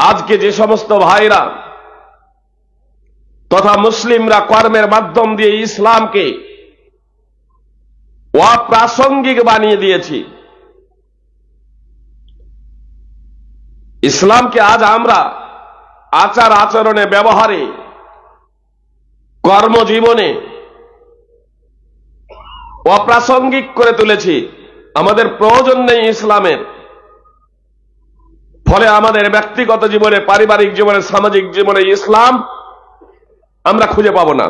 আজকে যে সমস্ত ভাইরা তথা মুসলিমরা কর্মের মাধ্যম দিয়ে ইসলামকে অপ্রাসঙ্গিক বানিয়ে দিয়েছি, ইসলামকে আজ আমরা আচার আচরণে, ব্যবহারে, কর্মজীবনে অপ্রাসঙ্গিক করে তুলেছি। আমাদের প্রয়োজন নেই ইসলামের। ফলে আমাদের ব্যক্তিগত জীবনে, পারিবারিক জীবনে, সামাজিক জীবনে ইসলাম আমরা খুঁজে পাবো না।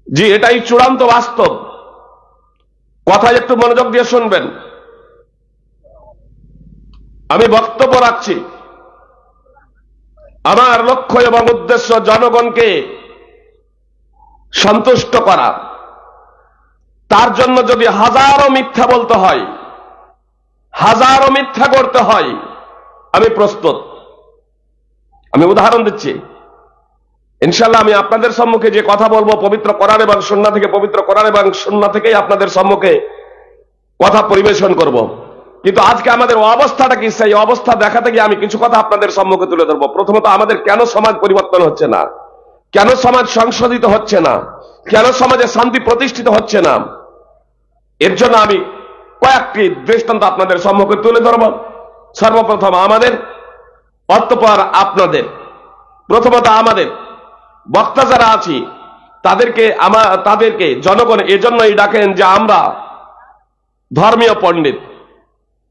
জি, এটাই চূড়ান্ত বাস্তব। কথায় একটু মনোযোগ দিয়ে শুনবেন। আমি বক্তব্য রাখছি, আমার লক্ষ্য এবং উদ্দেশ্য জনগণকে সন্তুষ্ট করা। তার জন্য যদি হাজারো মিথ্যা বলতে হয়, হাজারো মিথ্যা করতে হয়, আমি প্রস্তুত। আমি উদাহরণ দিচ্ছি, ইনশাআল্লাহ আমি আপনাদের সম্মুখে যে কথা বলবো পবিত্র কোরআন এবং সুন্নাহ থেকে, পবিত্র কোরআন এবং সুন্নাহ থেকেই আপনাদের সম্মুখে কথা পরিবেশন করব। কিন্তু আজকে আমাদের অবস্থাটা কি, সেই অবস্থা দেখাতে গিয়ে আমি কিছু কথা আপনাদের সম্মুখে তুলে ধরবো। প্রথমত, আমাদের কেন সমাজ পরিবর্তন হচ্ছে না, কেন সমাজ সংশোধিত হচ্ছে না, কেন সমাজে শান্তি প্রতিষ্ঠিত হচ্ছে না, এর জন্য আমি কয়েকটি দৃষ্টান্ত আপনাদের সম্মুখে তুলে ধরব। সর্বপ্রথম আমাদের, অতঃপর আপনাদের। প্রথমত আমাদের বক্তা যারা আছি তাদেরকে জনগণ এজন্যই ডাকেন যে আমরা ধর্মীয় পণ্ডিত।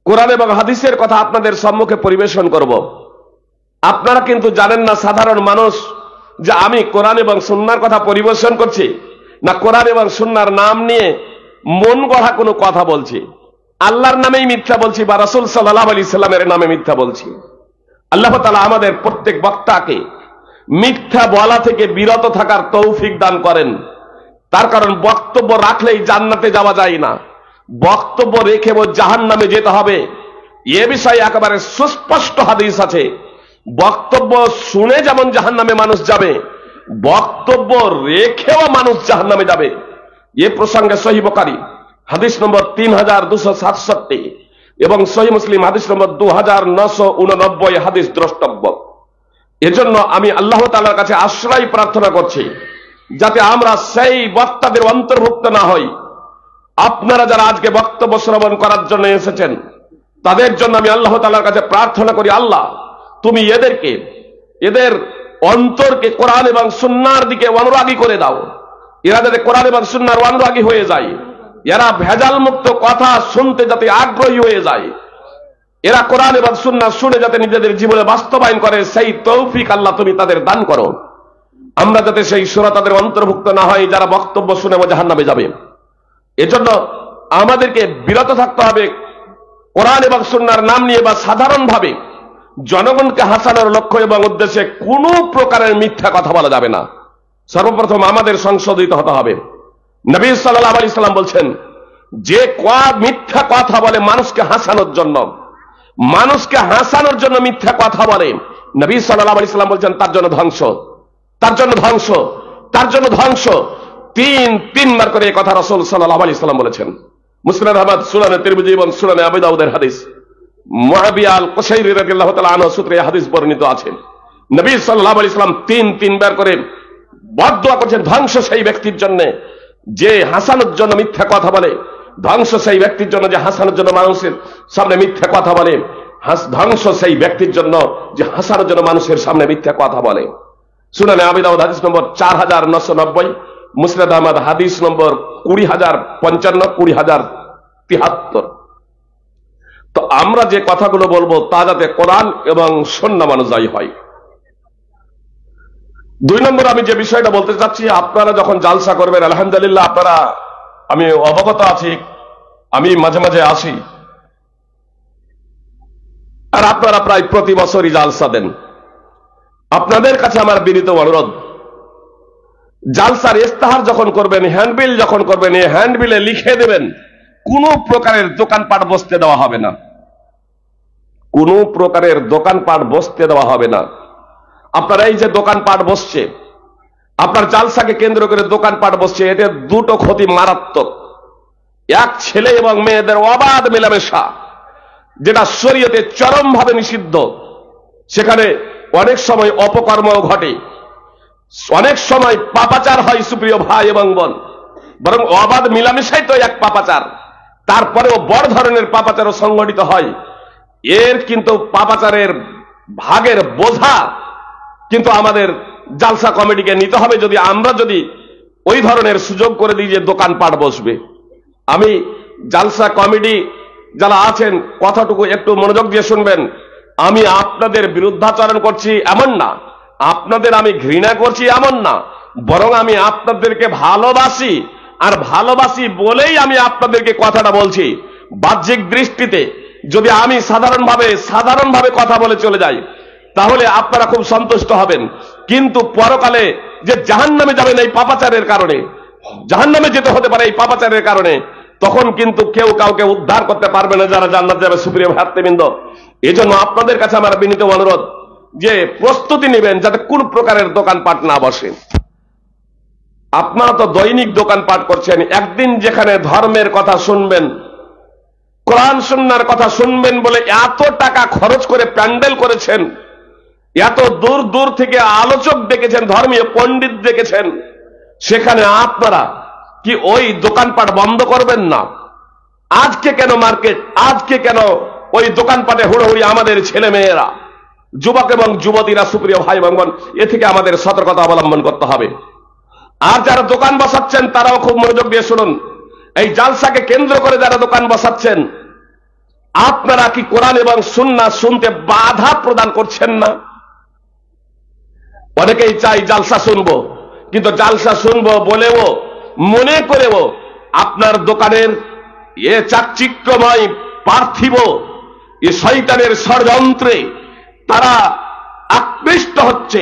কোরআন এবং হাদিসের কথা আপনাদের সম্মুখে পরিবেশন করব। আপনারা কিন্তু জানেন না, সাধারণ মানুষ, যে আমি কোরআন এবং সুন্নাহর কথা পরিবেশন করছি না কোরআন এবং সুন্নাহর নাম নিয়ে মন গড়া কোনো কথা বলছি, আল্লাহর নামেই মিথ্যা বলছি বা রাসূল সাল্লাল্লাহু আলাইহি সাল্লামের নামে মিথ্যা বলছি। আল্লাহ তাআলা আমাদের প্রত্যেক বক্তাকে মিথ্যা বলা থেকে বিরত থাকার তৌফিক দান করেন। তার কারণ বক্তব্য রাখলেই জান্নাতে যাওয়া যায় না, বক্তব্য রেখে জাহান্নামে যেতে হবে। এ বিষয়ে একেবারে সুস্পষ্ট হাদিস আছে। বক্তব্য শুনে যেমন জাহান্নামে মানুষ যাবে, বক্তব্য রেখেও মানুষ জাহান্নামে যাবে। এ প্রসঙ্গে সহিহ বুখারী হাদিস নম্বর 3267 এবং সহিহ মুসলিম হাদিস নম্বর 2989 হাদিস দ্রষ্টব্য। এজন্য আমি আল্লাহ তাআলার কাছে আশ্রয় প্রার্থনা করছি যাতে আমরা সেই বক্তাদের অন্তর্ভুক্ত না হই। আপনারা যারা আজকে বক্তব্য শ্রবণ করার জন্য এসেছেন, তাদের জন্য আমি আল্লাহ তাআলার কাছে প্রার্থনা করি, আল্লাহ তুমি এদের অন্তরকে কোরআন এবং সুন্নাহর দিকে অনুরাগী করে দাও। এরা যাতে কোরআন এবং সুন্নাহর অনুরাগী হয়ে যায়, এরা ভেজাল মুক্ত কথা শুনতে যাতে আগ্রহী হয়ে যায়, এরা কোরআন এবং সুন্নাহ শুনে যাতে নিজেদের জীবনে বাস্তবায়ন করে, সেই তৌফিক আল্লাহ তুমি তাদের দান করো। আমরা যাতে সেই শ্রোতাদের অন্তর্ভুক্ত না হয় যারা বক্তব্য শুনে জাহান্নামে যাবে। এজন্য আমাদেরকে বিরত থাকতে হবে কোরআন এবং সুন্নাহর নাম নিয়ে, বা সাধারণভাবে জনগণকে হাসানোর লক্ষ্য এবং উদ্দেশ্যে কোনো প্রকারের মিথ্যা কথা বলা যাবে না। সর্বপ্রথম আমাদের সংশোধিত হতে হবে। নবী সাল্লাল্লাহু আলাইহি সাল্লাম বলছেন, যে মিথ্যা কথা বলে মানুষকে হাসানোর জন্য, মানুষকে হাসানোর জন্য মিথ্যা কথা বলে, নবী সাল্লাল্লাহু আলাইহি সাল্লাম বলছেন তার জন্য ধ্বংস, তার জন্য ধ্বংস, তার জন্য ধ্বংস। তিনবার করে এই কথা রাসূল সাল্লাল্লাহু আলাইহি সাল্লাম বলেছেন। মুসনাদ আহমদ, সুনানে তিরমিজি এবং সুনানে আবু দাউদের হাদিস। মুআবিয়া আল কুশাইরি রাদিয়াল্লাহু তাআলা আনহু সূত্রে হাদিস বর্ণিত আছে। নবী সাল্লাল্লাহু আলাইহি সাল্লাম তিনবার করে বদদোয়া করেছেন, ধ্বংস সেই ব্যক্তির জন্য যে হাসানোর জন্য মিথ্যা কথা বলে, ধ্বংস সেই ব্যক্তির জন্য যে হাসানোর জন্য মানুষের সামনে মিথ্যা কথা বলে, ধ্বংস সেই ব্যক্তির জন্য যে হাসানোর জন্য মানুষের সামনে মিথ্যা কথা বলে। সুনানে আবু দাউদ হাদিস নম্বর 4990, মুসনাদ আহমদ হাদিস নম্বর 20055, 20073। তো আমরা যে কথাগুলো বলবো তা যাতে কোরআন এবং সুন্নাহ অনুযায়ী হয়। 2 নম্বর আমি যে বিষয়টা বলতে চাচ্ছি, আপনারা যখন জালসা করবেন, আলহামদুলিল্লাহ আপনারা, আমি অবগত আছি, আমি মাঝে মাঝে আসি, আর আপনারা প্রায় প্রতি বছরই জালসা দেন। আপনাদের কাছে আমার বিনীত অনুরোধ, জালসার ইস্তেহার যখন করবেন, হ্যান্ডবিল যখন করবেন, এই হ্যান্ডবিলে লিখে দেবেন কোন প্রকারের দোকানপাট বসতে দেওয়া হবে না, কোন প্রকারের দোকানপাট বসতে দেওয়া হবে না। আপনারা এই যে দোকানপাট বসছে, আপনার জালসাকে কেন্দ্র করে দোকানপাট বসছে, এতে দুটো ক্ষতি মারাত্মক। এক, ছেলে এবং মেয়েদের অবাধ মেলামেশা, যেটা শরীয়তে চরমভাবে নিষিদ্ধ, সেখানে অনেক সময় অপকর্মও ঘটে, অনেক সময় পাপাচার হয় সুপ্রিয় ভাই এবং বোন। বরং অবাধ মিলামিশাই তো এক পাপাচার, তারপরেও বড় ধরনের পাপাচারও সংগঠিত হয়। এর কিন্তু পাপাচারের ভাগের বোঝা কিন্তু আমাদের জালসা কমিটিকে নিতে হবে, যদি আমরা ওই ধরনের সুযোগ করে দিই যে দোকানপাট বসবে। আমি জালসা কমিটি যারা আছেন কথাটুকু একটু মনোযোগ দিয়ে শুনবেন। আমি আপনাদের বিরুদ্ধাচরণ করছি এমন না, আপনাদের আমি ঘৃণা করছি এমন না, বরং আমি আপনাদেরকে ভালোবাসি, আর ভালোবাসি বলেই আমি আপনাদেরকে কথাটা বলছি। বাহ্যিক দৃষ্টিতে যদি আমি সাধারণভাবে কথা বলে চলে যাই তাহলে আপনারা খুব সন্তুষ্ট হবেন, কিন্তু পরকালে যে জাহান্নামে যাবেন এই পাপাচারের কারণে, জাহান্নামে যেতে হতে পারে এই পাপাচারের কারণে, তখন কিন্তু কেউ কাউকে উদ্ধার করতে পারবে না যারা জান্নাত যাবে সুপ্রিয় ভাতৃবৃন্দ। এজন্য আপনাদের কাছে আমার বিনীত অনুরোধ যে প্রস্তুতি নেবেন যাতে কোন প্রকারের দোকানপাট না বসে। আপনারা তো দৈনিক দোকানপাট করছেন, একদিন যেখানে ধর্মের কথা শুনবেন, কোরআন সুন্নাহর কথা শুনবেন বলে এত টাকা খরচ করে প্যান্ডেল করেছেন, এত দূর দূর থেকে আলোচক ডেকেছেন, ধর্মীয় পণ্ডিত ডেকেছেন, সেখানে আপনারা কি ওই দোকানপাট বন্ধ করবেন না? আজকে কেন মার্কেট, আজকে কেন ওই দোকানপাটে হুড়োহুড়ি আমাদের ছেলে মেয়েরা, যুবক এবং যুবতীরা সুপ্রিয় ভাই এবং বোন, এ থেকে আমাদের সতর্কতা অবলম্বন করতে হবে। আর যারা দোকান বসাচ্ছেন তারাও খুব মনোযোগ দিয়ে শুনুন। এই জালসাকে কেন্দ্র করে যারা দোকান বসাচ্ছেন, আপনারা কি কোরআন এবং সুন্নাহ শুনতে বাধা প্রদান করছেন না? অনেকেই চাই জালসা শুনবো, কিন্তু জালসা শুনবো বলেও মনে করেও আপনার দোকানের এ চাকচিক্যময় পার্থিব এ শয়তানের ষড়যন্ত্রে তারা আকৃষ্ট হচ্ছে।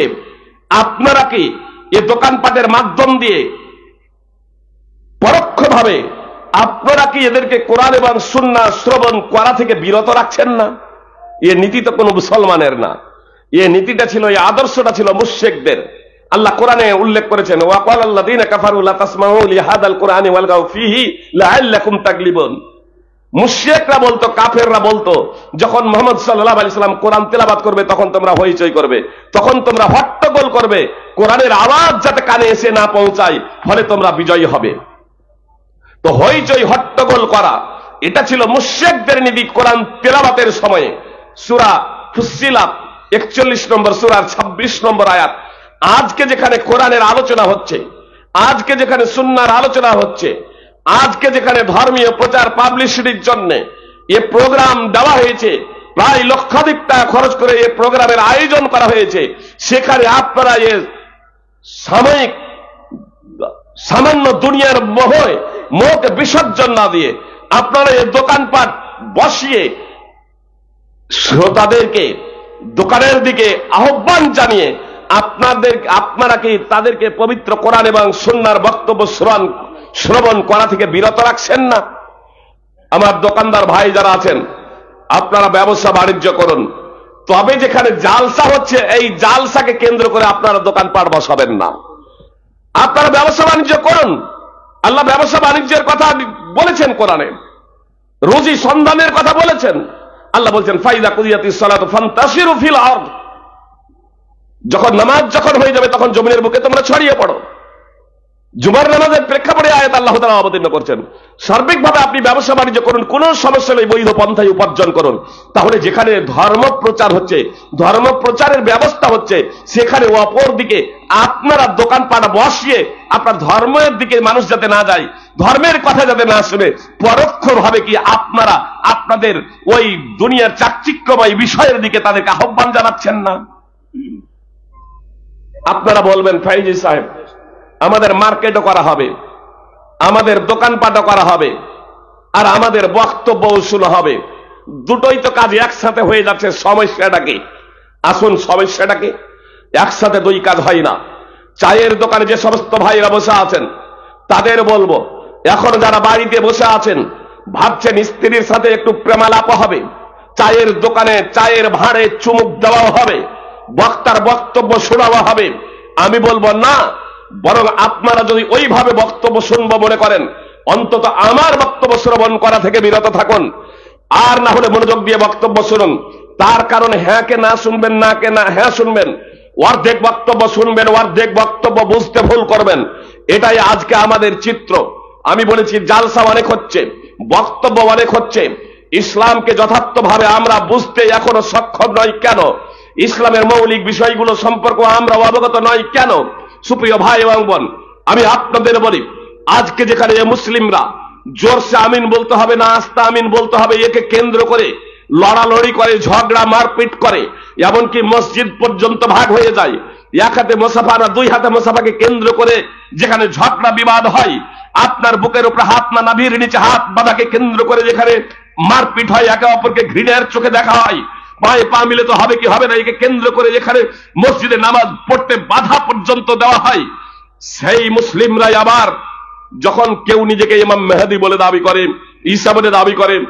আপনারা কি এ দোকানপাটের মাধ্যম দিয়ে পরোক্ষভাবে আপনারা কি এদেরকে কোরআন এবং সুন্নাহ শ্রবণ করা থেকে বিরত রাখছেন না? এ নীতি তো কোনো মুসলমানের না, এ নীতিটা ছিল, এই আদর্শটা ছিল মুশরিকদের। আল্লাহ কোরআনে উল্লেখ করেছেন, ওয়াকালাল্লাযীনা কাফারু লা তাসমাউ লিহাদাল কুরআনি ওয়ালগাউ ফীহি লাআল্লাকুম তাগলিবুন। মুশরিকরা বলতো, কাফেররা বলতো, যখন মুহাম্মদ সাল্লাল্লাহু আলাইহি ওয়াসাল্লাম কোরআন তেলাওয়াত করবে তখন তোমরা হইচই করবে, তখন তোমরা হট্টগোল করবে, কোরআনের আওয়াজ যাতে কানে এসে না পৌঁছায়, ফলে তোমরা বিজয়ী হবে। তো হইচই হট্টগোল করা এটা ছিল মুশরিকদের নীতি কোরআন তেলাওয়াতের সময়ে। সূরা ফুসসিলাত 41 নম্বর সূরার 26 নম্বর আয়াত। আজকে যেখানে কোরআনের আলোচনা হচ্ছে, আজকে যেখানে সুন্নাহর আলোচনা হচ্ছে, আজকে যেখানে ধর্মীয় প্রচার পাবলিসিটির জন্য এ প্রোগ্রাম দেওয়া হয়েছে, প্রায় লক্ষাধিক টাকা খরচ করে এ প্রোগ্রামের আয়োজন করা হয়েছে, সেখানে আপনারা এ সামান্য দুনিয়ার মোহকে বিসর্জন না দিয়ে আপনারা এ দোকানপাট বসিয়ে শ্রোতাদেরকে দোকানের দিকে আহ্বান জানিয়ে আপনারা কি তাদেরকে পবিত্র কোরআন এবং সুন্নাহর বক্তব্য শ্রবণ করা থেকে বিরত রাখছেন না? আমার দোকানদার ভাই যারা আছেন, আপনারা ব্যবসা বাণিজ্য করুন, তবে যেখানে জালসা হচ্ছে এই জালসাকে কেন্দ্র করে আপনারা দোকানপাট বসাবেন না। আপনারা ব্যবসা বাণিজ্য করুন, আল্লাহ ব্যবসা বাণিজ্যের কথা বলেছেন, কোরআনে রুজি সন্ধানের কথা বলেছেন। আল্লাহ বলছেন, ফাইদা কুদিয়াতিস সালাতু ফান্তাশিরু ফিল আরদ, যখন নামাজ হয়ে যাবে তখন জমিনের বুকে তোমরা ছড়িয়ে পড়ো। জুমার নামাজের প্রেক্ষাপটে আয়াত আল্লাহ তাআলা অবতীর্ণ করছেন। সার্বিকভাবে আপনি ব্যবসা বাণিজ্য করুন, কোন সমস্যা নেই, বৈধ পন্থায় উপার্জন করুন। তাহলে যেখানে ধর্ম প্রচার হচ্ছে, ধর্ম প্রচারের ব্যবস্থা হচ্ছে, সেখানে অপর দিকে আপনারা দোকানপাট বসিয়ে আপনার ধর্মের দিকে মানুষ যাতে না যায়, ধর্মের কথা যাতে না শুনে, পরোক্ষভাবে কি আপনারা আপনাদের ওই দুনিয়ার চাকচিক্যময় বিষয়ের দিকে তাদেরকে আহ্বান জানাচ্ছেন না? আপনারা বলবেন, ফাইজি সাহেব আমাদের মার্কেটও করা হবে, আমাদের দোকানপাটও করা হবে, আর আমাদের বক্তব্যও শোনা হবে, দুটোই তো কাজ একসাথে হয়ে যাচ্ছে, সমস্যাটা কি? আসুন, সমস্যাটা কি? একসাথে দুই কাজ হয় না। চায়ের দোকানে যে সমস্ত ভাইরা বসে আছেন তাদের বলবো, এখন যারা বাড়িতে বসে আছেন ভাবছেন স্ত্রীর সাথে একটু প্রেমালাপ হবে, চায়ের দোকানে চায়ের ভাঁড়ে চুমুক দেওয়া হবে, বক্তার বক্তব্য শোনানো হবে, আমি বলবো না, বরং আপনারা যদি ওইভাবে বক্তব্য শুনবো মনে করেন, অন্তত আমার বক্তব্য শ্রবণ করা থেকে বিরত থাকুন। আর না হলে মনোযোগ দিয়ে বক্তব্য শুনুন, তার কারণে হ্যাঁ কে না শুনবেন, না কে না হ্যাঁ শুনবেন, অর্ধেক বক্তব্য শুনবেন, অর্ধেক বক্তব্য বুঝতে ভুল করবেন। এটাই আজকে আমাদের চিত্র। আমি বলেছি জালসা অনেক হচ্ছে, বক্তব্য অনেক হচ্ছে, ইসলামকে যথার্থভাবে আমরা বুঝতে এখনো সক্ষম নই কেন? ইসলামের মৌলিক বিষয়গুলো সম্পর্কে আমরা অবগত নই কেন? সুপ্রিয় ভাই এবং বোন, আমি আপনাদের বলি, আজকে যেখানে মুসলিমরা জোরসে আমিন বলতে হবে না আস্তা আমিন বলতে হবে, একে কেন্দ্র করে লড়ালড়ি করে, ঝগড়া মারপিট করে, এমনকি মসজিদ পর্যন্ত ভাগ হয়ে যায়, এক হাতে মুসাফা না দুই হাতে মুসাফাকে কেন্দ্র করে যেখানে ঝগড়া বিবাদ হয়, আপনার বুকের উপরে হাত না নাভির নিচে হাত বাঁধাকে কেন্দ্র করে যেখানে মারপিট হয়, একে অপরকে ঘৃণার চোখে দেখা হয়, পায়ে পা মিলে তো হবে কি হবে না একে কেন্দ্র করে যেখানে মসজিদে নামাজ পড়তে বাধা পর্যন্ত দেওয়া হয়, সেই মুসলিমরাই আবার যখন কেউ নিজেকে ইমাম মেহেদী বলে দাবি করে, ঈসা বলে দাবি করেন,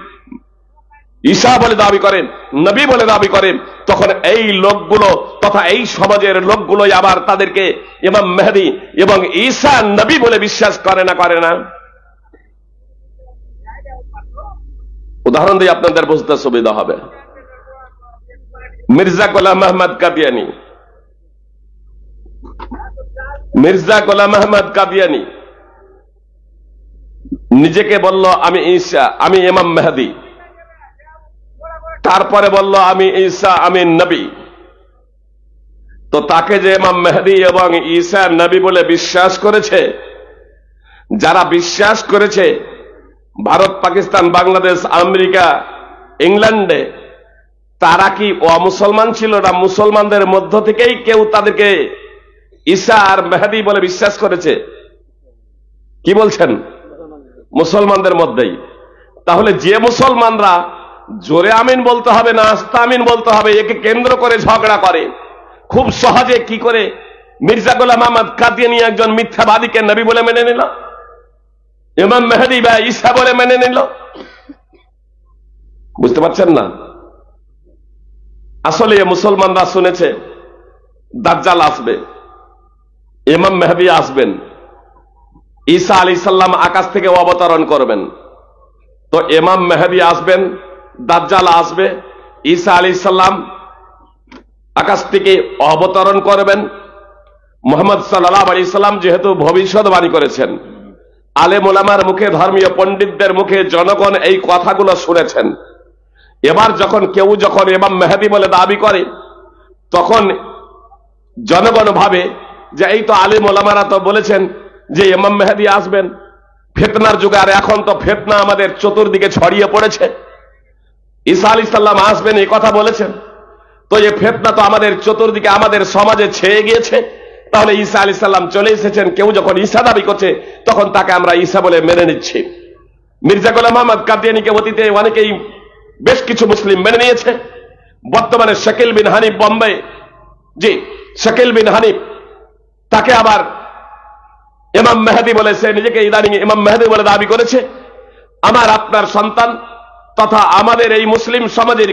ঈসা বলে দাবি করেন, নবী বলে দাবি করেন, তখন এই লোকগুলো তথা এই সমাজের লোকগুলোই আবার তাদেরকে ইমাম মেহেদী এবং ঈসা নবী বলে বিশ্বাস করে না করে না? উদাহরণ দিয়ে আপনাদের বুঝতে সুবিধা হবে। মির্জা গোলাম আহমদ কাদিয়ানী, মির্জা গোলাম আহমদ কাদিয়ানী নিজেকে বলল আমি ঈসা, আমি ইমাম মেহেদী, তারপরে বলল আমি ঈসা, আমি নবী। তো তাকে যে ইমাম মেহেদী এবং ঈসা নবী বলে বিশ্বাস করেছে, যারা বিশ্বাস করেছে ভারত, পাকিস্তান, বাংলাদেশ, আমেরিকা, ইংল্যান্ডে, তারা কি অমুসলমান ছিল না? মুসলমানদের মধ্য থেকেই কেউ তাদেরকে ঈসা আর মেহেদী বলে বিশ্বাস করেছে? কি বলছেন? মুসলমানদের মধ্যেই। তাহলে যে মুসলমানরা জোরে আমিন বলতে হবে না আস্তা আমিন বলতে হবে, একে কেন্দ্র করে ঝগড়া করে, খুব সহজে কি করে মির্জা গোলাম আহমদ কাদিয়ানী একজন মিথ্যাবাদীকে নবী বলে মেনে নিল, ইমাম মেহেদী বা ঈসা বলে মেনে নিল? বুঝতে পারছেন না? আসলে মুসলমানরা শুনেছে দাজ্জাল আসবে, ইমাম মেহেদী আসবেন, ঈসা আলাইহিস সালাম আকাশ থেকে অবতরণ করবেন। তো ইমাম মেহেদী আসবেন, দাজ্জাল আসবে, ঈসা আলাইহিস সালাম আকাশ থেকে অবতরণ করবেন। মুহাম্মদ সাল্লাল্লাহু আলাইহি সাল্লাম যেহেতু ভবিষ্যৎবাণী করেছেন, আলেম ওলামার মুখে, ধর্মীয় পণ্ডিতদের মুখে জনগণ এই কথাগুলো শুনেছেন। এবার যখন কেউ যখন ইমাম মেহেদী বলে দাবি করে, তখন জনগণ ভাবে যে এই তো আলেম ওলামারা তো বলেছেন যে ইমাম মেহেদী আসবেন, ফিতনার যুগে, আর এখন তো ফিতনা আমাদের চতুর্দিকে ছড়িয়ে পড়েছে, ঈসা আলাইহিস সালাম আসবেন এই কথা বলেছেন, তো এই ফিতনা তো আমাদের চতুর্দিকে আমাদের সমাজে ছেয়ে গিয়েছে, তাহলে ঈসা আলাইহিস সালাম চলে এসেছেন, কেউ যখন ঈসা দাবি করছে তখন তাকে আমরা ঈসা বলে মেনে নিচ্ছি। মির্জা গোলাম আহমদ কাদিয়ানীকে অতীতে অনেকেই বেশ কিছু মুসলিম মেনে নিয়েছে। বর্তমানে শাকিল বিন হানিফ বোম্বে, জি শাকিল বিন হানিফ, তাকে আবার ইমাম মেহেদী বলেছে, নিজেকে ইদানিং ইমাম মেহেদী বলে দাবি করেছে। আমার আপনার সন্তান তথা আমাদের এই মুসলিম সমাজের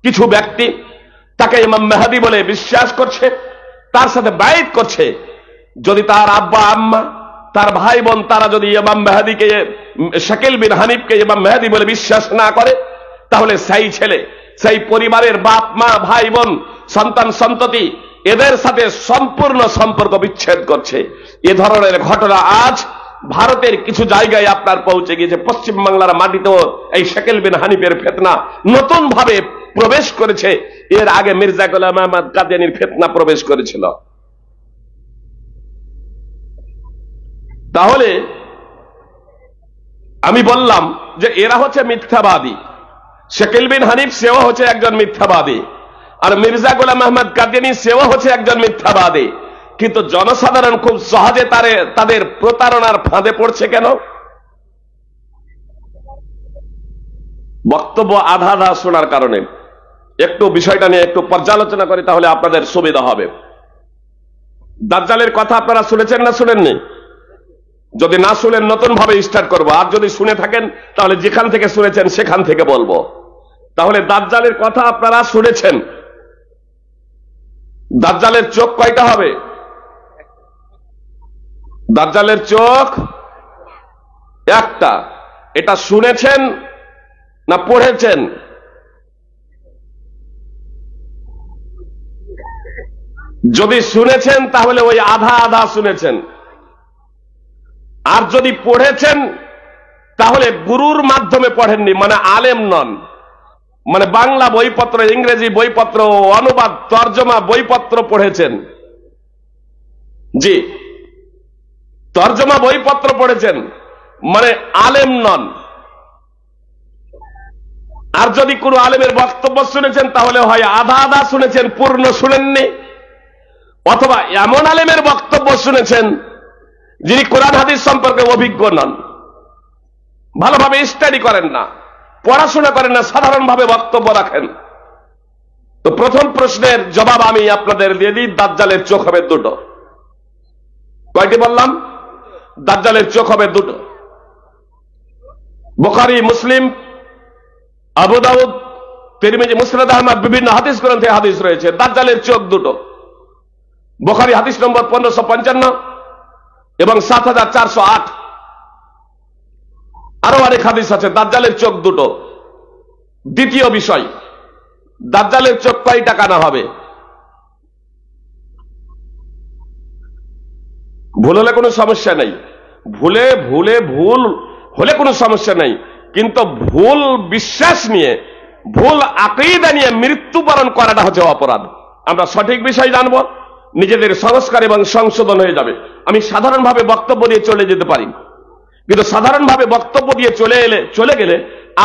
কিছু ব্যক্তি তাকে ইমাম মেহেদী বলে বিশ্বাস করছে, তার সাথে বায়াত করছে। যদি তার আব্বা আম্মা, তার ভাই বোন, তারা যদি ইমাম মেহেদীকে, শাকিল বিন হানিফকে ইমাম মেহেদী বলে বিশ্বাস না করে, তাহলে সেই ছেলে, সেই পরিবারের বাপ মা, ভাই বোন, সন্তান সন্ততি, এদের সাথে সম্পূর্ণ সম্পর্ক বিচ্ছেদ করছে। এ ধরনের ঘটনা আজ ভারতের কিছু জায়গায় আপনার পৌঁছে গিয়েছে। পশ্চিম বাংলার মাটিতেও এই শাকিল বিন হানিফের ফিতনা নতুন ভাবে প্রবেশ করেছে। এর আগে মির্জা গোলাম আহমদ কাদিয়ানীর ফিতনা প্রবেশ করেছিল। তাহলে আমি বললাম যে এরা হচ্ছে মিথ্যাবাদী। শাকিল বিন হানিফ সেও হচ্ছে একজন মিথ্যাবাদী, আর মির্জা গোলাম আহমদ কাদিয়ানী সেও হচ্ছে একজন মিথ্যাবাদী। কিন্তু জনসাধারণ খুব সহজে তাদের প্রতারণার ফাঁদে পড়ছে কেন? বক্তব্য আধা আধা শোনার কারণে। একটু বিষয়টা নিয়ে একটু পর্যালোচনা করি, তাহলে আপনাদের সুবিধা হবে। দাজ্জালের কথা আপনারা শুনেছেন না শুনেননি? যদি না শুনেন নতুন ভাবে স্টার্ট করবো, আর যদি শুনে থাকেন তাহলে যেখান থেকে শুনেছেন সেখান থেকে বলবো। তাহলে দাজ্জালের কথা আপনারা শুনেছেন। দাজ্জালের চোখ কয়টা হবে? দাজ্জালের চোখ একটা। এটা শুনেছেন না পড়েছেন? যদি শুনেছেন তাহলে ওই আধা আধা শুনেছেন, আর যদি পড়েছেন তাহলে গুরুর মাধ্যমে পড়েননি, মানে আলেম নন, মানে বাংলা বইপত্র, ইংরেজি বইপত্র, অনুবাদ, তর্জমা বইপত্র পড়েছেন। জি, তর্জমা বইপত্র পড়েছেন, মানে আলেম নন। আর যদি কোনো আলেমের বক্তব্য শুনেছেন তাহলে হয় আধা আধা শুনেছেন, পূর্ণ শুনেননি, অথবা এমন আলেমের বক্তব্য শুনেছেন যিনি কোরআন হাদিস সম্পর্কে অভিজ্ঞ নন, ভালোভাবে স্টাডি করেন না, পড়াশোনা করেন না, সাধারণভাবে বক্তব্য রাখেন। তো প্রথম প্রশ্নের জবাব আমি আপনাদের দিয়ে দিই, দাজ্জালের চোখ হবে দুটো। কয়টি বললাম? দাজ্জালের চোখ হবে দুটো। বুখারী, মুসলিম, আবু দাউদ, তিরমিজি, মুসনাদ আহমদ, বিভিন্ন হাদিস গ্রন্থে হাদিস রয়েছে দাজ্জালের চোখ দুটো। বুখারী হাদিস নম্বর 1555 এবং 7408। আরো অনেক হাদিস আছে দাজ্জালের চোখ দুটো। দ্বিতীয় বিষয়, দাজ্জালের চোখ কয়টা কানা হবে? ভুল হলে কোনো সমস্যা নেই, ভুল হলে কোনো সমস্যা নেই, কিন্তু ভুল বিশ্বাস নিয়ে, ভুল আকীদা নিয়ে মৃত্যুবরণ করাটা হচ্ছে অপরাধ। আমরা সঠিক বিষয় জানবো, নিজেদের সংস্কার এবং সংশোধন হয়ে যাবে। আমি সাধারণভাবে বক্তব্য দিয়ে চলে যেতে পারি, কিন্তু সাধারণভাবে বক্তব্য দিয়ে চলে গেলে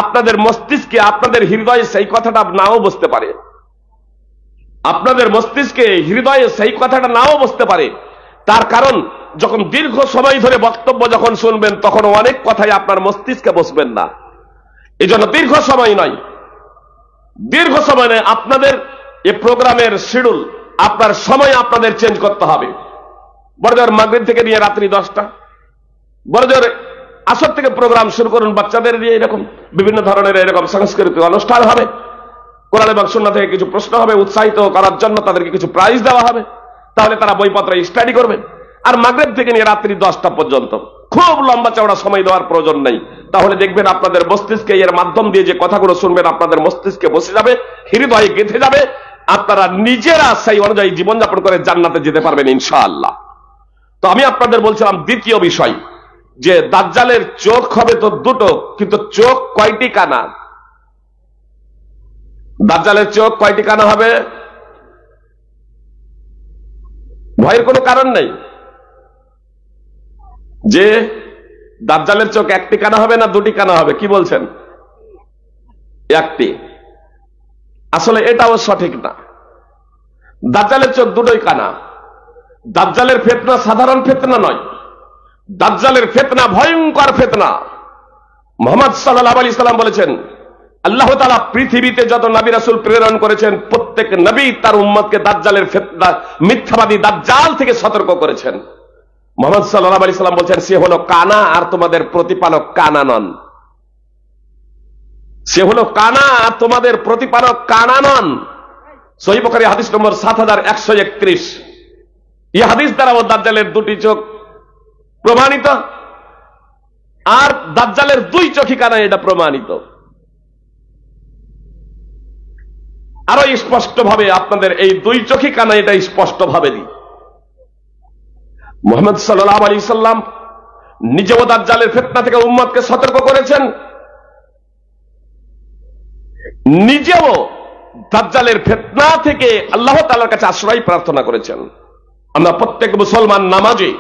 আপনাদের মস্তিষ্কে, আপনাদের হৃদয়ে সেই কথাটা নাও বসতে পারে, আপনাদের মস্তিষ্কে, হৃদয়ে সেই কথাটা নাও বসতে পারে। তার কারণ যখন দীর্ঘ সময় ধরে বক্তব্য যখন শুনবেন তখন অনেক কথাই আপনার মস্তিষ্কে বসবেন না। এই জন্য দীর্ঘ সময় নয়, আপনাদের এই প্রোগ্রামের শিডিউল, আপনার সময় আপনাদের চেঞ্জ করতে হবে। বড়জোর মাগরিব থেকে নিয়ে রাত্রি 10টা, বড়জোর আসর থেকে প্রোগ্রাম শুরু করুন, বাচ্চাদের দিয়ে এরকম বিভিন্ন ধরনের এরকম সাংস্কৃতিক অনুষ্ঠান হবে, কোরআন এবং সুন্নাহ থেকে কিছু প্রশ্ন হবে, উৎসাহিত করার জন্য তাদেরকে কিছু প্রাইজ দেওয়া হবে, তাহলে তারা বইপত্র স্টাডি করবে। আর মাগরিব থেকে নিয়ে রাত্রি 10টা পর্যন্ত খুব লম্বা চওড়া সময় দেওয়ার প্রয়োজন নেই। তাহলে দেখবেন আপনাদের মস্তিষ্কে এর মাধ্যম দিয়ে যে কথাগুলো শুনবেন আপনাদের মস্তিষ্কে বসে যাবে, হৃদয়ে গেঁথে যাবে, আপনারা নিজেরা সেই অনুযায়ী জীবনযাপন করে জান্নাতে যেতে পারবেন ইনশাআল্লাহ। তো আমি আপনাদের বলছিলাম দ্বিতীয় বিষয়, যে দাজ্জালের চোখ হবে তো দুটো, কিন্তু চোখ কয়টি কানা? দাজ্জালের চোখ কয়টি কানা হবে? ভয়ের কোনো কারণ নেই। যে দাজ্জালের চোখ একটি কানা হবে না দুটি কানা হবে? কি বলছেন? একটি। আসলে এটাও সঠিক না, দাজ্জালের চোখ দুটোই কানা। দাজ্জালের ফিতনা সাধারণ ফিতনা নয়, দাজ্জালের ফিতনা ভয়ঙ্কর ফিতনা। মুহাম্মদ সাল্লাল্লাহু আলাইহি সাল্লাম বলেছেন, আল্লাহ তাআলা পৃথিবীতে যত নবী রাসূল প্রেরণ করেছেন প্রত্যেক নবী তার উম্মতকে দাজ্জালের ফিতনা, মিথ্যাবাদী দাজ্জাল থেকে সতর্ক করেছেন। মুহাম্মদ সাল্লাল্লাহু আলাইহি সাল্লাম বলেছেন, সে হলো কানা আর তোমাদের প্রতিপালক কানা নন। সে হলো কানা আর তোমাদের প্রতিপালক কানা নন। সহিহ বুখারী হাদিস নম্বর 7131। এই হাদিস দ্বারা ও দাজ্জালের দুটি চোখ প্রমাণিত, আর দাজ্জালের দুই চোখই কানা, এটা প্রমাণিত। আরো স্পষ্ট ভাবে আপনাদের এই দুই চোখই কানা, এটা স্পষ্ট ভাবে দিই। মুহাম্মদ সাল্লাল্লাহু আলাইহি সাল্লাম নিজেও দাজ্জালের ফিতনা থেকে উম্মতকে সতর্ক করেছেন, নিজেও দাজ্জালের ফিতনা থেকে আল্লাহ তাআলার কাছে আশ্রয় প্রার্থনা করেছেন। আমরা প্রত্যেক মুসলমান নামাজে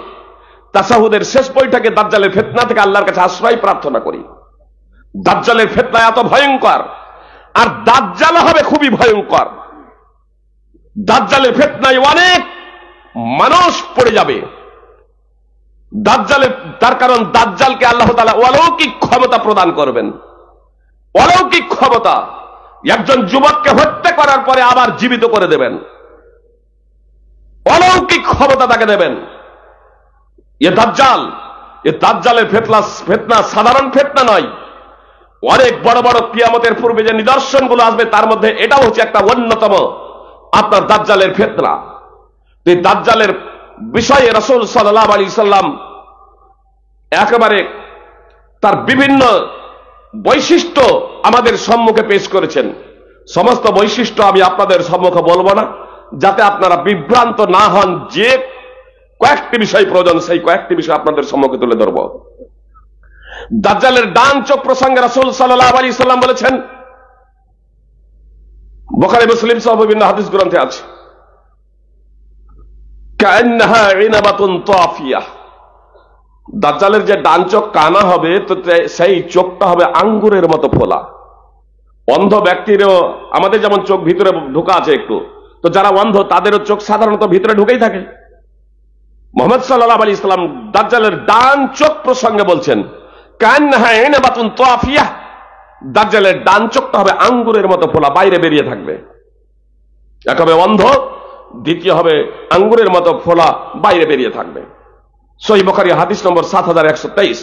তাশাহুদের শেষ বৈঠকে দাজ্জালের ফিতনা থেকে আল্লাহর কাছে আশ্রয় প্রার্থনা করি। দাজ্জালের ফিতনা এত ভয়ঙ্কর, আর দাজ্জাল হবে খুবই ভয়ঙ্কর। দাজ্জালের ফিতনায় অনেক মানুষ পড়ে যাবে। দাজ্জালের, তার কারণ দাজ্জালকে আল্লাহ তাআলা অলৌকিক ক্ষমতা প্রদান করবেন। অলৌকিক ক্ষমতা, একজন যুবককে হত্যা করার পরে আবার জীবিত করে দেবেন, অলৌকিক ক্ষমতা তাকে দেবেন। এ দাজ্জালের ফিতনা সাধারণ ফিতনা নয়। অনেক বড় বড় কিয়ামতের পূর্বে যে নিদর্শনগুলো আসবে তার মধ্যে এটাও হচ্ছে একটা অন্যতম আপনার দাজ্জালের ফিতনা। এই দাজ্জালের বিষয়ে রাসূল সাল্লাল্লাহু আলাইহি সাল্লাম একেবারে তার বিভিন্ন বৈশিষ্ট্য আমাদের সম্মুখে পেশ করেছেন। সমস্ত বৈশিষ্ট্য আমি আপনাদের সম্মুখে বলবো না, যাতে আপনারা বিভ্রান্ত না হন। যে কয়েকটি বিষয় প্রয়োজন সেই কয়েকটি বিষয় আপনাদের সম্মুখে তুলে ধরব। দাজ্জালের ডান চোখ প্রসঙ্গে রাসূল সাল্লাল্লাহু আলাইহি সাল্লাম বলেছেন, বুখারী মুসলিম সহ বিভিন্ন হাদিস গ্রন্থে আছে, কান্নাহা ইনাবাতুন তাফিয়া, দাজ্জালের যে ডান চোখ কানা হবে তো সেই চোখটা হবে আঙ্গুরের মতো ফোলা। অন্ধ ব্যক্তিরও আমাদের যেমন চোখ ভিতরে ঢোকা আছে একটু, তো যারা অন্ধ তাদেরও চোখ সাধারণত ভিতরে ঢুকেই থাকে। মুহাম্মদ সাল্লাল্লাহু আলাইহি সাল্লাম দাজ্জালের ডান চোখ প্রসঙ্গে বলছেন, কান্নাহা ইনাবাতুন তাফিয়া, দাজ্জালের ডান চোখটা হবে আঙ্গুরের মতো ফোলা, বাইরে বেরিয়ে থাকবে। এক হবে অন্ধ, দ্বিতীয় হবে আঙ্গুরের মতো ফোলা, বাইরে বেরিয়ে থাকবে। সহিহ বুখারী হাদিস নম্বর 7123।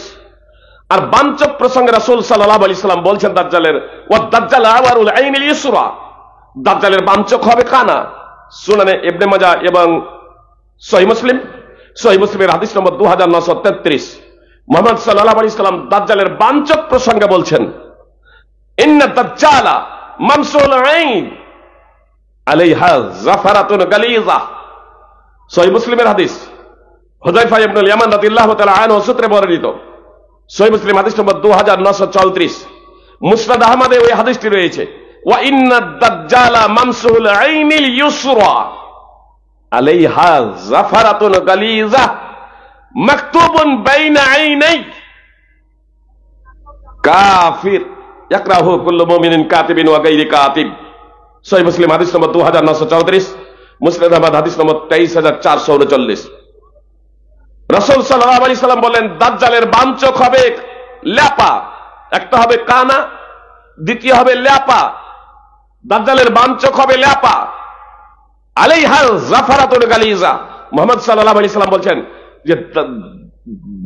আর বাম চোখ প্রসঙ্গে রাসূল সাল্লাল্লাহু আলাইহি সাল্লাম বলছেন দাজ্জালের, ওয়া দাজ্জাল আওয়ারুল আইনিল ইসরা, দাজ্জালের বাম চোখ হবে কানা। সুনানে ইবনে মাজাহ এবং সহিহ মুসলিমের হাদিস নম্বর 2933। মুহাম্মদ সাল্লাল্লাহু আলাইহি সাল্লাম দাজ্জালের বাম চোখ প্রসঙ্গে বলছেন, ইন্না দাজ্জালা মামসুল আইন আলাইহা জাফারাতুন গালিযা। সহিহ মুসলিমের হাদিস, হুযায়ফা ইবনুল ইয়ামান রাদিয়াল্লাহু তাআলা আনহু সূত্রে বর্ণিত। সহিহ মুসলিম হাদিস নম্বর 2934। মুসনাদ আহমদে ওই হাদিসটি রয়েছে, ওয়া ইন্না দাজ্জালা মামসুল আইনিল ইউসরা আলাইহা জাফারাতুন গালিযা মাকতুবুন বাইনা আইনাই কাফির ইয়াকরাহু কুল্লু মুমিনিন কাতিবিন ওয়া গায়রি কাতিব। সহিহ মুসলিম হাদিস নম্বর 2934, মুসনাদ আহমদ হাদিস নম্বর 23439। রাসূল সাল্লাল্লাহু আলাইহি সাল্লাম বলেন, দাজ্জালের বাম চোখ হবে ল্যাপা, একটা হবে কানা, দ্বিতীয় হবে ল্যাপা। দাজ্জালের বাম চোখ হবে ল্যাপা, আলাইহা জাফারাতুন গালিযা। মুহাম্মদ সাল্লাল্লাহু আলাইহি সাল্লাম বলছেন যে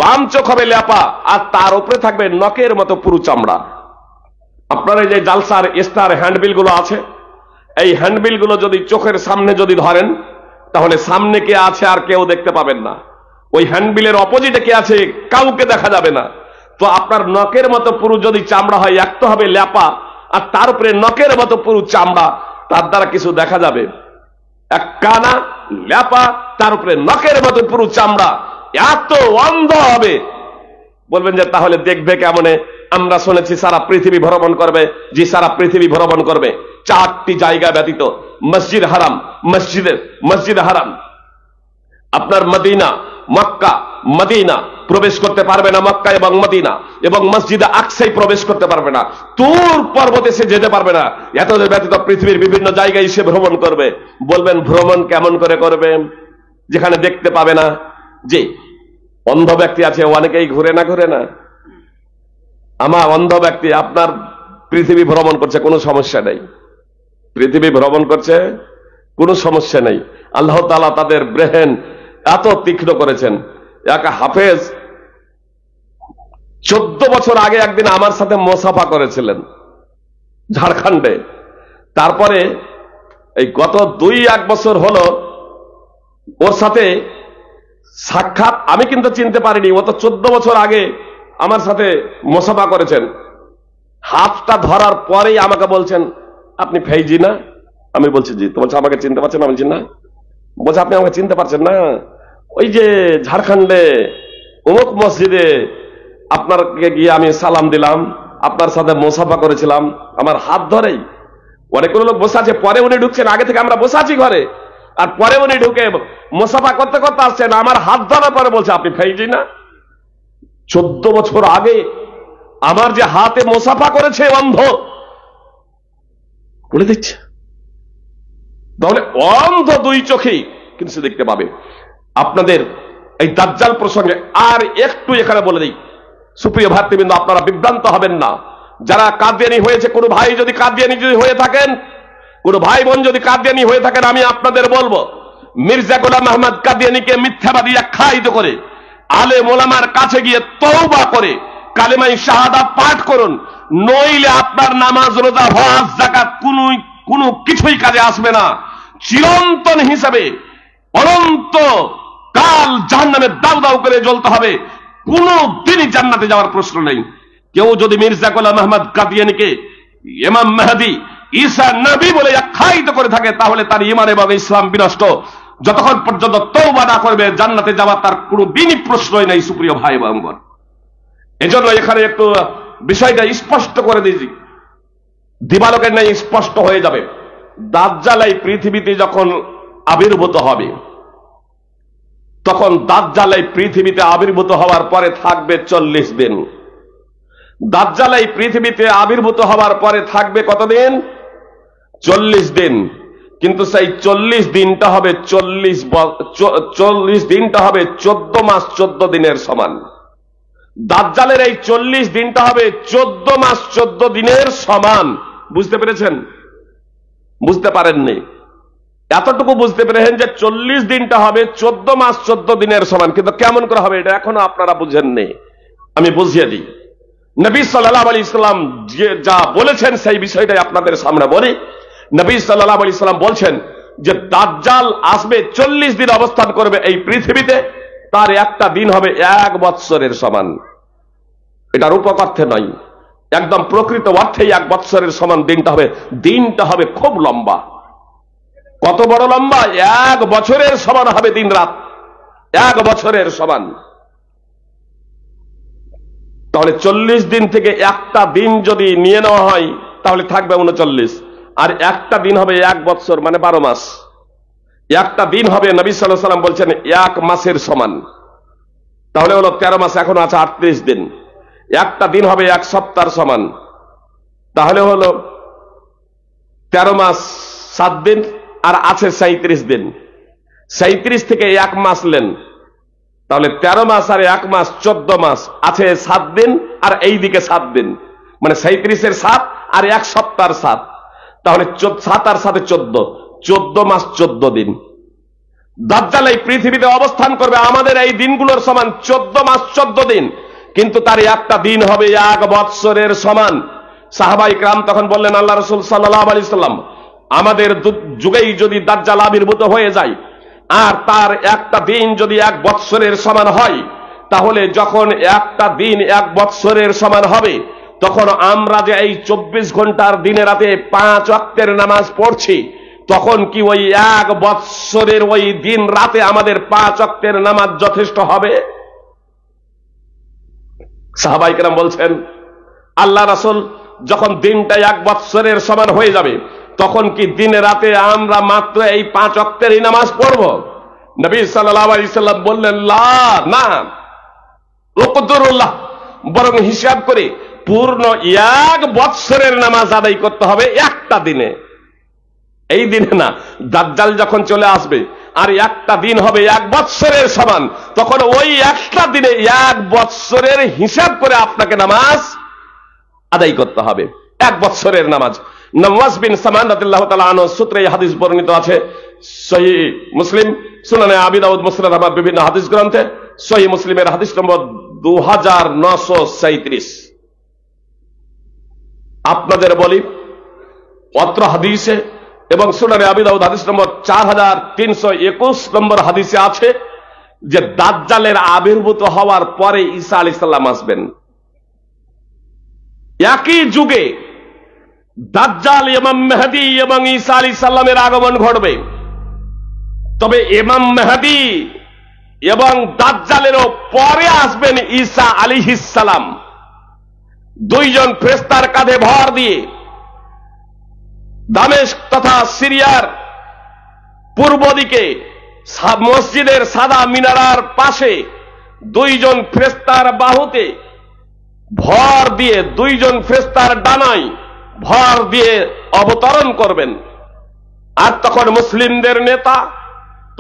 বাম চোখ হবে ল্যাপা আর তার উপরে থাকবে নখের মতো পুরু চামড়া। আপনারা এই যে জালসার স্টার হ্যান্ডবিল গুলো আছে, এই হ্যান্ডবিল গুলো যদি চোখের সামনে যদি ধরেন তাহলে সামনে কে আছে আর কেউ দেখতে পাবেন না, ওই হ্যান্ডবিলের অপোজিটে কে আছে কাউকে দেখা যাবে না। তো আপনার নখের মতো পুরু যদি চামড়া হয়, একটা হবে ল্যাপা আর তার উপরে নখের মতো পুরু চামড়া, তার দ্বারা কিছু দেখা যাবে। এক কানা, ল্যাপা, তার উপরে নখের মতো পুরু চামড়া, এত অন্ধ হবে। বলবেন যে তাহলে দেখবে কেমনে? আমরা শুনেছি সারা পৃথিবী ভ্রমণ করবে। জি, সারা পৃথিবী ভ্রমণ করবে, 4টি জায়গা ব্যতীত। মসজিদ হারাম আপনার মদিনা, মক্কা, মদিনা প্রবেশ করতে পারবে না, মক্কা এবং মদিনা, এবং মসজিদে আকসাই প্রবেশ করতে পারবে না, তুর পর্বতে সে যেতে পারবে না। এত ব্যতীত পৃথিবীর বিভিন্ন জায়গায় সে ভ্রমণ করবে। বলবেন ভ্রমণ কেমন করে করবে যেখানে দেখতে পাবে না? জি, অন্ধ ব্যক্তি আছে, অনেকেই ঘুরে না। আমার অন্ধ ব্যক্তি আপনার পৃথিবী ভ্রমণ করছে, কোনো সমস্যা নেই। পৃথিবী ভ্রমণ করছে, কোনো সমস্যা নেই। আল্লাহ তাআলা তাদের ব্রেন এত তীক্ষ্ণ করেছেন। এক হাফেজ 14 বছর আগে একদিন আমার সাথে মোসাফা করেছিলেন ঝাড়খণ্ডে। তারপরে এই গত 2-1 বছর হলো ওর সাথে সাক্ষাৎ আমি কিন্তু চিনতে পারিনি। ও তো 14 বছর আগে আমার সাথে মোসাফা করেছেন। হাতটা ধরার পরেই আমাকে বলছেন, আপনি ফেইজি না? আমি বলছি জি। তো বলছে আমাকে চিনতে পারছেন? আমি বলছি না। বলছে আপনি আমাকে চিনতে পারছেন না? ওই যে ঝাড়খণ্ডে অমুক মসজিদে আপনাকে গিয়ে আমি সালাম দিলাম, আপনার সাথে মোসাফা করেছিলাম আমার হাত ধরেই। অনেকগুলো লোক বসে আছে, পরে উনি ঢুকছেন। আগে থেকে আমরা বসে আছি ঘরে, আর পরে উনি ঢুকে মোসাফা করতে করতে আসছেন, আমার হাত ধরার পরে বলছে আপনি ফেইজি না? 14 বছর আগে আমার যে হাতে মোসাফা করেছে অন্ধ বলে দিচ্ছে। তাহলে অন্ধ 2 চোখেই কিন্তু সে দেখতে পাবে। আপনাদের এই দাজ্জাল প্রসঙ্গে আর একটু এখানে বলে দিই, সুপ্রিয় ভাতৃবৃন্দ, আপনারা বিভ্রান্ত হবেন না। যারা কাদিয়ানী হয়েছে, কোনো ভাই যদি কাদিয়ানী হয়ে থাকেন, কোনো ভাই বোন যদি কাদিয়ানী হয়ে থাকেন, আমি আপনাদের বলবো মির্জা গোলাম আহমদ কাদিয়ানীকে মিথ্যাবাদী আখ্যায়িত করে আলেম ওলামার কাছে গিয়ে তওবা করে কালেমায়ে শাহাদাত পাঠ করুন, নইলে আপনার নামাজ, রোজা, হজ, যাকাত কোনো কিছুই কাজে আসবে না। চিরন্তন হিসাবে অনন্ত কাল জাহান্নামে দাউ দাউ করে জ্বলতে হবে, কোনো দিনই জান্নাতে যাওয়ার প্রশ্ন নেই। কেউ যদি মির্জা গোলাম আহমদ কাদিয়ানীকে ইমাম মেহেদী ঈসা নবী বলে আখ্যায়িত করে থাকে, তাহলে তার ঈমান এবং ইসলাম বিনষ্ট। যতক্ষণ পর্যন্ত তওবা না করবে জান্নাতে যাওয়ার তার কোনো দিনই প্রশ্নই নেই। সুপ্রিয় ভাই বোনগণ, এজন্য এখানে একটু বিষয়টা স্পষ্ট করে দিয়েছি, দিবালোকের ন্যায় স্পষ্ট হয়ে যাবে। দাজ্জাল এই পৃথিবীতে যখন আবির্ভূত হবে, তখন দাজ্জাল এই পৃথিবীতে আবির্ভূত হওয়ার পরে থাকবে 40 দিন। দাজ্জাল এই পৃথিবীতে আবির্ভূত হওয়ার পরে থাকবে কতদিন? 40 দিন। কিন্তু সেই 40 দিনটা হবে 40 দিনটা হবে 14 মাস 14 দিনের সমান। দাজ্জালের এই 40 দিনটা হবে 14 মাস 14 দিনের সমান। বুঝতে পেরেছেন? বুঝতে পারেননি? এতটুকু বুঝতে পেরেছেন যে 40 দিনটা হবে 14 মাস 14 দিনের সমান। কিন্তু কেমন করে হবে এটা এখনো আপনারা বুঝেননি, আমি বুঝিয়ে দিই। নবী সাল্লাল্লাহু আলাইহি সাল্লাম যা বলেছেন সেই বিষয়টাই আপনাদের সামনে বলি। নবী সাল্লাল্লাহু আলাইহি সাল্লাম বলছেন যে দাজ্জাল আসবে, 40 দিন অবস্থান করবে এই পৃথিবীতে, তার একটা দিন হবে 1 বৎসরের সমান। এটা রূপক অর্থে নয়, একদম প্রকৃত অর্থেই 1 বৎসরের সমান দিনটা হবে। দিনটা হবে খুব লম্বা। কত বড় লম্বা? 1 বছরের সমান হবে দিন রাত, 1 বছরের সমান। তাহলে 40 দিন থেকে একটা দিন যদি নিয়ে নেওয়া হয় তাহলে থাকবে 39, আর একটা দিন হবে 1 বৎসর, মানে 12 মাস। একটা দিন হবে, নবী সাল্লাল্লাহু আলাইহি ওয়াসাল্লাম বলছেন, 1 মাসের সমান। তাহলে হলো 13 মাস, এখন আছে 38 দিন। একটা দিন হবে 1 সপ্তাহের সমান, তাহলে হলো 13 মাস 7 দিন, আর আছে 37 দিন। 37 থেকে 1 মাস নেন, তাহলে 13 মাস আর 1 মাস 14 মাস, আছে 7 দিন, আর এই দিকে 7 দিন, মানে 37-এর 7 আর 1 সপ্তাহের 7, তাহলে 7 আর 7 14 মাস 14 দিন। দাজ্জাল এই পৃথিবীতে অবস্থান করবে আমাদের এই দিনগুলোর সমান 14 মাস 14 দিন, কিন্তু তার একটা দিন হবে 1 বৎসরের সমান। সাহাবায়ে কেরাম তখন বললেন, আল্লাহ রাসূল সাল্লাল্লাহু আলাইহি সাল্লাম, আমাদের যুগেই যদি দাজ্জাল আবির্ভূত হয়ে যায় আর তার একটা দিন যদি 1 বৎসরের সমান হয়, তাহলে যখন একটা দিন 1 বৎসরের সমান হবে, তখন আমরা যে এই 24 ঘন্টার দিনে রাতে 5 ওয়াক্তের নামাজ পড়ছি, তখন কি ওই 1 বৎসরের ওই দিন রাতে আমাদের 5 ওয়াক্তের নামাজ যথেষ্ট হবে? সাহাবায়ে কেরাম বলছেন, আল্লাহ রাসূল, যখন দিনটা 1 বৎসরের সমান হয়ে যাবে, তখন কি দিনে রাতে আমরা মাত্র এই 5 ওয়াক্তেরই নামাজ পড়ব? নবী সাল্লাল্লাহু আলাইহি সাল্লাম বললেন, লা, না, উকদুরুল্লাহ, বরং হিসাব করে পূর্ণ 1 বৎসরের নামাজ আদায় করতে হবে একটা দিনে। এই দিনে না, দাজ্জাল যখন চলে আসবে আর একটা দিন হবে 1 বৎসরের সমান, তখন ওই একটা দিনে 1 বৎসরের হিসাব করে আপনাকে নামাজ আদায় করতে হবে, 1 বৎসরের নামাজ। নওয়াজ বিন সামান রাদিয়াল্লাহু তাআলা আনহু সূত্রে এই হাদিস বর্ণিত আছে, সহিহ মুসলিম, সুনানে আবি দাউদ, মুসনাদ আহমদ, বিভিন্ন হাদিস গ্রন্থে। সহিহ মুসলিমের হাদিস নম্বর 2937। আপনাদের বলি, অত্র হাদিসে এবং সুনানে আবি দাউদ হাদিস নম্বর 4321 নম্বর হাদিসে আছে যে দাজ্জালের আবির্ভূত হওয়ার পরে ঈসা আলাইহিস সালাম আসবেন। একই যুগে দাজ্জাল, ইমাম মেহেদী এবং ঈসা আলাইহিস সালামের আগমন ঘটবে। তবে ইমাম মেহেদী এবং দাজ্জালেরও পরে আসবেন ঈসা আলাইহিস সালাম। 2 জন ফেরেশতার কাঁধে ভর দিয়ে দামেস্ক তথা সিরিয়ার পূর্ব দিকে মসজিদের সাদা মিনারার পাশে 2 জন ফেরেশতার বাহুতে ভর দিয়ে, 2 জন ফেরেশতার ডানায় ভর দিয়ে অবতরণ করবেন। আর তখন মুসলিমদের নেতা,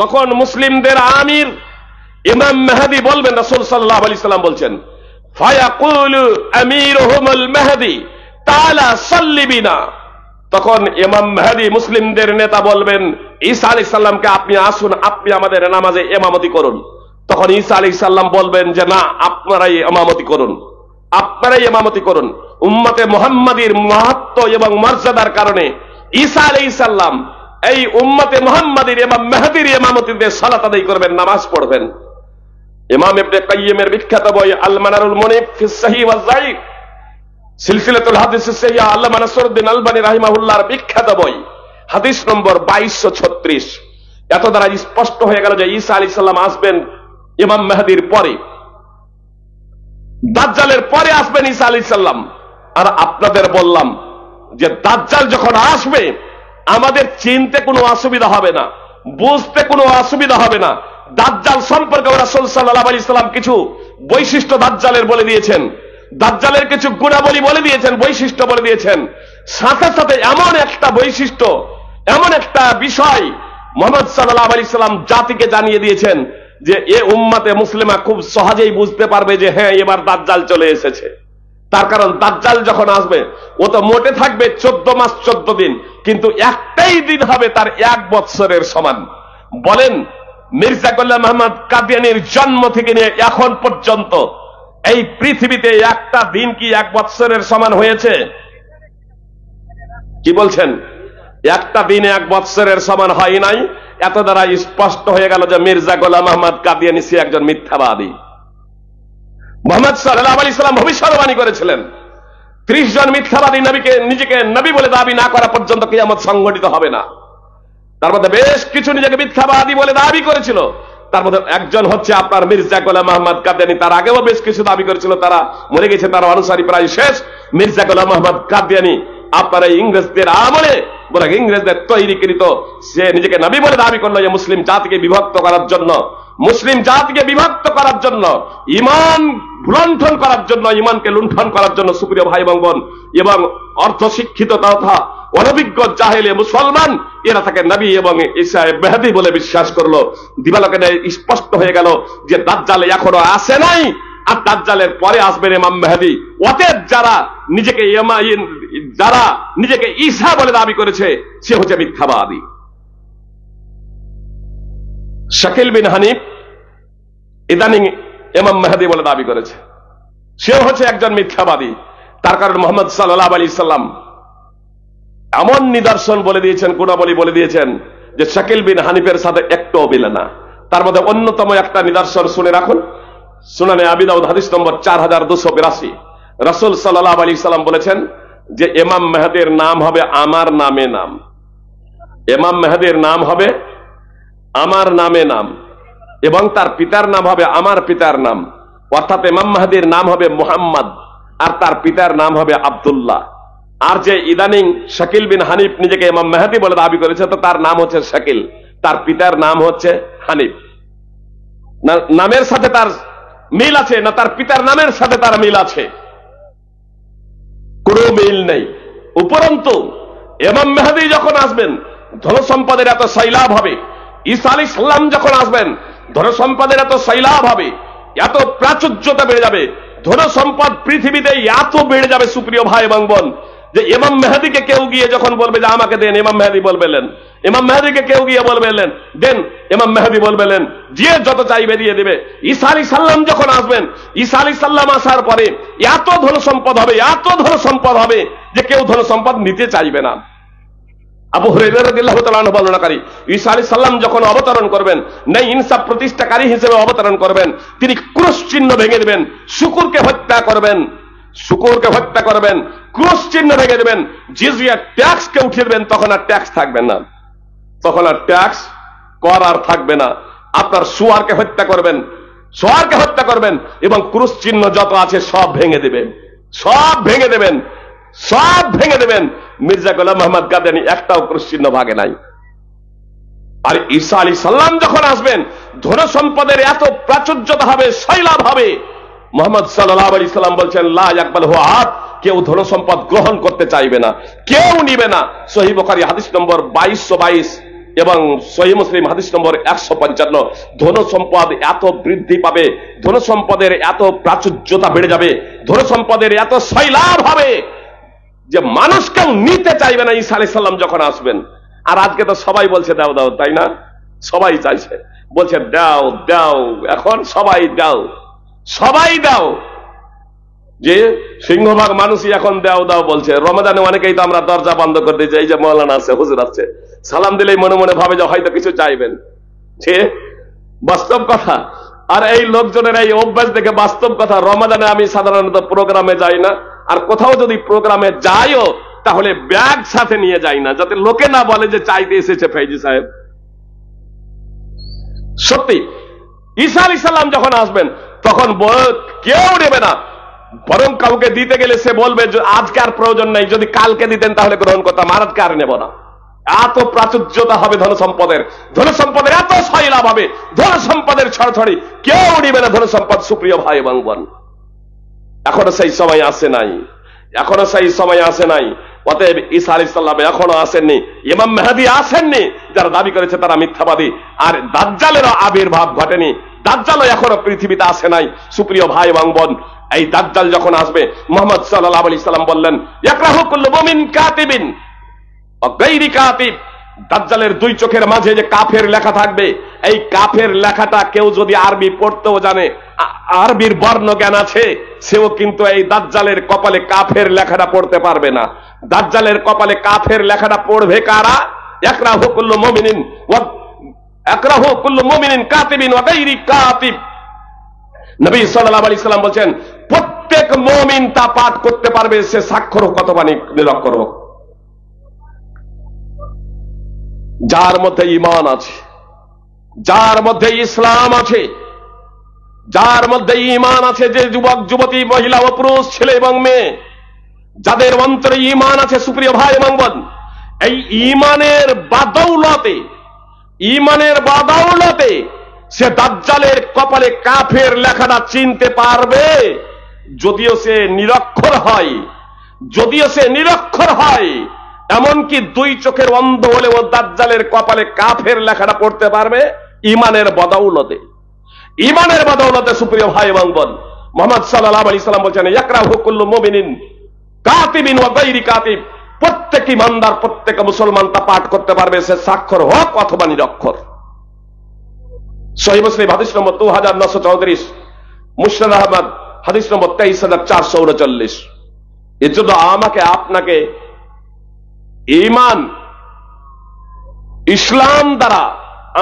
তখন মুসলিমদের আমির ইমাম মেহেদী বলবেন, রাসূল সাল্লাল্লাহু আলাইহি সাল্লাম বলছেন, ফায়াকুলু আমিরুহুমুল মেহেদী তাআলা সাল্লি বিনা। তখন ইমাম মেহেদী মুসলিমদের নেতা বলবেন, ঈসা আলাইহিস সালামকে, আপনি আসুন, আপনি আমাদের নামাজে ইমামতি করুন। তখন ঈসা আলাইহিস সালাম বলবেন যে, না, আপনারাই ইমামতি করুন, আপনারাই ইমামতি করুন। উম্মতে মুহাম্মাদীর মাহাত্ম্য এবং মর্যাদার কারণে ঈসা আলাইহিস সালাম এই উম্মতে মুহাম্মাদীর ইমাম মেহেদীর ইমামতিতে সালাত আদায় করবেন, নামাজ পড়বেন। ইমাম ইবনে কাইয়িমের বিখ্যাত বই আল মানারুল মুনিফ ফি সহিহ ওয়াজ যায়িফ, সিলসিলাতুল হাদিস সহিহ আল্লামা নাসরউদ্দিন আলবানী রাহিমাহুল্লাহর বিখ্যাত বই হাদিস নম্বর 2236। এত দ্বারা স্পষ্ট হয়ে গেল যে ঈসা আলাইহিস সালাম আসবেন ইমাম মেহেদীর পরে, দাজ্জালের পরে আসবেন ঈসা আলাইহিস সালাম। আর আপনাদের বললাম যে দাজ্জাল যখন আসবে আমাদের চিনতে কোনো অসুবিধা হবে না, বুঝতে কোনো অসুবিধা হবে না। দাজ্জাল সম্পর্কে রাসূল সাল্লাল্লাহু আলাইহি সাল্লাম কিছু বৈশিষ্ট্য দাজ্জালের বলে দিয়েছেন, দাজ্জালের কিছু গুণাবলী বলে দিয়েছেন, বৈশিষ্ট্য বলে দিয়েছেন। সাথে সাথে এমন একটা বৈশিষ্ট্য, এমন একটা বিষয় মুহাম্মদ সাল্লাল্লাহু আলাইহি সাল্লাম জাতিকে জানিয়ে দিয়েছেন যে এ উম্মতে মুসলিমা খুব সহজেই বুঝতে পারবে যে হ্যাঁ এবার দাজ্জাল চলে এসেছে। তার কারণ দাজ্জাল যখন আসবে ও তো মোটে থাকবে 14 মাস 14 দিন, কিন্তু একটাই দিন হবে তার 1 বৎসরের সমান। বলেন মির্জা গোলাম আহমদ কাদিয়ানীর জন্ম থেকে নিয়ে এখন পর্যন্ত এই পৃথিবীতে একটা দিন কি 1 বৎসরের সমান হয়েছে? কি বলছেন? একটা দিনে 1 বৎসরের সমান হয় নাই। এত দ্বারা স্পষ্ট হয়ে গেল যে মির্জা গোলাম আহমদ কাদিয়ানী সে একজন মিথ্যাবাদী। মুহাম্মদ সাল্লাল্লাহু আলাইহি সাল্লাম ভবিষ্যদ্বাণী করেছিলেন 30 জন মিথ্যাবাদী নবীকে নিজেকে নবী বলে দাবি না করা পর্যন্ত কিয়ামত সংঘটিত হবে না। তার মধ্যে বেশ কিছু নিজেকে মিথ্যাবাদী বলে দাবি করেছিল, তার মধ্যে একজন হচ্ছে আপনার মির্জা গোলাম আহমদ কাদিয়ানী। তার আগেও বেশ কিছু দাবি করেছিল, তারা মরে গেছে, তার অনুসারী প্রায় শেষ। মির্জা গোলাম আহমদ কাদিয়ানী আপনার এই ইংরেজদের আমলে বলে ইংরেজদের তৈরিকৃত সে নিজেকে নবী বলে দাবি করলো যে মুসলিম জাতিকে বিভক্ত করার জন্য, মুসলিম জাতিকে বিভক্ত করার জন্য, ইমান লুণ্ঠন করার জন্য, ইমানকে লুণ্ঠন করার জন্য সুপ্রিয় ভাই এবং বোন এবং অর্ধশিক্ষিত তথা অনভিজ্ঞ জাহেলে মুসলমান এরা তাকে নবী এবং ঈসা মেহেদী বলে বিশ্বাস করলো। দিবালোকে স্পষ্ট হয়ে গেল যে দাজ্জাল এখনো আসে নাই, আর দাজ্জালের পরে আসবেন ইমাম মেহেদী। অতএব যারা নিজেকে ঈসা বলে দাবি করেছে সে হচ্ছে মিথ্যাবাদী। শাকিল বিন হানিফ ইদানিং ইমাম মেহেদী বলে দাবি করেছে, সেও হচ্ছে একজন মিথ্যাবাদী। তার কারণ মুহাম্মদ সাল্লাল্লাহু আলাইহি সাল্লাম এমন নিদর্শন বলে দিয়েছেন, গুণাবলী বলে দিয়েছেন যে শাকিল বিন হানিফের সাথে একটুও মিলে না। তার মধ্যে অন্যতম একটা নিদর্শন শুনে রাখুন, সুনানে আবি দাউদ হাদিস নম্বর 4282। রাসূল সাল্লাল্লাহু আলাইহি সাল্লাম বলেছেন যে ইমাম মেহেদীর নাম হবে আমার নামে নাম, ইমাম মেহেদীর নাম হবে আমার নামে নাম, এবং তার পিতার নাম হবে আমার পিতার নাম। অর্থাৎ ইমাম মেহেদীর নাম হবে মুহাম্মদ আর তার পিতার নাম হবে আব্দুল্লাহ। আর যে ইদানিং শাকিল বিন হানিফ নিজেকে ইমাম মেহেদী বলে দাবি করেছে, তো তার নাম হচ্ছে শাকিল, তার পিতার নাম হচ্ছে হানিফ। না নামের সাথে তার মিল আছে, না তার পিতার নামের সাথে তার মিল আছে, কোনো মিল নেই। উপরন্তু ইমাম মেহেদী যখন আসবেন ধন সম্পদের এত সৈলাভ হবে, ঈসা আলাইহিস সালাম যখন আসবেন ধন সম্পদের এত সৈলাভ হবে, এত প্রাচুর্যতা বেড়ে যাবে, ধন সম্পদ পৃথিবীতে এত বেড়ে যাবে সুপ্রিয় ভাই এবং বোন, যে ইমাম মেহেদীকে কেউ গিয়ে যখন বলবে যে আমাকে দেন, ইমাম মেহেদী বলবেন, ইমাম মেহেদীকে কেউ গিয়ে বলবেন দেন, ইমাম মেহেদী বলবেন যে যত চাইবে দিয়ে দেবে। ঈসা আলাইহিস সালাম যখন আসবেন, ঈসা আলাইহিস সালাম আসার পরে এত ধন সম্পদ হবে, এত ধন সম্পদ হবে যে কেউ ধন সম্পদ নিতে চাইবে না। আবু হুরায়রা রাদিয়াল্লাহু তাআলা আনহু বর্ণনাকারী, ঈসা আলাইহিস সালাম যখন অবতরণ করবেন, ন্যায় ইনসাফ প্রতিষ্ঠাকারী হিসেবে অবতরণ করবেন, তিনি ক্রুশ চিহ্ন ভেঙে দেবেন, শুকুরকে হত্যা করবেন, শুকুরকে হত্যা করবেন, ক্রুশ চিহ্ন ভেঙে দেবেন, জিজিয়া ট্যাক্সকে উঠিয়ে দেবেন, তখন আর ট্যাক্স থাকবে না, তখন আর ট্যাক্স কর আর থাকবে না। আপনার সুয়ারকে হত্যা করবেন, সোয়ারকে হত্যা করবেন এবং ক্রুশ চিহ্ন যত আছে সব ভেঙে দেবেন, সব ভেঙে দেবেন, সব ভেঙে দেবেন। মির্জা গোলাম আহমদ কাদিয়ানী একটাও ক্রুশ চিহ্ন ভাগে নাই। আর ঈসা আলাইহিস সালাম যখন আসবেন ধন সম্পদের এত প্রাচুর্যতা হবে, সৈলাভ হবে, মুহাম্মদ সাল্লাল্লাহু আলাইহি সাল্লাম বলছেন লা ইয়াকবালহু আহাদ, কেউ ধন সম্পদ গ্রহণ করতে চাইবে না, কেউ নিবে না। সহিহ বুখারী হাদিস নম্বর 2222 এবং সহিহ মুসলিম হাদিস নম্বর 155। ধন সম্পদ এত বৃদ্ধি পাবে, ধন সম্পদের এত প্রাচুর্যতা বেড়ে যাবে, ধন সম্পদের এত সৈলাভ হবে যে মানুষ কেউ নিতে চাইবে না ঈসা আলাইহিস সালাম যখন আসবেন। আর আজকে তো সবাই বলছে দাও দাও, তাই না? সবাই চাইছে, বলছে দাও দাও, এখন সবাই দাও, সবাই দাও। যে সিংহভাগ মানুষই এখন দাও দাও বলছে। রমাদানে অনেকেই তো আমরা দরজা বন্ধ করে দিয়েছি, এই যে মৌলানা আছে, হুজুর আছে, সালাম দিলেই মনে মনে ভাবে যে হয়তো কিছু চাইবেন, যে বাস্তব কথা। আর এই লোকজনের এই অভ্যাস দেখে বাস্তব কথা, রমাদানে আমি সাধারণত প্রোগ্রামে যাই না, আর কোথাও যদি প্রোগ্রামে যাইও তাহলে ব্যাগ সাথে নিয়ে যাই না, যাতে লোকে না বলে যে চাইতে এসেছে ফেজি সাহেব। সত্যি ঈসা আলাইহিস সালাম যখন আসবেন তখন কেউ নেবে না, বরং কাউকে দিতে গেলে সে বলবে যে আজকে আর প্রয়োজন নেই, যদি কালকে দিতেন তাহলে গ্রহণ করতাম, আর আজকে আর নেব না। এত প্রাচুর্যতা হবে ধন সম্পদের এত সয়লাভ হবে, ধন সম্পদের ছড়ছড়ি, কেউ নিবে না ধন সম্পদ। সুপ্রিয় ভাই এবং বোন, এখনো সেই সময় আসে নাই, অতএব ঈসা আলাইহিস সালাম এখনো আসেননি, ইমাম মেহেদী আসেননি। যারা দাবি করেছে তারা মিথ্যাবাদী। আর দাজ্জালেরও আবির্ভাব ঘটেনি, দাজ্জালও এখনো পৃথিবীতে আসে নাই। সুপ্রিয় ভাই এবং বোন, এই দাজ্জাল যখন আসবে, মুহাম্মদ সাল্লাল্লাহু আলাইহি সাল্লাম বললেন, ইয়াকরাহু কুল্লু মুমিন কাতিবিন ওয়া গায়রি কাতিব। দাজ্জালের দুই চোখের মাঝে যে কাফের লেখা থাকবে, এই কাফের লেখাটা কেউ যদি আরবি পড়তেও জানে, আরবির বর্ণ জ্ঞান আছে, সেও কিন্তু এই দাজ্জালের কপালে কাফের লেখাটা পড়তে পারবে না। দাজ্জালের কপালে কাফের লেখাটা পড়বে কারা? ইয়াকরাহু কুল্লু মুমিনিন কাতিবিন ওয়া গায়রি কাতিব। নবী সাল্লাল্লাহু আলাইহি সাল্লাম বলেন, প্রত্যেক মুমিন তা পাঠ করতে পারবে, সে স্বাক্ষর হোক অথবা নিরক্ষর হোক। যার মধ্যে ঈমান আছে, যার মধ্যে ইসলাম আছে, যার মধ্যে ঈমান আছে, যে যুবক যুবতী, মহিলা ও পুরুষ, ছেলে এবং মেয়ে, যাদের অন্তরে ঈমান আছে, সুপ্রিয় ভাই এবং বোন, এই ঈমানের বাদাউলতে সে দাজ্জালের কপালে কাফের লেখাটা চিনতে পারবে। যদিও সে নিরক্ষর হয়, এমনকি দুই চোখের অন্ধ হলে ও দাজ্জালের কপালে কাফের লেখাটা পড়তে পারবে ঈমানের বদৌলতে। সুপ্রিয় ভাই এবং বোন, মুহাম্মদ সাল্লাল্লাহু আলাইহি সাল্লাম বলেছেন, ইয়াকরাহু কুল্লু মুমিনিন কাতিবিন ওয়া গায়রি কাতিব। প্রত্যেক ঈমানদার, প্রত্যেক মুসলমান তা পাঠ করতে পারবে, সে স্বাক্ষর হোক অথবা নিরক্ষর। সহিহ মুসলিম হাদিস নম্বর 2934, মুসনাদ আহমদ হাদিস নম্বর 23439। এর জন্য আমাকে আপনাকে ঈমান, ইসলাম দ্বারা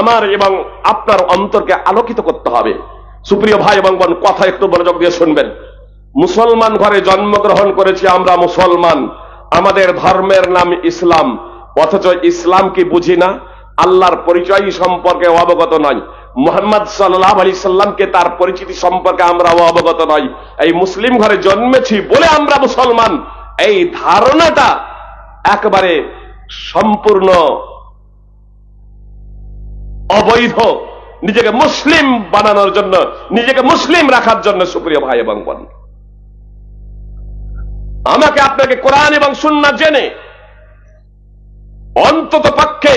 আমার এবং আপনার অন্তরকে আলোকিত করতে হবে। সুপ্রিয় ভাই এবং বোন, কথা একটু মনোযোগ দিয়ে শুনবেন। মুসলমান ঘরে জন্মগ্রহণ করেছি আমরা, মুসলমান, আমাদের ধর্মের নাম ইসলাম, অথচ ইসলাম কি বুঝি না, আল্লাহর পরিচয় সম্পর্কে অবগত নয়, মুহাম্মদ সাল্লাল্লাহু আলাইহি সাল্লামকে তার পরিচিতি সম্পর্কে আমরা অবগত নয়। এই মুসলিম ঘরে জন্মেছি বলে আমরা মুসলমান, এই ধারণাটা একেবারে সম্পূর্ণ অবৈধ। নিজেকে মুসলিম বানানোর জন্য, নিজেকে মুসলিম রাখার জন্য, সুপ্রিয় ভাই এবং বোন, আমাকে আপনাকে কোরআন এবং সুন্নাহ জেনে, অন্তত পক্ষে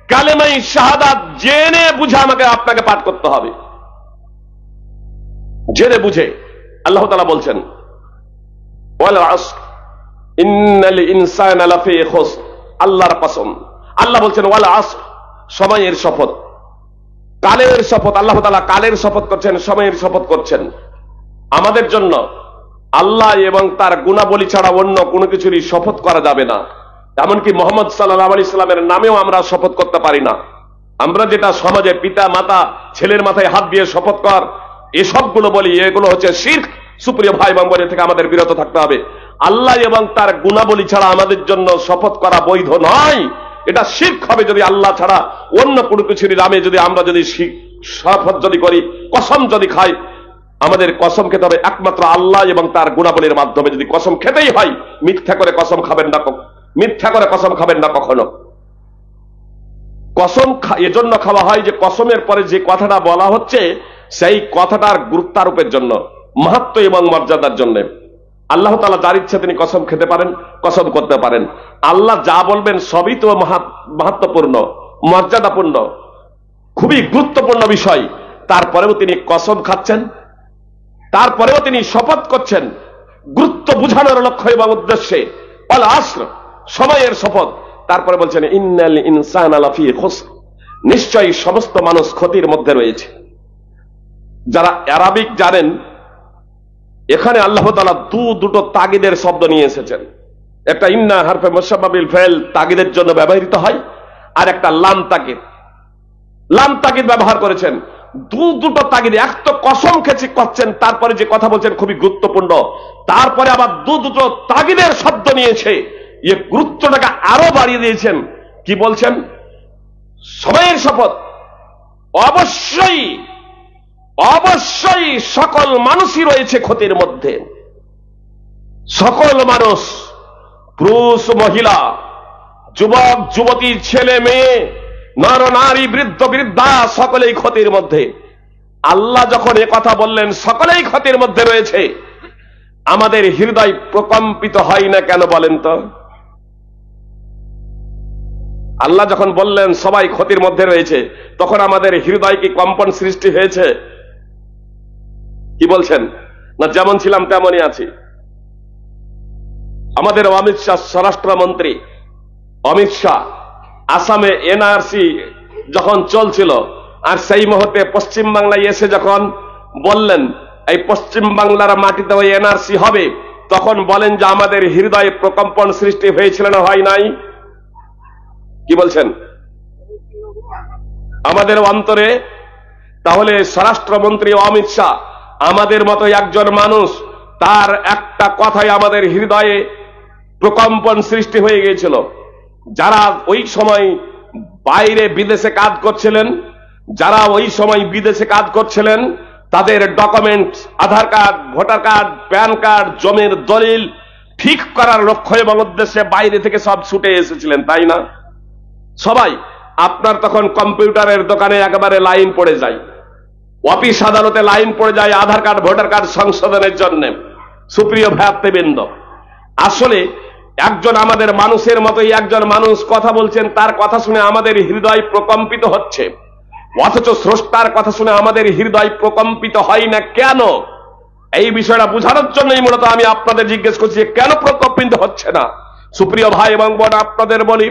কালেমায়ে শাহাদাত জেনে বুঝে আমাকে আপনাকে পাঠ করতে হবে, জেনে বুঝে। আল্লাহ তাআলা বলছেন, ওয়াল আসর ইন্নাল ইনসানা লাফি খুসর। আল্লাহর কসম, আল্লাহ বলছেন ওয়াল আসর, সময়ের শপথ, কালের শপথ। আল্লাহ তাআলা কালের শপথ করছেন, সময়ের শপথ করছেন। আমাদের জন্য আল্লাহ এবং তার গুণাবলী ছাড়া অন্য কোনো কিছুরই শপথ করা যাবে না। এমনকি মুহাম্মদ সাল্লাল্লাহু আলাইহি সাল্লামের নামেও আমরা শপথ করতে পারি না। আমরা যেটা সমাজে পিতা মাতা ছেলের মাথায় হাত দিয়ে শপথ কর, এসবগুলো বলি, এগুলো হচ্ছে শিরক। সুপ্রিয় ভাই এবং বোন, থেকে আমাদের বিরত থাকতে হবে। আল্লাহ এবং তার গুণাবলী ছাড়া আমাদের জন্য শপথ করা বৈধ নয়। এটা শিরক হবে যদি আল্লাহ ছাড়া অন্য কোনো কিছুর নামে যদি আমরা শপথ করি, কসম যদি খাই। আমাদের কসম খেতে হবে একমাত্র আল্লাহ এবং তার গুণাবলীর মাধ্যমে। যদি কসম খেতেই হয়, মিথ্যা করে কসম খাবেন না কখনো। কসম এজন্য খাওয়া হয় যে কসমের পরে যে কথাটা বলা হচ্ছে সেই কথাটার গুরুত্বারোপের জন্য, মাহাত্ম্য এবং মর্যাদার জন্য। আল্লাহ তাআলা যার ইচ্ছা তিনি কসম খেতে পারেন, কসম করতে পারেন। আল্লাহ যা বলবেন সবই তো মাহাত্ম্যপূর্ণ, মর্যাদাপূর্ণ, খুবই গুরুত্বপূর্ণ বিষয়। তারপরেও তিনি কসম খাচ্ছেন, তারপরেও তিনি শপথ করছেন গুরুত্ব বুঝানোর লক্ষ্য এবং উদ্দেশ্যে। ওয়াল আসর, সময়ের শপথ। তারপরে বলছেন ইন্নাল ইনসানা লাফি খুসর, নিশ্চয়ই সমস্ত মানুষ ক্ষতির মধ্যে রয়েছে। যারা আরবিক জানেন, এখানে আল্লাহ তাআলা দুটো তাগিদের শব্দ নিয়ে এসেছেন। একটা ইন্না হারফে মুসাব্বা বিল ফাইল, তাগিদের জন্য ব্যবহৃত হয়, আর একটা লাম তাগিদ ব্যবহার করেছেন। দুটো তাগিদ, এক তো কসম খেছি করছেন, তারপরে যে কথা বলছেন খুবই গুরুত্বপূর্ণ, তারপরে আবার দুটো তাগিদের শব্দ নিয়েছে, এই গুরুত্বটাকে আরো বাড়িয়ে দিয়েছেন। কি বলছেন? সময়ের শপথ, অবশ্যই অবশ্যই সকল মানুষই রয়েছে ক্ষতির মধ্যে। সকল মানুষ, পুরুষ মহিলা, যুবক যুবতী, ছেলে মেয়ে, নর নারী, বৃদ্ধ বৃদ্ধা, সকলেই ক্ষতির মধ্যে। আল্লাহ যখন এ কথা বললেন সকলেই ক্ষতির মধ্যে রয়েছে, আমাদের হৃদয় প্রকম্পিত হয় না কেন বলেন তো? আল্লাহ যখন বললেন সবাই ক্ষতির মধ্যে রয়েছে, তখন আমাদের হৃদয় কি কম্পন সৃষ্টি হয়েছে? কি বলছেন? না যেমন ছিলাম তেমনই আছি? আমাদের অমিত শাহ স্বরাষ্ট্রমন্ত্রী অমিত শাহ আসামে এনআরসি যখন চলছিল, আর সেই মুহূর্তে পশ্চিম বাংলায় এসে যখন বললেন এই পশ্চিম বাংলার মাটিতে ওই এনআরসি হবে, তখন বলেন যে আমাদের হৃদয়ে প্রকম্পন সৃষ্টি হয়েছিল না হয় নাই? কি বলছেন? আমাদের অন্তরে। তাহলে স্বরাষ্ট্রমন্ত্রী অমিত শাহ আমাদের মতো একজন মানুষ, তার একটা কথাই আমাদের হৃদয়ে প্রকম্পন সৃষ্টি হয়ে গিয়েছিল। যারা ওই সময় বাইরে বিদেশে কাজ করছিলেন, যারা ওই সময় বিদেশে কাজ করছিলেন, তাদের document, Aadhaar card, voter card, PAN card, জমির দলিল ঠিক করার লক্ষ্য এবং উদ্দেশ্যে বাইরে থেকে সব ছুটে এসেছিলেন, তাই না? সবাই। আপনার তখন কম্পিউটারের দোকানে একেবারে লাইন পড়ে যায়, অফিস আদালতে লাইন পড়ে যায় আধার কার্ড ভোটার কার্ড সংশোধনের জন্য। সুপ্রিয় ভ্রাতৃবৃন্দ, আসলে একজন আমাদের মানুষের মতোই একজন মানুষ কথা বলছেন, তার কথা শুনে আমাদের হৃদয় প্রকম্পিত হচ্ছে, অথচ স্রষ্টার কথা শুনে আমাদের হৃদয় প্রকম্পিত হয় না কেন? এই বিষয়টা বোঝানোর জন্যই মূলত আমি আপনাদের জিজ্ঞেস করছি কেন প্রকম্পিত হচ্ছে না। সুপ্রিয় ভাই এবং বোন, আপনাদের বলি,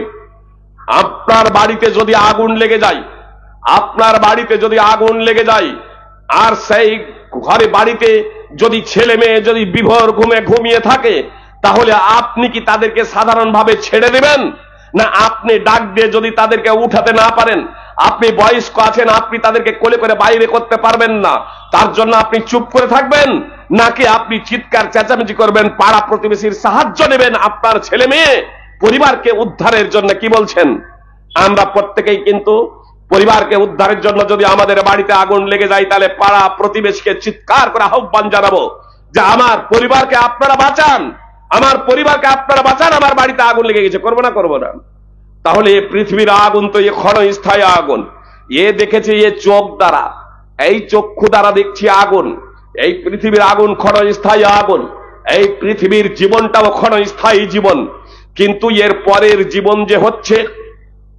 আপনার বাড়িতে যদি আগুন লেগে যায়, আপনার বাড়িতে যদি আগুন লেগে যায়, আর সেই ঘরে বাড়িতে যদি ছেলে মেয়ে যদি বিভোর ঘুমে ঘুমিয়ে থাকে, তাহলে আপনি কি তাদেরকে সাধারণভাবে ছেড়ে দেবেন? না আপনি ডাক দিয়ে যদি তাদেরকে উঠাতে না পারেন, আপনি বয়স্ক আছেন, আপনি তাদেরকে কোলে করে বাইরে করতে পারবেন না, তার জন্য আপনি চুপ করে থাকবেন? নাকি আপনি চিৎকার চেঁচামেচি করবেন, পাড়া প্রতিবেশীর সাহায্য নেবেন আপনার ছেলে মেয়ে পরিবারকে উদ্ধারের জন্য? কি বলছেন? আমরা প্রত্যেকেই কিন্তু পরিবারকে উদ্ধারের জন্য যদি আমাদের বাড়িতে আগুন লেগে যায়, তাহলে পাড়া প্রতিবেশীকে চিৎকার করে আহ্বান জানাবো যে আমার পরিবারকে আপনারা বাঁচান, আমার পরিবারকে আপনারা বাঁচান, আমার বাড়িতে আগুন লেগে গেছে। করবো না? করবো না? তাহলে পৃথিবীর আগুন তো এ ক্ষণস্থায়ী আগুন, এ দেখেছে এ চোখ দ্বারা, এই চক্ষু দ্বারা দেখছি আগুন। এই পৃথিবীর আগুন ক্ষণস্থায়ী আগুন, এই পৃথিবীর জীবনটাও ক্ষণস্থায়ী জীবন, কিন্তু এর পরের জীবন যে হচ্ছে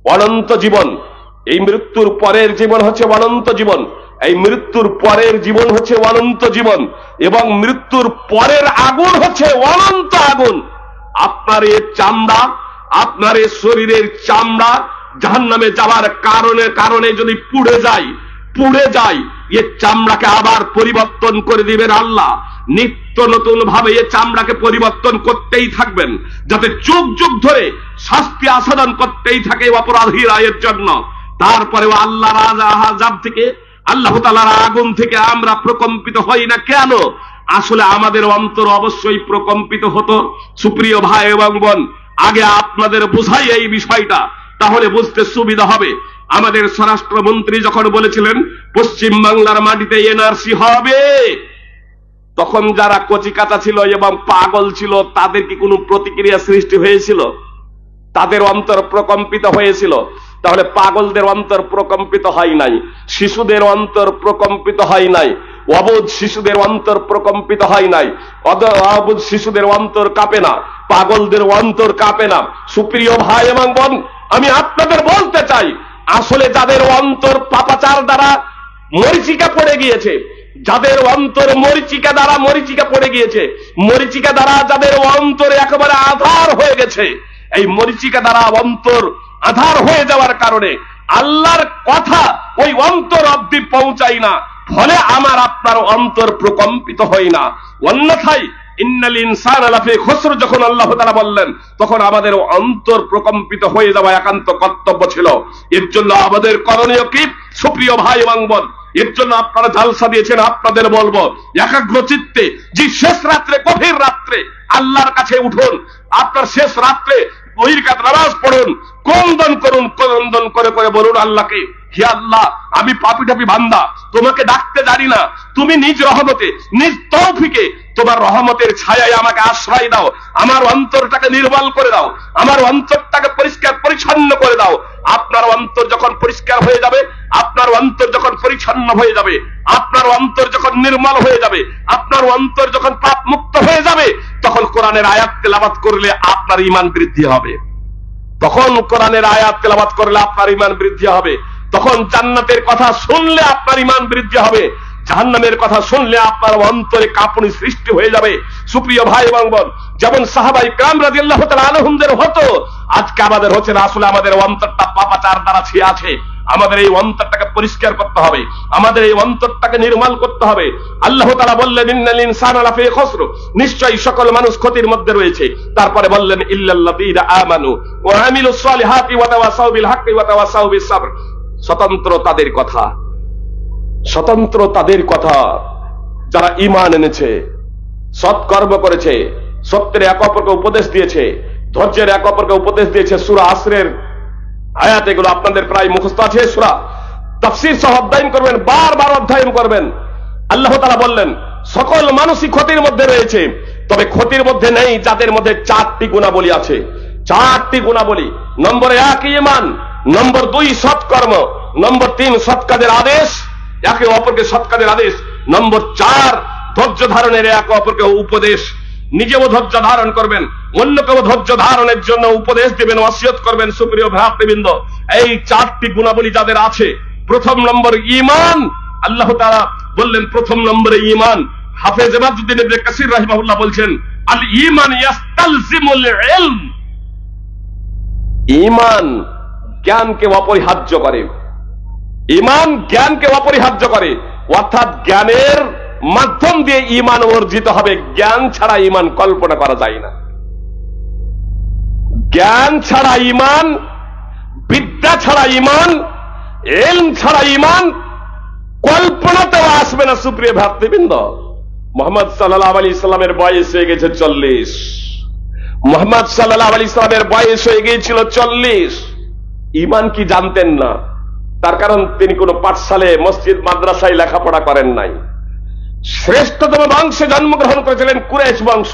অনন্ত জীবন, এই মৃত্যুর পরের জীবন হচ্ছে অনন্ত জীবন, এই মৃত্যুর পরের জীবন হচ্ছে অনন্ত জীবন, এবং মৃত্যুর পরের আগুন হচ্ছে অনন্ত আগুন। আপনার এই চামড়া, আপনার এই শরীরের চামড়া জাহান্নামে যাওয়ার কারণে যদি পুড়ে যায়, এ চামড়াকে আবার পরিবর্তন করে দিবেন আল্লাহ। নিত্য নতুন ভাবে এ চামড়াকে পরিবর্তন করতেই থাকবেন, যাতে যুগ যুগ ধরে শাস্তি আস্বাদন করতেই থাকে অপরাধীরা এর জন্য। তারপরেও আল্লাহর আযাব থেকে, আল্লাহ তাআলার আগুন থেকে আমরা প্রকম্পিত হই না কেন? আসলে আমাদের অন্তর অবশ্যই প্রকম্পিত হতো। সুপ্রিয় ভাই এবং বোন, আগে আপনাদের বোঝাই এই বিষয়টা, তাহলে বুঝতে সুবিধা হবে। আমাদের স্বরাষ্ট্রমন্ত্রী যখন বলেছিলেন পশ্চিম বাংলার মাটিতে এনআরসি হবে, তখন যারা কচিকাঁচা ছিল এবং পাগল ছিল, তাদের কি কোনো প্রতিক্রিয়া সৃষ্টি হয়েছিল? তাদের অন্তর প্রকম্পিত হয়েছিল? তাহলে পাগলদের অন্তর প্রকম্পিত হয় নাই, শিশুদের অন্তর প্রকম্পিত হয় নাই, অবুঝ শিশুদের অন্তর প্রকম্পিত হয় নাই, অবুঝ শিশুদের অন্তর কাঁপে না, পাগলদের অন্তর কাঁপে না। সুপ্রিয় ভাই এবং বোন, আমি আপনাদের বলতে চাই, আসলে যাদের অন্তর পাপাচার দ্বারা মরিচিকা পড়ে গিয়েছে, যাদের অন্তর মরিচিকা দ্বারা মরিচিকা পড়ে গিয়েছে, মরিচিকা দ্বারা যাদের অন্তরে একেবারে আধার হয়ে গেছে, এই মরিচিকা দ্বারা অন্তর আধার হয়ে যাওয়ার কারণে আল্লাহর কথা ওই অন্তর অবধি পৌঁছায় না, ফলে আমার আপনার অন্তর প্রকম্পিত হয় না। অন্যথায় ইন্নাল ইনসানা লাফি খুসর যখন আল্লাহ তাআলা বললেন, তখন আমাদের অন্তর প্রকম্পিত হয়ে যাওয়া একান্ত কর্তব্য ছিল। এর জন্য আমাদের করণীয় কি? সুপ্রিয় ভাই এবং বোন, এর জন্য আপনারা জালসা দিয়েছেন। আপনাদের বলবো একাগ্র চিত্তে যে শেষ রাত্রে, গভীর রাত্রে আল্লাহর কাছে উঠুন, আপনার শেষ রাত্রে ওই রাকাত নামাজ পড়ুন, ক্রন্দন করুন, ক্রন্দন করে করে বলুন আল্লাহকে, হে আল্লাহ আমি পাপী টাপী বান্দা, তোমাকে ডাকতে জানি না, তুমি নিজ রহমতে, নিজ তৌফিকে, তোমার রহমতের ছায়ায় আমাকে আশ্রয় দাও, আমার অন্তরটাকে নির্মল করে দাও, আমার অন্তরটাকে পরিষ্কার পরিচ্ছন্ন করে দাও। আপনার অন্তর যখন পরিষ্কার হয়ে যাবে, আপনার অন্তর যখন পরিচ্ছন্ন হয়ে যাবে, আপনার অন্তর যখন নির্মল হয়ে যাবে, আপনার অন্তর যখন পাপ মুক্ত হয়ে যাবে, তখন কোরআনের আয়াত তেলাওয়াত করলে আপনার ঈমান বৃদ্ধি হবে। তখন কোরআনের আয়াত তেলাওয়াত করলে আপনার ঈমান বৃদ্ধি হবে। তখন জান্নাতের কথা শুনলে আপনার ঈমান বৃদ্ধি হবে। জাহান্নামের কথা শুনলে আপনার অন্তরে কাঁপুনি সৃষ্টি হয়ে যাবে। সুপ্রিয় ভাই এবং বোন, যেমন সাহাবায়ে কেরাম রাদিয়াল্লাহু তাআলা আনহুমদের হতো, আজকে আমাদের হচ্ছে না। আসলে আমাদের অন্তরটা পাপাচার দ্বারা ছেয়ে আছে। আমাদের এই অন্তরটাকে পরিষ্কার করতে হবে, আমাদের এই অন্তরটাকে নির্মল করতে হবে। আল্লাহ তাআলা বললেন ইন্নাল ইনসানা লাফি খুসর, নিশ্চয়ই সকল মানুষ ক্ষতির মধ্যে রয়েছে। তারপরে বললেন ইল্লাল্লাযীনা আমানু ওয়া আমিলুস সালিহাতি ওয়া তাওয়াসাউ বিল হাক্কি ওয়া তাওয়াসাউ বিস সাবর। স্বতন্ত্র তাদের কথা, স্বতন্ত্র তাদের কথা যারা ঈমান এনেছে, সৎকর্ম করেছে, সত্যের এক অপরকে উপদেশ দিয়েছে, ধৈর্যের এক অপরকে উপদেশ দিয়েছে। সূরা আসরের আয়াত এগুলো আপনাদের প্রায় মুখস্থ আছে। সূরা তাফসীর সহ অধ্যয়ন করবেন, বারবার অধ্যয়ন করবেন। আল্লাহ তাআলা বললেন সকল মানুষই ক্ষতির মধ্যে রয়েছে, তবে ক্ষতির মধ্যে নেই যাদের মধ্যে চারটি গুণাবলী আছে। চারটি গুণাবলী। নম্বর 1 ঈমান, নম্বর 2 সৎকর্ম, নম্বর 3 সৎ কাজের আদেশ, একে অপরকে সৎ কাজের আদেশ, নম্বর 4 ধৈর্য ধারণের এক অপরকে উপদেশ। নিজেও ধৈর্য ধারণ করবেন, অন্যকেও ধৈর্য ধারণের জন্য উপদেশ দেবেন, ওয়াসিয়ত করবেন। সুপ্রিয় ভ্রাতৃবৃন্দ, এই চারটি গুণাবলী যাদের আছে, প্রথম নম্বর ঈমান। আল্লাহ তাআলা বললেন প্রথম নম্বরে ঈমান। হাফেজ ইমাদউদ্দিন ইবনে কাসির রাহিমাহুল্লাহ বলছেন আল ঈমান ইয়াস্তালজিমুল ইলম। ঈমান জ্ঞানকে অপরিহার্য করে। ঈমান জ্ঞানকে অপরিহার্য করে, অর্থাৎ জ্ঞানের মাধ্যম দিয়ে ঈমান অর্জিত হবে। জ্ঞান ছাড়া ঈমান কল্পনা করা যায় না। জ্ঞান ছাড়া ঈমান, বিদ্যা ছাড়া ঈমান, ইলম ছাড়া ঈমান কল্পনাতেও আসবে না। সুপ্রিয় ভ্রাতৃবৃন্দ, মুহাম্মদ সাল্লাল্লাহু আলাইহি সাল্লামের বয়স হয়ে গেছে 40। মুহাম্মদ সাল্লাল্লাহু আলাইহি সাল্লামের বয়স হয়ে গিয়েছিল 40। ঈমান কি জানতেন না? তার কারণ তিনি কোন পাঠশালে, মসজিদ, মাদ্রাসায় লেখাপড়া করেন নাই। শ্রেষ্ঠতম বংশে জন্মগ্রহণ করেছিলেন কুরাইশ বংশ।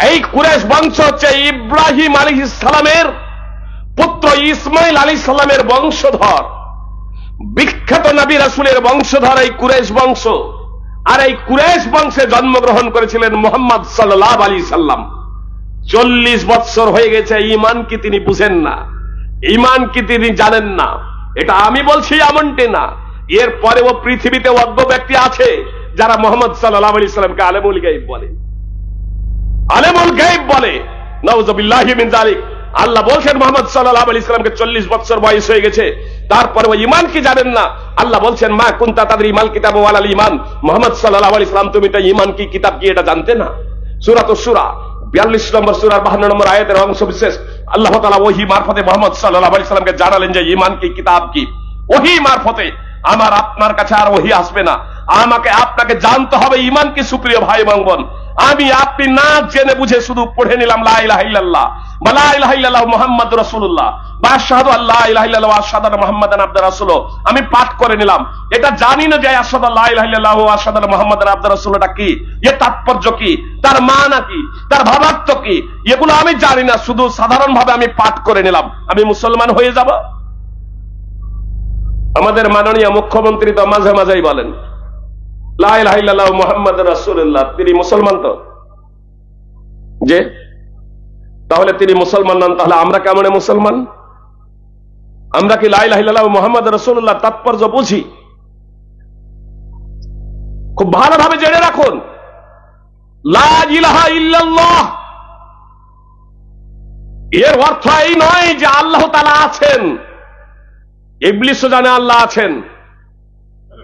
এই কুরাইশ বংশ হচ্ছে ইব্রাহিম আলাইহিস সালামের পুত্র ইসমাইল আলাইহিস সালামের বংশধর। বিখ্যাত নবী রাসূলের বংশধর এই কুরাইশ বংশ। আর এই কুরাইশ বংশে জন্মগ্রহণ করেছিলেন মুহাম্মদ সাল্লাল্লাহু আলাইহি সাল্লাম। 40 বছর হয়ে গেছে, ঈমান কি তিনি বুঝেন না? ঈমান কি তিনি জানেন না? এটা আমি বলছি এমনটি না। এর পরেও পৃথিবীতে অজ্ঞ ব্যক্তি আছে যারা মুহাম্মদ সাল্লাল্লাহু আলাইহি সাল্লামকে আলেমুল গায়ব বলে, আলেমুল গায়ব বলে। নাউযুবিল্লাহি মিন যালিক। আল্লাহ বলছেন মুহাম্মদ সাল্লাল্লাহু আলাইহি সাল্লামকে 40 বছর বয়স হয়ে গেছে, তারপরেও ঈমান কি জানেন না? আল্লাহ বলছেন মা কুনতা তাদরি মাল কিতাব ওয়ালাল ঈমান। মুহাম্মদ সাল্লাল্লাহু আলাইহি সাল্লাম, তুমি তো ঈমান কি, কিতাব কি এটা জানতে না? সূরাতুশ শূরা 42 নম্বর সূরার 52 নম্বর আয়াতের অংশ বিশেষ আল্লাহ তাআলা ওহী মারফতে মুহাম্মদ সাল্লাল্লাহু আলাইহি সাল্লামকে জানালেন যে ঈমান কি, কিতাব কি। ওহী মারফতে আমার আপনার কাছে আর ওহী আসবে না, আমাকে আপনাকে জানতে হবে ঈমান কি। সুপ্রিয় ভাই এবং বোন, আমি আপনি না জেনে বুঝে শুধু পড়ে নিলাম লা ইলাহা ইল্লাল্লাহ বা লা ইলাহা ইল্লাল্লাহু মুহাম্মাদুর রাসূলুল্লাহ বা আশহাদু আল্লা ইলাহা ইল্লাল্লাহ ওয়া আশহাদু আন্না মুহাম্মাদান আবদুর রাসূলুহ, আমি পাঠ করে নিলাম। এটা জানি না যে আশহাদু আল্লা ইলাহা ইল্লাল্লাহ ওয়া আশহাদু আন্না মুহাম্মাদান আবদুর রাসূলুহটা কি, এর তাৎপর্য কি, তার মানা কি, তার ভাবার্থ কি, এগুলো আমি জানি না। শুধু সাধারণভাবে আমি পাঠ করে নিলাম, আমি মুসলমান হয়ে যাব? আমাদের মাননীয় মুখ্যমন্ত্রী তো মাঝে মাঝেই বলেন লা ইলাহা ইল্লাল্লাহ মুহাম্মাদুর রাসূলুল্লাহ, তিনি মুসলমান তো? যে তাহলে তিনি মুসলমান নন, তাহলে আমরা কেমন মুসলমান? আমরা কি লা ইলাহা ইল্লাল্লাহ মুহাম্মাদুর রাসূলুল্লাহ তাৎপর্য বুঝি? খুব ভালোভাবে জেনে রাখুন, লা ইলাহা ইল্লাল্লাহ এর অর্থ এই নয় যে আল্লাহ তাআলা আছেন। ইবলিসও জানে আল্লাহ আছেন,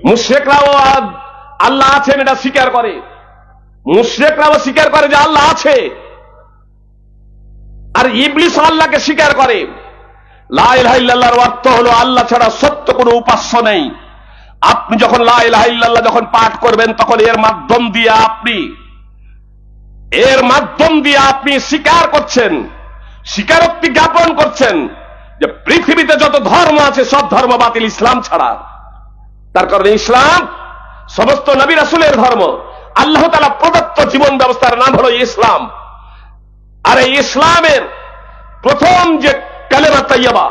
মুশরিকরাও আল্লাহ আছেন এটা স্বীকার করে, মুশরিকরাও স্বীকার করে যে আল্লাহ আছে, আর ইবলিস আল্লাহকে স্বীকার করে। লা ইলাহা ইল্লাল্লাহর অর্থ হলো আল্লাহ ছাড়া সত্য কোনো উপাস্য নেই, আপনি যখন লা ইলাহা ইল্লাল্লাহ যখন পাঠ করবেন, তখন এর মাধ্যম দিয়ে আপনি স্বীকার করছেন, স্বীকারোক্তি জ্ঞাপন করছেন যে পৃথিবীতে যত ধর্ম আছে সব ধর্ম বাতিল ইসলাম ছাড়া। তার কারণে ইসলাম সমস্ত নবী রাসূলের ধর্ম, আল্লাহ তাআলা প্রদত্ত জীবন ব্যবস্থার নাম হলো ইসলাম। আর এই ইসলামের প্রথম যে কালেমা তাইয়্যিবা,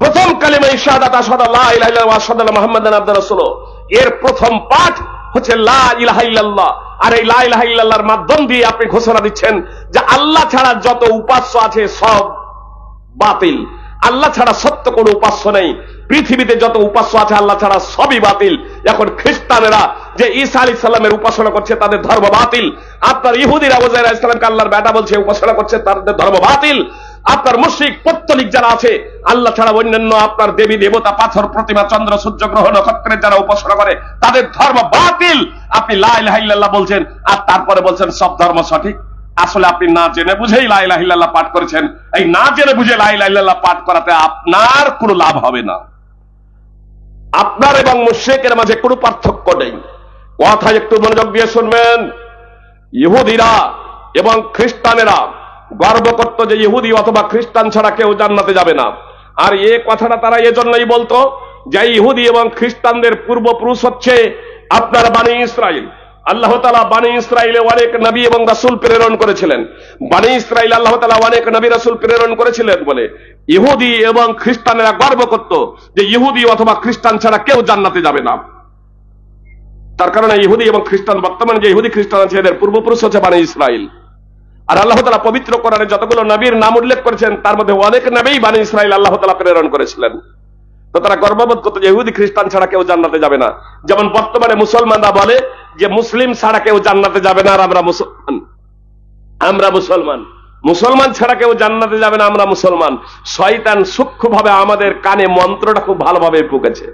প্রথম কালেমা শাহাদাত আশহাদু আল্লা ইলাহা ইল্লাল্লাহ ওয়া আশহাদু আন্না মুহাম্মাদান আবদুহু ওয়া রাসূলুহু, এর প্রথম পাঠ হচ্ছে লা ইলাহা ইল্লাল্লাহ। আর এই লা ইলাহা ইল্লাল্লাহর মাধ্যম দিয়ে আপনি ঘোষণা দিচ্ছেন যে আল্লাহ ছাড়া যত উপাস্য আছে সব বাতিল, আল্লাহ ছাড়া সত্য কোনো উপাস্য নেই, পৃথিবীতে যত উপাস্য আছে আল্লাহ ছাড়া সবই বাতিল। এখন খ্রিস্টানেরা যে ঈসা আলাইহিস সালামের উপাসনা করছে তাদের ধর্ম বাতিল, আপনার ইহুদিরা উযাইর আলাইহিস সালামকে আল্লাহর বেটা বলছে উপাসনা করছে তাদের ধর্ম বাতিল, আপনার মুশরিক পৌত্তলিক যারা আছে আল্লাহ ছাড়া অন্যান্য আপনার দেবী দেবতা পাথর প্রতিমা চন্দ্র সূর্য গ্রহ নক্ষত্রের যারা উপাসনা করে তাদের ধর্ম বাতিল। আপনি লা ইলাহা ইল্লাল্লাহ বলছেন আর তারপরে বলছেন সব ধর্ম সঠিক। আসলে আপনি না জেনে বুঝেই লা ইলাহা ইল্লাল্লাহ পাঠ করেছেন। এই না জেনে বুঝে লা ইলাহা ইল্লাল্লাহ পাঠ করাতে আপনার কোনো লাভ হবে না। আপনার এবং মুশরিকের মাঝে কোনো পার্থক্য নেই। কথা একটু মনোযোগ দিয়ে শুনবেন। ইহুদিরা এবং খ্রিস্টানেরা গর্ব করত যে ইহুদি অথবা খ্রিস্টান ছাড়া কেউ জান্নাতে যাবে না। আর এই কথাটা তারা এজন্যই বলতো যে ইহুদি এবং খ্রিস্টানদের পূর্বপুরুষ হচ্ছে আপনার বনি ইসরাইল। আল্লাহ তাআলা বনি ইসরাইলে অনেক নবী এবং রাসূল প্রেরণ করেছিলেন। বনি ইসরাইল আল্লাহ তাআলা অনেক নবী রাসূল প্রেরণ করেছিলেন বলে ইহুদি এবং খ্রিস্টানেরা গর্ব করত যে ইহুদি অথবা খ্রিস্টান ছাড়া কেউ জান্নাতে যাবে না। তার কারণে ইহুদি এবং খ্রিস্টান, বর্তমানে যে ইহুদি খ্রিস্টান আছে এদের পূর্বপুরুষ হচ্ছে বনি ইসরাইল। আর আল্লাহ তাআলা পবিত্র কোরআনে যতগুলো নবীর নাম উল্লেখ করেছেন তার মধ্যে অনেক নবী বনি ইসরাইল আল্লাহ তাআলা প্রেরণ করেছিলেন। তো তারা গর্ববোধ করত যে ইহুদি খ্রিস্টান ছাড়া কেউ জান্নাতে যাবে না। যেমন বর্তমানে মুসলমানরা বলে যে মুসলিম ছাড়া কেউ জান্নাতে যাবে না, আর আমরা মুসলমান, মুসলমান ছাড়া কেউ জান্নাতে যাবে না, আমরা মুসলমান। শয়তান সূক্ষ্মভাবে আমাদের কানে মন্ত্রটা খুব ভালোভাবে ঢুকেছে।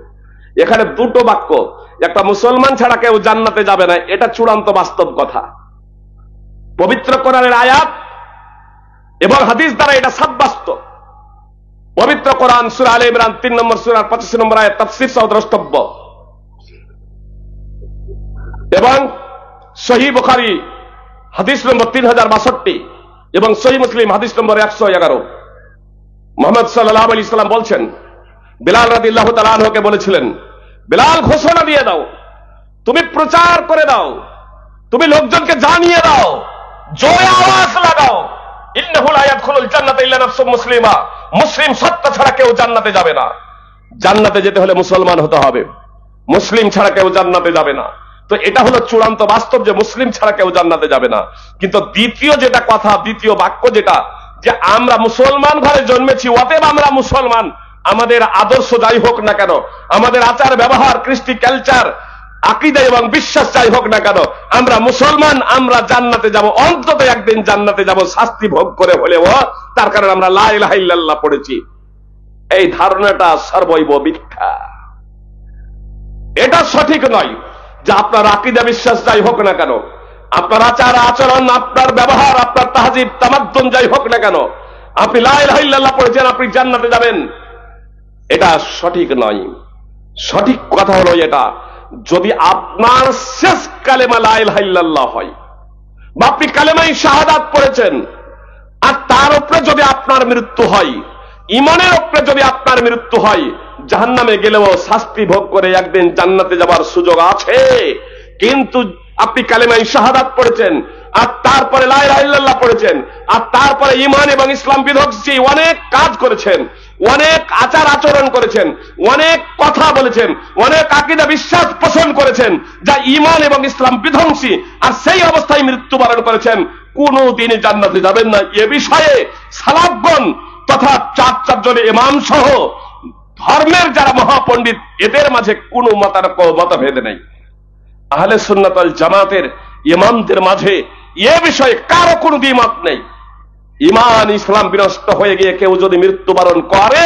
এখানে দুটো বাক্য, একটা মুসলমান ছাড়া কেউ জান্নাতে যাবে না, এটা চূড়ান্ত বাস্তব কথা। পবিত্র কোরআনের আয়াত এবং হাদিস দ্বারা এটা সাব্যস্ত। পবিত্র কোরআন সূরা আলে ইমরান 3 নম্বর সূরার 25 নম্বর আয়াত তাফসীর সহ দ্রষ্টব্য, এবং সহিহ বুখারী হাদিস নম্বর 3062 এবং সহিহ মুসলিম হাদিস নম্বর 111। মুহাম্মদ সাল্লাল্লাহু আলাইহি সাল্লাম বলছেন, বিলাল রাদিয়াল্লাহু তাআলা আনহুকে বলেছিলেন, বিলাল ঘোষণা দিয়ে দাও, তুমি প্রচার করে দাও, তুমি লোকজনকে জানিয়ে দাও, জোরে আওয়াজ লাগাও, ইন্নাহু লা ইয়াদখুলুল জান্নাতা ইল্লা নাফসুম মুসলিমা, মুসলিম সত্তা ছাড়া কেউ জান্নাতে যাবে না। জান্নাতে যেতে হলে মুসলমান হতে হবে, মুসলিম ছাড়া কেউ জান্নাতে যাবে না। তো এটা হলো চূড়ান্ত বাস্তব যে মুসলিম ছাড়া কেউ জান্নাতে যাবে না। কিন্তু দ্বিতীয় যেটা কথা, দ্বিতীয় বাক্য যেটা, যে আমরা মুসলমান ঘরে জন্মেছি অতএব আমরা মুসলমান, আমাদের আদর্শ যাই হোক না কেন, আমাদের আচার ব্যবহার কৃষ্টি কালচার আকীদা এবং বিশ্বাস যাই হোক না কেন, আমরা মুসলমান, আমরা জান্নাতে যাব, অন্তত একদিন জান্নাতে যাব, শাস্তি ভোগ করে হলেও, তার কারণে আমরা লা ইলাহা ইল্লাল্লাহ পড়েছি। এই ধারণাটা সর্বৈব মিথ্যা, এটা সঠিক নয়। যে আপনার আকীদা বিশ্বাস যাই হোক না কেন, আপনার আচার আচরণ, আপনার ব্যবহার, আপনার তাহজিব তামাদ্দুন যাই হোক না কেন, আপনি লা ইলাহা ইল্লাল্লাহ পড়েছেন আপনি জান্নাতে যাবেন, এটা সঠিক নয়। সঠিক কথা হলো এটা, যদি আপনার শেষ কালেমা লা ইলাহা ইল্লাল্লাহ হয়, বা আপনি কালেমায়ে শাহাদাত পড়েছেন, আর তার উপরে যদি আপনার মৃত্যু হয়, ইমানের উপরে যদি আপনার মৃত্যু হয়, জাহান্নামে গেলেও শাস্তি ভোগ করে একদিন জান্নাতে যাবার সুযোগ আছে। কিন্তু আপনি কালেমায়ে শাহাদাত পড়েছেন, আর তারপরে লা ইলাহা ইল্লাল্লাহ পড়েছেন, আর তারপরে ঈমান এবং ইসলাম বিধ্বংসী অনেক কাজ করেছেন, অনেক আচার আচরণ করেছেন, অনেক কথা বলেছেন, অনেক আকীদা বিশ্বাস পোষণ করেছেন যা ঈমান এবং ইসলাম বিধ্বংসী, আর সেই অবস্থায় মৃত্যুবরণ করেছেন, কোনদিনই জান্নাতে যাবেন না। এ বিষয়ে সালাফগণ তথা চারজনের ইমাম সহ ধর্মের যারা মহাপণ্ডিত এদের মাঝে কোনো মতভেদ নেই। আহলে সুন্নাত ওয়াল জামাতের ইমামদের মাঝে এ বিষয়ে কারো কোনো দ্বিমত নেই। ঈমান ইসলাম বিনষ্ট হয়ে গিয়ে কেউ যদি মৃত্যুবরণ করে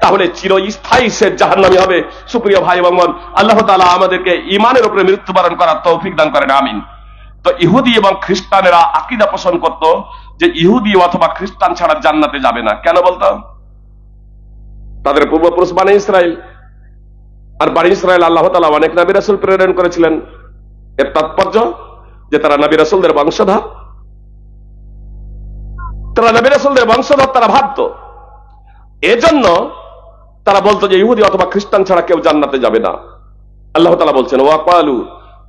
তাহলে চিরস্থায়ী সে জাহান্নামী হবে। সুপ্রিয় ভাই এবং বোন, আল্লাহ তাআলা আমাদেরকে ঈমানের উপরে মৃত্যুবরণ করার তৌফিক দান করেন, আমিন। তো ইহুদি এবং খ্রিস্টানেরা আকীদা পোষণ করত যে ইহুদি অথবা খ্রিস্টান ছাড়া জান্নাতে যাবে না। কেন বলতো? তাদের পূর্বপুরুষ বনি ইসরাইল, আর বনী ইসরাইল আল্লাহ তাআলা অনেক নবী রাসূল প্রেরণ করেছিলেন। এর তাৎপর্য যে তারা নবী রাসূলদের বংশধর, তারা নবী রাসূলদের বংশধর তারা ভাবত। এজন্য তারা বলতো যে ইহুদি অথবা খ্রিস্টান ছাড়া কেউ জান্নাতে যাবে না। আল্লাহ তাআলা বলছেন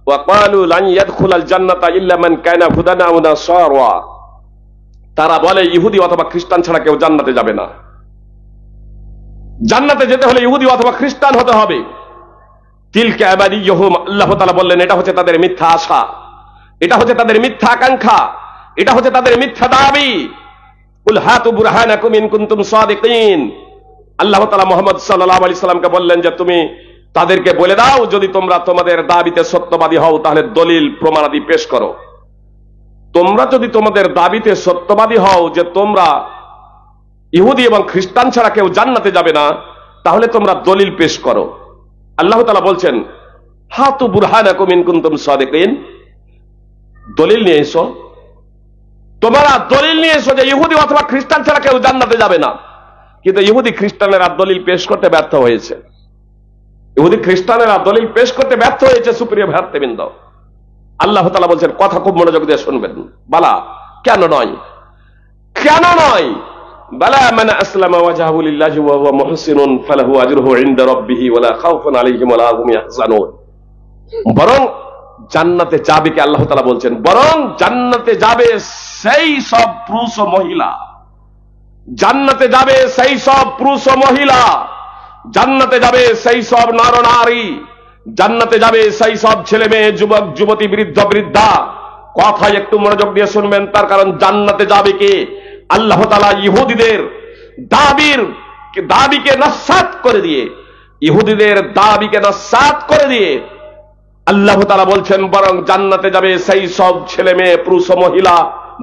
ওয়াকালু লান ইয়াদখুলাল জান্নাতা ইল্লা মান কানা হুদান আও নাসারা, তারা বলে ইহুদি অথবা খ্রিস্টান ছাড়া কেউ জান্নাতে যাবে না। জান্নাতে যেতে হলে ইহুদি অথবা খ্রিস্টান হতে হবে। তিলকা আমানিয়ুহুম, আল্লাহ তাআলা বললেন এটা হচ্ছে তাদের মিথ্যা আশা, এটা হচ্ছে তাদের মিথ্যা আকাঙ্ক্ষা, এটা হচ্ছে তাদের মিথ্যা দাবি। কুল হাতু বুরহানাকুম ইন কুনতুম সাদিকিন, আল্লাহ তাআলা মুহাম্মদ সাল্লাল্লাহু আলাইহি সাল্লামকে বললেন যে তুমি তাদেরকে বলে দাও যদি তোমরা তোমাদের দাবিতে সত্যবাদী হও তাহলে দলিল প্রমাণাদি পেশ করো। তোমরা যদি তোমাদের দাবিতে সত্যবাদী হও যে তোমরা ইহুদি এবং খ্রিস্টান ছাড়া কেউ জান্নাতে যাবে না, তাহলে তোমরা দলিল পেশ করো। আল্লাহ তাআলা বলছেন হাতু বুরহানাকুম ইন কুনতুম সাদিকিন, দলিল নিয়ে এসো, তোমরা দলিল নিয়ে এসো যে ইহুদি অথবা খ্রিস্টান ছাড়া কেউ জান্নাতে যাবে না। কিন্তু ইহুদি খ্রিস্টানেরা দলিল পেশ করতে ব্যর্থ হয়েছে, ইহুদি খ্রিস্টানেরা দলিল পেশ করতে ব্যর্থ হয়েছে। সুপ্রিয় ভাতৃবৃন্দ, আল্লাহ তাআলা বলছেন কথা খুব মনোযোগ দিয়ে শুনবেন। বালা, কেন নয়, কেন নয়? বালা মান আসলামা ওয়াজহাহু লিল্লাহি ওয়া হুয়া মুহসিনুন ফালাহু আজরুহু ইনদা রাব্বিহি ওয়ালা খাউফুন আলাইহিম ওয়ালা হুম ইয়াহজানুন। বরং জান্নাতে যাবে কি? আল্লাহ তাআলা বলছেন বরং জান্নাতে যাবে সেই সব পুরুষ ও মহিলা, জান্নাতে যাবে সেই সব পুরুষ ও মহিলা, জান্নাতে যাবে সেই সব নর নারী, জান্নাতে যাবে সেই সব ছেলে মেয়ে, যুবক যুবতী, বৃদ্ধ বৃদ্ধা। কথায় একটু মনোযোগ দিয়ে শুনবেন, তার কারণ জান্নাতে যাবে কে? আল্লাহ তাআলা ইহুদিদের দাবিকে নস্যাৎ করে দিয়ে, ইহুদিদের দাবিকে নস্যাৎ করে দিয়ে আল্লাহ তাআলা বলছেন বরং জান্নাতে যাবে সেই সব ছেলে মেয়ে, পুরুষ ও মহিলা,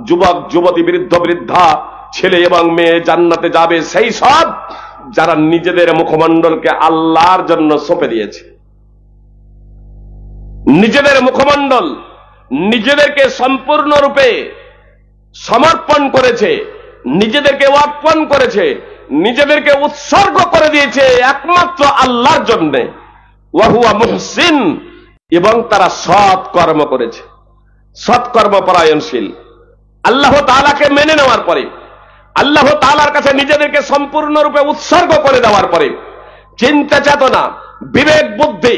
যুবক যুবতী, বৃদ্ধ বৃদ্ধা, ছেলে এবং মেয়ে। জান্নাতে যাবে সেই সব যারা নিজেদের মুখমণ্ডলকে আল্লাহর জন্য সঁপে দিয়েছে, নিজেদের মুখমণ্ডল, নিজেদেরকে সম্পূর্ণরূপে সমর্পণ করেছে, নিজেদেরকে অর্পণ করেছে, নিজেদেরকে উৎসর্গ করে দিয়েছে একমাত্র আল্লাহর জন্য। ওয়া হুয়া মুহসিন, এবং তারা সৎ কর্ম করেছে, সৎকর্ম পরায়ণশীল। আল্লাহ তাআলাকে মেনে নেওয়ার পরে, আল্লাহ তাআলার কাছে নিজেদেরকে সম্পূর্ণরূপে উৎসর্গ করে দেওয়ার পরে চিন্তা চেতনা, বিবেক বুদ্ধি,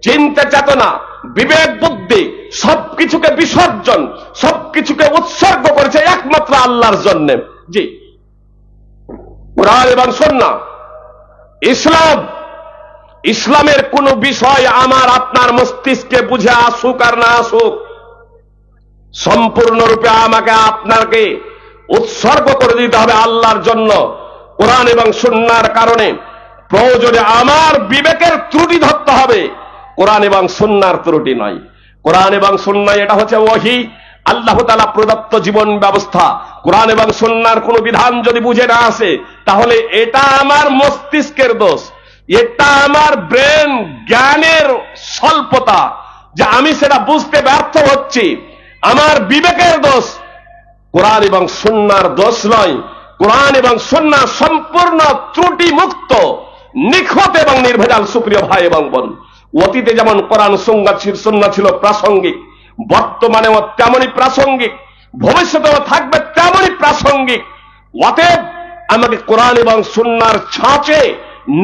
চিন্তা চেতনা, বিবেক বুদ্ধি সবকিছুকে বিসর্জন, সবকিছুকে উৎসর্গ করেছে একমাত্র আল্লাহর জন্য। জি, কুরআন এবং সুন্নাহ, ইসলাম, ইসলামের কোন বিষয় আমার আপনার মস্তিষ্কে বুঝে আসুক আর না আসুক, সম্পূর্ণরূপে আমাকে আপনাকে উৎসর্গ করে দিতে হবে আল্লাহর জন্য। কোরআন এবং সুন্নাহর কারণে প্রয়োজনে আমার বিবেকের ত্রুটি ধরতে হবে, কোরআন এবং সুন্নাহর ত্রুটি নয়। কোরআন এবং সুন্নাহ এটা হচ্ছে ওহী, আল্লাহ তাআলা প্রদত্ত জীবন ব্যবস্থা। কোরআন এবং সুন্নাহর কোন বিধান যদি বুঝে না আসে তাহলে এটা আমার মস্তিষ্কের দোষ, এটা আমার ব্রেন জ্ঞানের স্বল্পতা, যে আমি সেটা বুঝতে ব্যর্থ হচ্ছি, আমার বিবেকের দোষ, কোরআন এবং সুন্নাহর দোষ নয়। কোরআন এবং সুন্নাহ সম্পূর্ণ ত্রুটি মুক্ত, নিখুঁত এবং নির্ভেজাল। সুপ্রিয় ভাই এবং বোন, অতীতে যেমন কোরআন সুন্নাহ ছিল প্রাসঙ্গিক, বর্তমানেও তেমনই প্রাসঙ্গিক, ভবিষ্যতেও থাকবে তেমনই প্রাসঙ্গিক। অতএব আমাকে কোরআন এবং সুন্নাহর ছাঁচে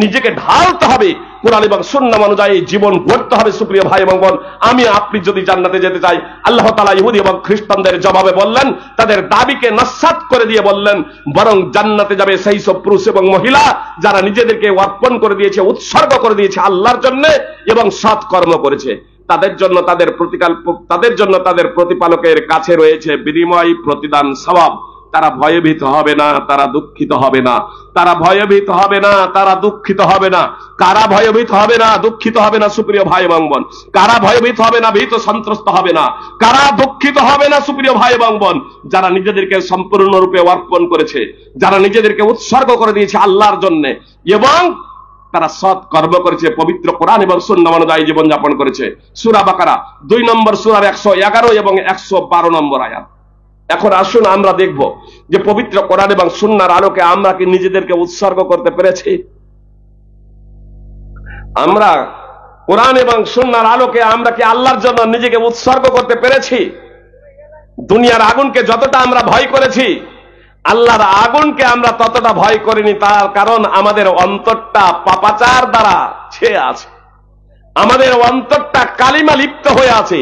নিজেকে ঢালতে হবে, কোরআন এবং সুন্নাহ অনুযায়ী জীবন গড়তে হবে। সুপ্রিয় ভাই এবং বোন, আমি আপনি যদি জান্নাতে যেতে চাই, আল্লাহ তাআলা ইহুদি এবং খ্রিস্টানদের জবাবে বললেন, তাদের দাবিকে নস্যাৎ করে দিয়ে বললেন বরং জান্নাতে যাবে সেই সব পুরুষ এবং মহিলা যারা নিজেদেরকে অর্পণ করে দিয়েছে, উৎসর্গ করে দিয়েছে আল্লাহর জন্য এবং সৎ কর্ম করেছে। তাদের জন্য তাদের প্রতিপালকের কাছে রয়েছে বিনিময় প্রতিদান সওয়াব। তারা ভয়ভীত হবে না, তারা দুঃখিত হবে না, তারা ভয়ভীত হবে না, তারা দুঃখিত হবে না। কারা ভয়ভীত হবে না, দুঃখিত হবে না? সুপ্রিয় ভাই এবং বোন, কারা ভয়ভীত হবে না, ভীত সন্ত্রস্ত হবে না? কারা দুঃখিত হবে না? সুপ্রিয় ভাই এবং বোন, যারা নিজেদেরকে সম্পূর্ণরূপে অর্পণ করেছে, যারা নিজেদেরকে উৎসর্গ করে দিয়েছে আল্লাহর জন্য এবং তারা সৎ কর্ম করেছে, পবিত্র কোরআন এবং সুন্নাহ অনুযায়ী জীবনযাপন করেছে। সূরা বাকারা 2 নম্বর সূরার 111 এবং 112 নম্বর আয়াত। এখন আসুন আমরা দেখব যে পবিত্র কোরআন এবং সুন্নাহর আলোকে আমরা কি নিজেদেরকে উৎসর্গ করতে পেরেছি? আমরা কোরআন এবং সুন্নাহর আলোকে আমরা কি আল্লাহর জন্য নিজেকে উৎসর্গ করতে পেরেছি? দুনিয়ার আগুনকে যতটা আমরা ভয় করেছি, আল্লাহর আগুনকে আমরা ততটা ভয় করিনি। তার কারণ আমাদের অন্তরটা পাপাচার দ্বারা ছেয়ে আছে, আমাদের অন্তরটা কালিমা লিপ্ত হয়ে আছে।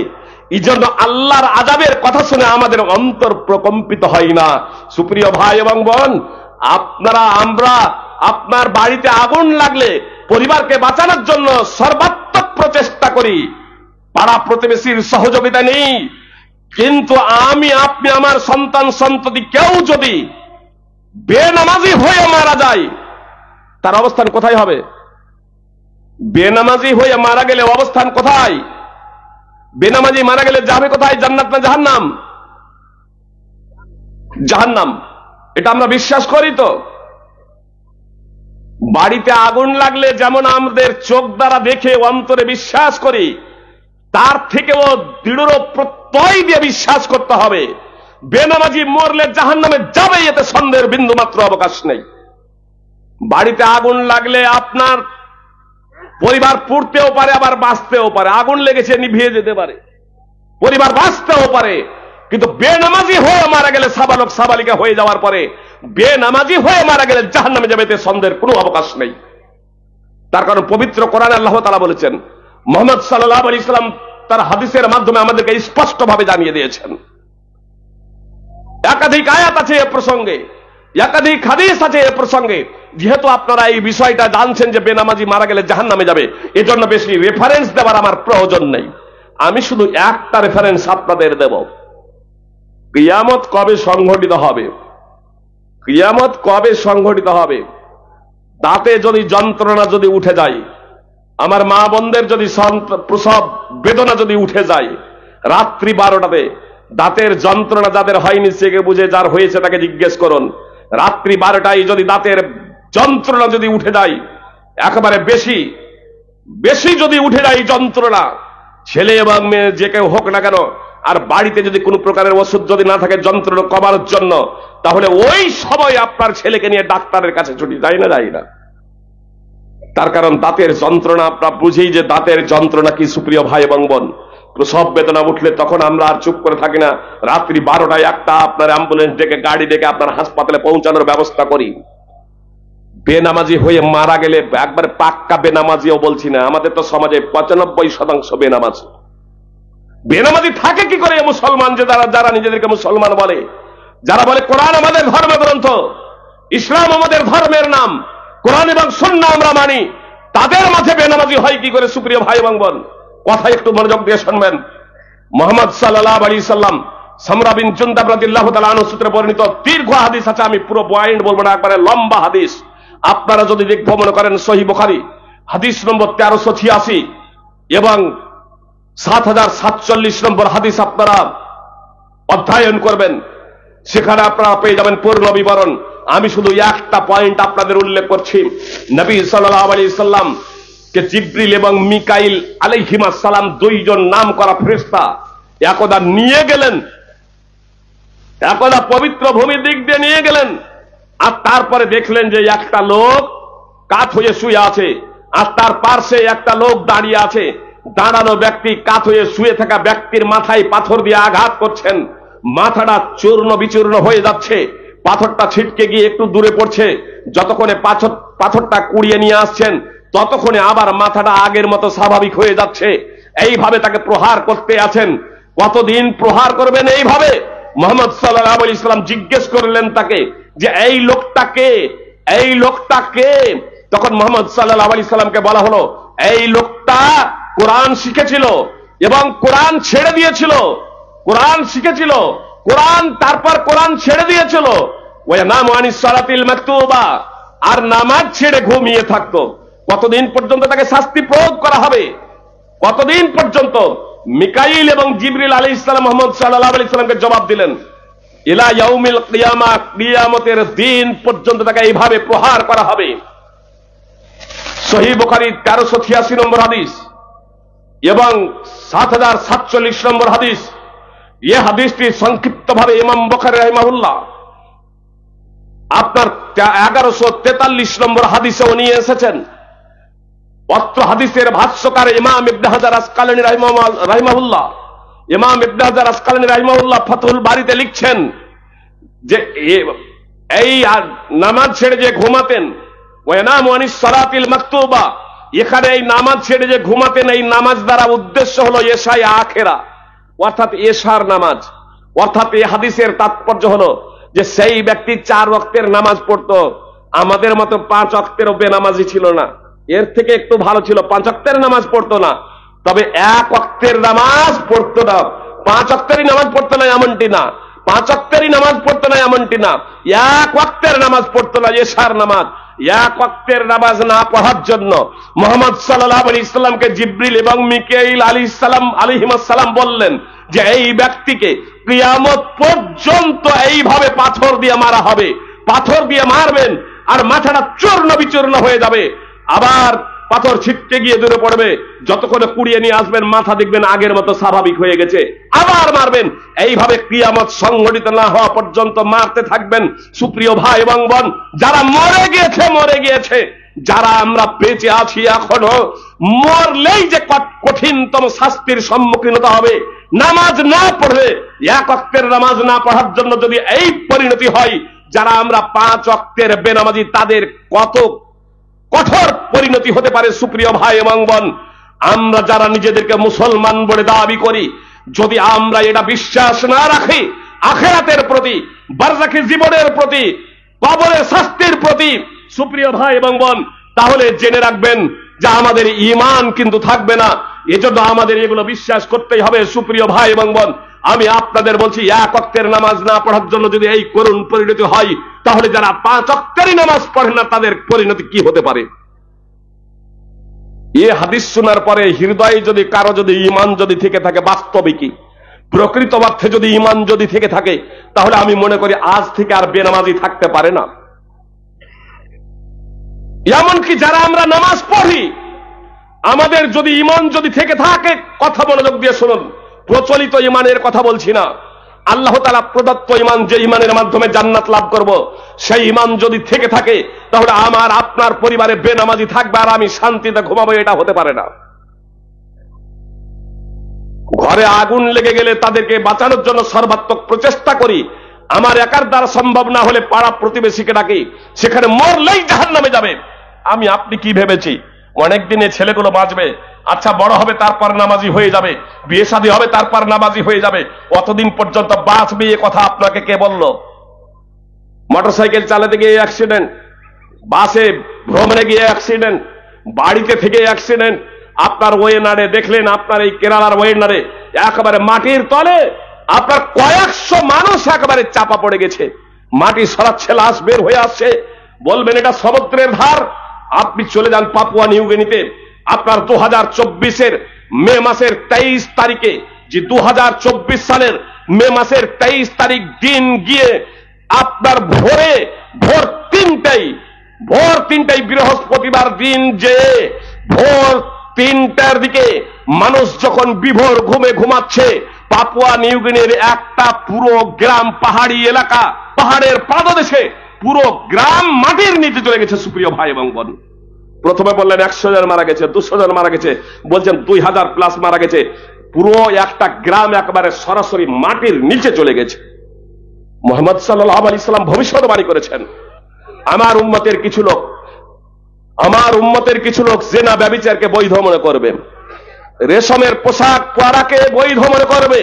এই জন্য আল্লাহর আযাবের কথা শুনে আমাদের অন্তর প্রকম্পিত হয় না। সুপ্রিয় ভাই এবং বোন, আমরা আপনার বাড়িতে আগুন লাগলে পরিবারকে বাঁচানোর জন্য সর্বাত্মক প্রচেষ্টা করি, পাড়া প্রতিবেশীর সহযোগিতা নেই। কিন্তু আপনি আমার সন্তান সন্ততি কেউ যদি বেনামাজি হয়ে মারা যায়, তার অবস্থান কোথায় হবে? বেনামাজি হয়ে মারা গেলে অবস্থান কোথায়? বেনামাজি মারা গেলে যাবে কোথায়? জান্নাত না জাহান্নাম? জাহান্নাম। এটা আমরা বিশ্বাস করি তো। বাড়িতে আগুন লাগলে যেমন আমাদের চোখ দ্বারা দেখে অন্তরে বিশ্বাস করি, তার থেকেও দৃঢ় প্রত্যয় দিয়ে বিশ্বাস করতে হবে বেনামাজি মরলে জাহান্নামে যাবে, এতে সন্দেহের বিন্দু মাত্র অবকাশ নেই। বাড়িতে আগুন লাগলে আপনার পরিবার পুড়তেও পারে, আবার বাঁচতেও পারে। আগুন লেগেছে, নিভিয়ে যেতে পারে, পরিবার বাঁচতেও পারে। কিন্তু বেনামাজি হয়ে মারা গেলে, সাবালক সাবালিকা হয়ে যাওয়ার পরে বেনামাজি হয়ে মারা গেলে জাহান্নামে যাবে, এতে সন্দেহের কোনো অবকাশ নেই। তার কারণ পবিত্র কোরআনে আল্লাহ তাআলা বলেছেন, মুহাম্মদ সাল্লাল্লাহু আলাইহি ওয়াসাল্লাম তার হাদিসের মাধ্যমে আমাদেরকে স্পষ্টভাবে জানিয়ে দিয়েছেন। একাধিক আয়াত আছে এ প্রসঙ্গে, একাধিক হাদিস আছে এ প্রসঙ্গে। যেহেতু আপনারা এই বিষয়টা জানছেন যে বেনামাজি মারা গেলে জাহান্নামে যাবে, এজন্য বেশি রেফারেন্স দেওয়ার আমার প্রয়োজন নেই। আমি শুধু একটা রেফারেন্স আপনাদের দেব। কিয়ামত কবে সংঘটিত হবে? কিয়ামত কবে সংঘটিত হবে? দাঁতে যদি যন্ত্রণা যদি উঠে যায়, আমার মা বোনদের যদি প্রসব বেদনা যদি উঠে যায়, রাত্রি 12টাতে দাঁতের যন্ত্রণা যাদের হয়নি সেকে বুঝে, যার হয়েছে তাকে জিজ্ঞেস করুন। রাত্রি 12টায় যদি দাঁতের যন্ত্রণা যদি উঠে যায়, একেবারে বেশি বেশি যদি উঠে যায় যন্ত্রণা, ছেলে এবং মেয়ে যে কেউ হোক না কেন, আর বাড়িতে যদি কোনো প্রকারের ওষুধ যদি না থাকে যন্ত্রণা কমানোর জন্য, তাহলে ওই সময় আপনার ছেলেকে নিয়ে ডাক্তারের কাছে ছুটি যায় না? যায় না। তার কারণ দাঁতের যন্ত্রণা, আপনারা বুঝেই যে দাঁতের যন্ত্রণা কি। সুপ্রিয় ভাই এবং বোন, প্রসব বেদনা উঠলে তখন আমরা আর চুপ করে থাকি না। রাত্রি 12টায় একটা আপনার অ্যাম্বুলেন্স ডেকে, গাড়ি ডেকে আপনার হাসপাতালে পৌঁছানোর ব্যবস্থা করি। বেনামাজি হয়ে মারা গেলে, একবার পাক্কা বেনামাজিও বলছি না, আমাদের তো সমাজে 95% বেনামাজি। বেনামাজি থাকে কি করে মুসলমান, যে যারা নিজেদেরকে মুসলমান বলে, যারা বলে কোরআন আমাদের ধর্মগ্রন্থ, ইসলাম আমাদের ধর্মের নাম, কোরআন এবং সুন্নাহ আমরা মানি, তাদের মাঝে বেনামাজি হয় কি করে? সুপ্রিয় ভাই এবং বোন, কথা একটু মনোযোগ দিয়ে শুনবেন। মুহাম্মদ সাল্লাল্লাহু আলাইহি সাল্লাম, সামরা বিন জুনদাব রাদিয়াল্লাহু তাআলা আনহু সূত্রে বর্ণিত দীর্ঘ হাদিস আছে, আমি পুরো পয়েন্ট বলবো না, একবারে লম্বা হাদিস। আপনারা যদি দেখবো মনে করেন সহিহ বুখারী হাদিস নম্বর 1386 এবং 7047 নম্বর হাদিস আপনারা অধ্যয়ন করবেন, সেখানে আপনারা পেয়ে যাবেন পূর্ণ বিবরণ। আমি শুধু একটা পয়েন্ট আপনাদের উল্লেখ করছি। নবী সাল্লাল্লাহু আলাইহি সাল্লাম কে জিবরিল এবং মিকাইল আলাইহিস সালাম, দুইজন নাম করা ফেরেশতা একদা নিয়ে গেলেন, একদা পবিত্র ভূমির দিক দিয়ে নিয়ে গেলেন। আর তারপরে দেখলেন যে একটা লোক কাত হয়ে শুয়ে আছে, আর তার পার্শ্বে একটা লোক দাঁড়িয়ে আছে। দাঁড়ানো ব্যক্তি কাত হয়ে শুয়ে থাকা ব্যক্তির মাথায় পাথর দিয়ে আঘাত করছেন। মাথাটা চূর্ণ বিচূর্ণ হয়ে যাচ্ছে, পাথরটা ছিটকে গিয়ে একটু দূরে পড়ছে। যতক্ষণে পাথরটা কুড়িয়ে নিয়ে আসছেন, ততক্ষণে আবার মাথাটা আগের মতো স্বাভাবিক হয়ে যাচ্ছে। এইভাবে তাকে প্রহার করতে আছেন। কতদিন প্রহার করবেন এইভাবে? মুহাম্মদ সাল্লাল্লাহু আলাইহি ওয়াসাল্লাম জিজ্ঞেস করলেন তাকে যে এই লোকটাকে, এই লোকটাকে। তখন মুহাম্মদ সাল্লাল্লাহু আলাইহি ওয়াসাল্লামকে বলা হলো, এই লোকটা কোরআন শিখেছিল এবং কোরআন ছেড়ে দিয়েছিল। কোরআন শিখেছিল, কোরআন, তারপর কোরআন ছেড়ে দিয়েছিল। ওয়ানামু আনিস সালাতিল মাকতুবা, আর নামাজ ছেড়ে ঘুমিয়ে থাকতো। কতদিন পর্যন্ত তাকে শাস্তি প্রয়োগ করা হবে? কতদিন পর্যন্ত? মিকাইল এবং জিবরিল আলাইহিস সালাম মুহাম্মদ সাল্লাল্লাহু আলাইহি ওয়াসাল্লামকে জবাব দিলেন, ইলা ইয়াউমিল কিয়ামা, কিয়ামতের দিন পর্যন্ত তাকে এইভাবে প্রহার করা হবে। সহিহ বুখারী 1386 নম্বর হাদিস এবং 7047 নম্বর হাদিস। এই হাদিসটি সংক্ষিপ্তভাবে ইমাম বুখারী রাহিমাহুল্লাহ আপনার 1143 নম্বর হাদিসেও নিয়ে এসেছেন। অত্র হাদিসের ভাষ্যকার ইমাম ইবনে হাজার আসকালানী রাহিমাহুল্লাহ, ইমাম ইবনে হাজার আসকালানী রাহিমাহুল্লাহ ফাতহুল বারীতে লিখছেন যে এই নামাজ ছেড়ে যে ঘুমাতেন, ওয়ানামু আনিস সালাতিল মাকতুবা, এখানে এই নামাজ ছেড়ে যে ঘুমাতেন, এই নামাজ দ্বারা উদ্দেশ্য হলো এশায়ে আখেরা, অর্থাৎ এশার নামাজ। অর্থাৎ এই হাদিসের তাৎপর্য হলো যে সেই ব্যক্তি 4 ওয়াক্তের নামাজ পড়তো, আমাদের মতো 5 ওয়াক্তেরও বেনামাজি ছিল না, এর থেকে একটু ভালো ছিল, 5 ওয়াক্তের নামাজ পড়তো না, তবে 1 ওয়াক্তের নামাজ পড়তো না। 5 ওয়াক্তেরই নামাজ পড়তো না এমনটি না, 5 ওয়াক্তেরই নামাজ পড়তো না এমনটি না, 1 ওয়াক্তের নামাজ পড়তো না, এশার নামাজ। 1 ওয়াক্তের নামাজ না পড়ার জন্য মুহাম্মদ সাল্লাল্লাহু আলাইহি সাল্লামকে জিবরিল এবং মিকাইল আলাইহিস সালাম বললেন যে এই ব্যক্তিকে কিয়ামত পর্যন্ত এইভাবে পাথর দিয়ে মারা হবে, পাথর দিয়ে মারবেন আর মাথাটা চূর্ণ বিচূর্ণ হয়ে যাবে, আবার পাথর ছিটকে গিয়ে দূরে পড়বে, যতক্ষণে কুড়িয়ে নিয়ে আসবেন মাথা দেখবেন আগের মতো স্বাভাবিক হয়ে গেছে, আবার মারবেন, এইভাবে কিয়ামত সংঘটিত না হওয়া পর্যন্ত মারতে থাকবেন। সুপ্রিয় ভাই এবং বোন, যারা মরে গিয়েছে মরে গিয়েছে, যারা আমরা বেঁচে আছি এখনো, মরলেই যে কঠিনতম শাস্তির সম্মুখীন হতে হবে, নামাজ না পড়লে, 1 ওয়াক্তের নামাজ না পড়ার জন্য যদি এই পরিণতি হয়, যারা আমরা 5 ওয়াক্তের বেনামাজি, তাদের কত কঠোর পরিণতি হতে পারে। সুপ্রিয় ভাই এবং বোন, আমরা যারা নিজেদেরকে মুসলমান বলে দাবি করি, যদি আমরা এটা বিশ্বাস না রাখি আখিরাতের প্রতি, বারজাখী জীবনের প্রতি, কবরের শাস্তির প্রতি, সুপ্রিয় ভাই এবং বোন, তাহলে জেনে রাখবেন যে আমাদের ঈমান কিন্তু থাকবে না। এজন্য আমাদের এগুলো বিশ্বাস করতেই হবে। সুপ্রিয় ভাই এবং বোন, আমি আপনাদের বলছি, 1 ওয়াক্তের নামাজ না পড়ার জন্য যদি এই করুণ পরিণতি হয়, তাহলে যারা 5 ওয়াক্তেরই নামাজ পড়ে না তাদের পরিণতি কি হতে পারে? এই হাদিস শোনার পরে হৃদয়ে যদি কারো যদি ঈমান যদি থেকে থাকে, বাস্তবিকই প্রকৃত অর্থে যদি ঈমান যদি থেকে থাকে, তাহলে আমি মনে করি আজ থেকে আর বেনামাজি থাকতে পারে না। এমনকি যারা আমরা নামাজ পড়ি, আমাদের যদি ঈমান যদি থেকে থাকে, কথা মনোযোগ দিয়ে শুনুন, প্রচলিত ঈমানের কথা বলছি না, আল্লাহ তাআলা প্রদত্ত ঈমান, যে ঈমানের মাধ্যমে জান্নাত লাভ করব, সেই ঈমান যদি থেকে থাকে, তাহলে আমার আপনার পরিবারে বেনামাজি থাকবে আর আমি শান্তিতে ঘুমাবো, এটা হতে পারে না। ঘরে আগুন লেগে গেলে তাদেরকে বাঁচানোর জন্য সর্বাত্মক প্রচেষ্টা করি, আমার একার দ্বারা সম্ভব না হলে পাড়া প্রতিবেশীকে ডাকি, সেখানে মরলেই জাহান্নামে যাবে। আমি আপনি কি ভেবেছি অনেকদিনে ছেলেগুলো বাঁচবে, আচ্ছা বড় হবে তারপর নামাজি হয়ে যাবে, বিয়ে শাদী হবে তারপর নামাজি হয়ে যাবে, অতদিন পর্যন্ত বাঁচবে এ কথা আপনাকে কে বলল? মোটরসাইকেল চালাতে গিয়ে অ্যাক্সিডেন্ট, বাসে ভ্রমণে গিয়ে অ্যাক্সিডেন্ট, বাড়িতে থেকে অ্যাক্সিডেন্ট, আপনার ওয়েনারে দেখলেন, আপনার এই কেরালার ওয়েনারে একেবারে মাটির তলে আপনার কয়েকশো মানুষ একেবারে চাপা পড়ে গেছে, মাটি সরাচ্ছে, লাশ বের হয়ে আসছে, বলবেন এটা সমুদ্রের ধার। আপনি চলে যান পাপুয়া নিউগিনিতে, আপনার 2024-এর মে মাসের 23 তারিখে, যে 2024 সালের মে মাসের 23 তারিখ দিন গিয়ে আপনার ভোর 3টায় বৃহস্পতিবার দিন, যে ভোর 3টার দিকে মানুষ যখন বিভোর ঘুমে ঘুমাচ্ছে, পাপুয়া নিউগিনির একটা পুরো গ্রাম, পাহাড়ি এলাকা, পাহাড়ের পাদদেশে পুরো গ্রাম মাটির নিচে চলে গেছে। সুপ্রিয় ভাই এবং বোন, প্রথমে বললেন 100 জন মারা গেছে, 200 জন মারা গেছে, বলছেন 2000 প্লাস মারা গেছে, পুরো একটা গ্রাম একেবারে সরাসরি মাটির নিচে চলে গেছে। মুহাম্মদ সাল্লাল্লাহু আলাইহি সাল্লাম ভবিষ্যৎবাণী করেছেন, আমার উম্মতের কিছু লোক জেনা ব্যভিচারকে বৈধ মনে করবে, রেশমের পোশাক পরাকে বৈধ মনে করবে,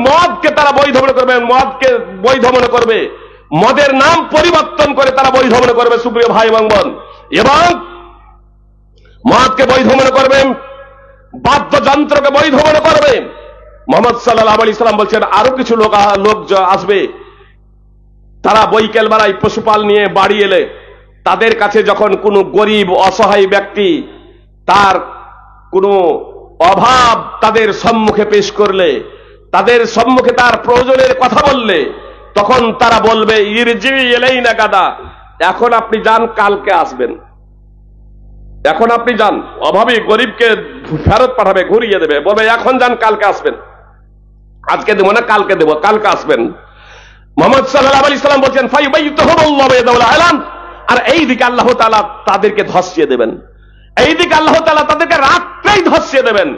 মদকে তারা বৈধ মনে করবে, মদকে বৈধ মনে করবে, মদের নাম পরিবর্তন করে তারা বৈধ মনে করবে। সুপ্রিয় ভাই এবং বোন, এবং মদকে বৈধ মনে করবে, বাদ্যযন্ত্রকে বৈধ মনে করবে। মুহাম্মদ সাল্লাল্লাহু আলাইহি সাল্লাম বলছেন আরো কিছু লোক আসবে, তারা বৈকেল বেলায় পশুপাল নিয়ে বাড়ি এলে তাদের কাছে যখন কোনো গরিব অসহায় ব্যক্তি তার কোনো অভাব তাদের সম্মুখে পেশ করলে, তাদের সম্মুখে তার প্রয়োজনের কথা বললে, তখন তারা বলবে ইরজি ইলাইনা গাদা, এখন আপনি যান, কালকে আসবেন। এখন আপনি যান, অভাবী গরিবকে ফেরত পাঠাবে, ঘুরিয়ে দেবে, বলবে এখন যান, কালকে আসবেন, আজকে দেবো না, কালকে দেবো, কালকে আসবেন। মুহাম্মদ সাল্লাল্লাহু আলাইহি সাল্লাম বলছেন ফায়ুবাইতুহুমুল্লাহু ইয়াদাউল আলাম, আর এই দিকে আল্লাহ তাআলা তাদেরকে ধসিয়ে দেবেন, এই দিকে আল্লাহ তাআলা তাদেরকে রাত্রেই ধসিয়ে দেবেন,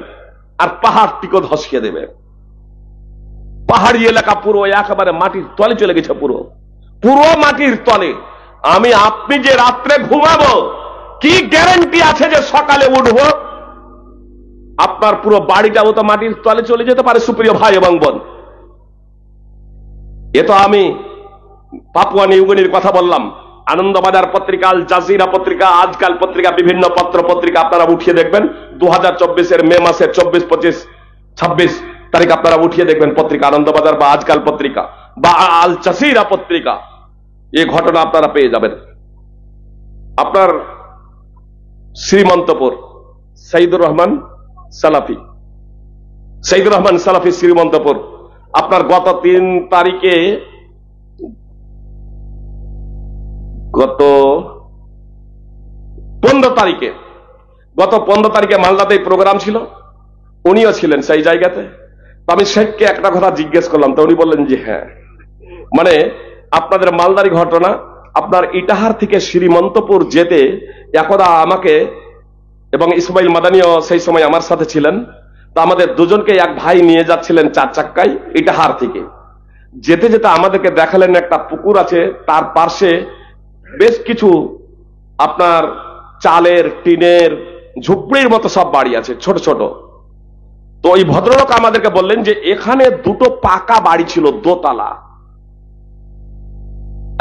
আর পাহাড়টিকে ধসিয়ে দেবে। পাহাড়ি এলাকা পুরো একেবারে মাটির তলে চলে গেছে, পুরো পুরো মাটির তলে। আমি আপনি যে রাত্রে ঘুমাবো, কি গ্যারান্টি আছে যে সকালে উঠবো? আপনার পুরো বাড়িটাও তো মাটির তলে চলে যেতে পারে সুপ্রিয় ভাই এবং বোন। এ তো আমি পাপুয়া নিউগিনির কথা বললাম। আনন্দবাজার পত্রিকা, আল জাজিরা পত্রিকা, আজকাল পত্রিকা, বিভিন্ন পত্র পত্রিকা আপনারা উঠিয়ে দেখবেন 2024 মে মাসের 24, 25, 26 তারিখ আপনারা উঠিয়ে দেখবেন পত্রিকা, আনন্দবাজার বা আজকাল পত্রিকা বা আল জাজিরা পত্রিকা, এই ঘটনা আপনারা পেয়ে যাবেন। আপনার শ্রীমন্তপুর সাইদুর রহমান সালাফি, সাইদুর রহমান সালাফি শ্রীমন্তপুর, আপনার গত 3 তারিখে, গত 15 তারিখে মালদাতে প্রোগ্রাম ছিল, উনিও ছিলেন সেই জায়গাতে। তো আমি শেখকে একটা কথা জিজ্ঞেস করলাম, তো উনি বললেন যে হ্যাঁ, মানে আপনাদের মালদারি ঘটনা, আপনার ইটাহার থেকে শ্রীমন্তপুর যেতে একদা আমাকে এবং ইসমাইল মাদানিও সেই সময় আমার সাথে ছিলেন, তো আমাদের দুজনকে এক ভাই নিয়ে যাচ্ছিলেন 4 চাক্কায় ইটাহার থেকে। যেতে যেতে আমাদেরকে দেখালেন একটা পুকুর আছে, তার পাশে বেশ কিছু আপনার চালের, টিনের, ঝুপড়ির মতো সব বাড়ি আছে, ছোট ছোট। তো ওই ভদ্রলোক আমাদেরকে বললেন যে এখানে 2টো পাকা বাড়ি ছিল, দোতলা,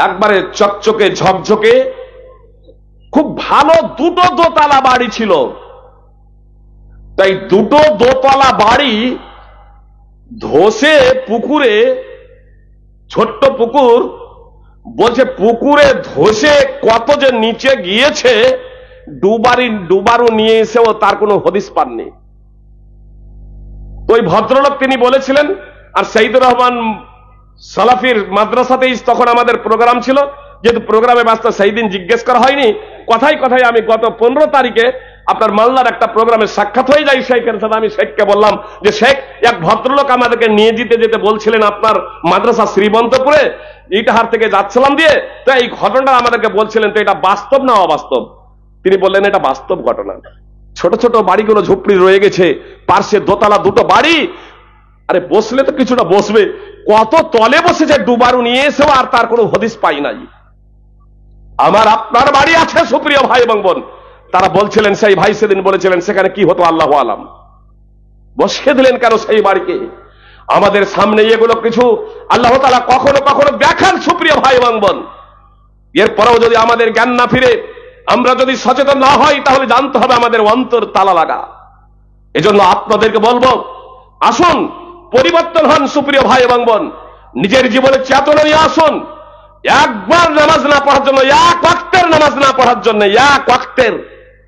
একবারে চকচকে ঝকঝকে, খুব ভালো 2টো দোতলা বাড়ি ছিল। তাই 2টো দোতলা বাড়ি ধসে পুকুরে, ছোট্ট পুকুর, বলছে পুকুরে ধসে কত যে নিচে গিয়েছে, ডুবারু নিয়ে এসেও তার কোনো হদিস পাননি। ওই ভদ্রলোক তিনি বলেছিলেন। আর সাইদুর রহমান সালাফির মাদ্রাসাতেই তখন আমাদের প্রোগ্রাম ছিল, যেহেতু প্রোগ্রামে ব্যস্ত সেই দিন জিজ্ঞেস করা হয়নি। কথায় কথায় আমি গত 15 তারিখে আপনার মালদার একটা প্রোগ্রামে সাক্ষাৎ হয়ে যাই শেখের সাথে। আমি শেখকে বললাম যে শেখ, এক ভদ্রলোক আমাদেরকে নিয়ে যেতে যেতে বলছিলেন আপনার মাদ্রাসা শ্রীমন্তপুরে, ইটাহার থেকে যাচ্ছিলাম দিয়ে, তো এই ঘটনাটা আমাদেরকে বলছিলেন, তো এটা বাস্তব না অবাস্তব? তিনি বললেন এটা বাস্তব ঘটনা। ছোট ছোট বাড়িগুলো ঝুপড়ি রয়ে গেছে, পার্শ্বে দোতলা 2টো বাড়ি। আরে বসলে তো কিছুটা বসবে, কত তলে বসেছে ডুবারু নিয়ে এসেও, আর তার কোনো হদিস পাই নাই। আমার আপনার বাড়ি আছে সুপ্রিয় ভাই এবং বোন। তারা বলছিলেন, সেই ভাই সেদিন বলেছিলেন সেখানে কি হতো আল্লাহু আলাম, বসিয়ে দিলেন কেন সেই বাড়িকে? আমাদের সামনে এগুলো কিছু আল্লাহ তাআলা কখনো কখনো দেখান সুপ্রিয় ভাই এবং বোন। এরপরেও যদি আমাদের জ্ঞান না ফিরে, আমরা যদি সচেতন না হই, তাহলে জানতে হবে আমাদের অন্তর তালা লাগা। এজন্য আপনাদেরকে বলবো, আসুন পরিবর্তন হন সুপ্রিয় ভাই এবং বোন, নিজের জীবনে চেতনা নিয়ে আসুন। একবার নামাজ না পড়ার জন্য, এক ওয়াক্তের নামাজ না পড়ার জন্য, এক ওয়াক্তের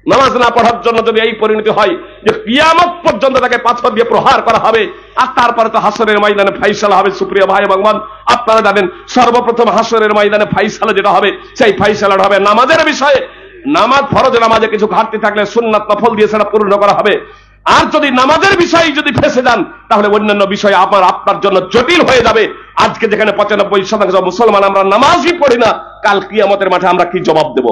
নামাজ না পড়ার জন্য যদি এই পরিণতি হয় যে কিয়ামত পর্যন্ত তাকে পাথর দিয়ে প্রহার করা হবে, আর তারপরে তো হাসরের ময়দানে ফাইসালা হবে সুপ্রিয় ভাই এবং বোন। আপনারা জানেন সর্বপ্রথম হাসরের ময়দানে ফাইসালা যেটা হবে, সেই ফাইসালাটা হবে নামাজের বিষয়ে। নামাজ, ফরজ নামাজে কিছু ঘাটতি থাকলে সুন্নাত নফল দিয়ে সেটা পূর্ণ করা হবে। আর যদি নামাজের বিষয়ে যদি ফেসে যান, তাহলে অন্যান্য বিষয়ে আপনার জন্য জটিল হয়ে যাবে। আজকে যেখানে 95% মুসলমান আমরা নামাজই পড়ি না, কাল কিয়ামতের মাঠে আমরা কি জবাব দেব?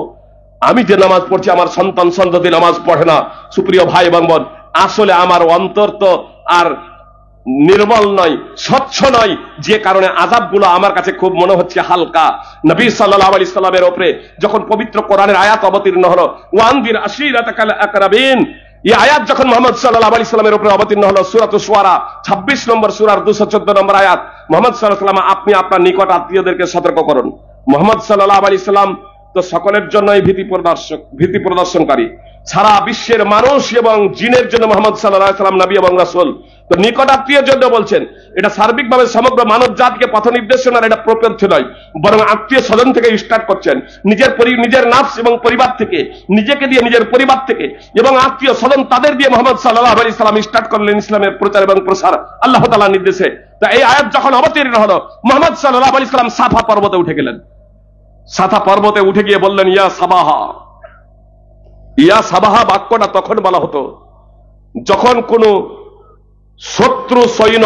আমি যে নামাজ পড়ছি, আমার সন্তান সন্ততি নামাজ পড়ে না সুপ্রিয় ভাই এবং বোন, আসলে আমার অন্তর তো আর নির্মল নয়, স্বচ্ছ নয়, যে কারণে আযাবগুলো আমার কাছে খুব মনে হচ্ছে হালকা। নবী সাল্লাল্লাহু আলাইহি সাল্লামের উপরে যখন পবিত্র কোরআনের আয়াত অবতীর্ণ হলো, ওয়ানদির আশিরাতাকাল আকরাবিন, এই আয়াত যখন মুহাম্মদ সাল্লাল্লাহু আলাইহি সাল্লামের উপরে অবতীর্ণ হলো, সূরাতুশ শুআরা 26 নম্বর সূরার 214 নম্বর আয়াত, মুহাম্মদ সাল্লাল্লাহু আলাইহি সাল্লাম, আপনি আপনার নিকট আত্মীয়দেরকে সতর্ক করুন। মুহাম্মদ সাল্লাল্লাহু আলাইহি সাল্লাম তো সকলের জন্যই ভীতি প্রদর্শনকারী, সারা বিশ্বের মানুষ এবং জিনের জন্য মুহাম্মদ সাল্লাল্লাহু আলাইহি সাল্লাম নবী এবং রাসূল। তো নিকট আত্মীয়ের জন্য বলছেন, এটা সার্বিকভাবে সমগ্র মানব জাতিকে পথ নির্দেশনা, এটা প্রপথ্য নয়, বরং আত্মীয় স্বজন থেকে স্টার্ট করছেন, নিজের নাফস এবং পরিবার থেকে, নিজেকে দিয়ে নিজের পরিবার থেকে এবং আত্মীয় স্বজন তাদের দিয়ে মুহাম্মদ সাল্লাল্লাহু আলাইহি সাল্লাম স্টার্ট করলেন ইসলামের প্রচার এবং প্রসার আল্লাহ তাআলার নির্দেশে। তো এই আয়াত যখন অবতীর্ণ হলো, মুহাম্মদ সাল্লাল্লাহু আলাইহি সাল্লাম সাফা পর্বতে উঠে গেলেন। সাফা পর্বতে উঠে গিয়ে বললেন, ইয়া সাবাহা। ইয়া সাবাহা বাক্যটা তখন বলা হতো যখন কোন শত্রু সৈন্য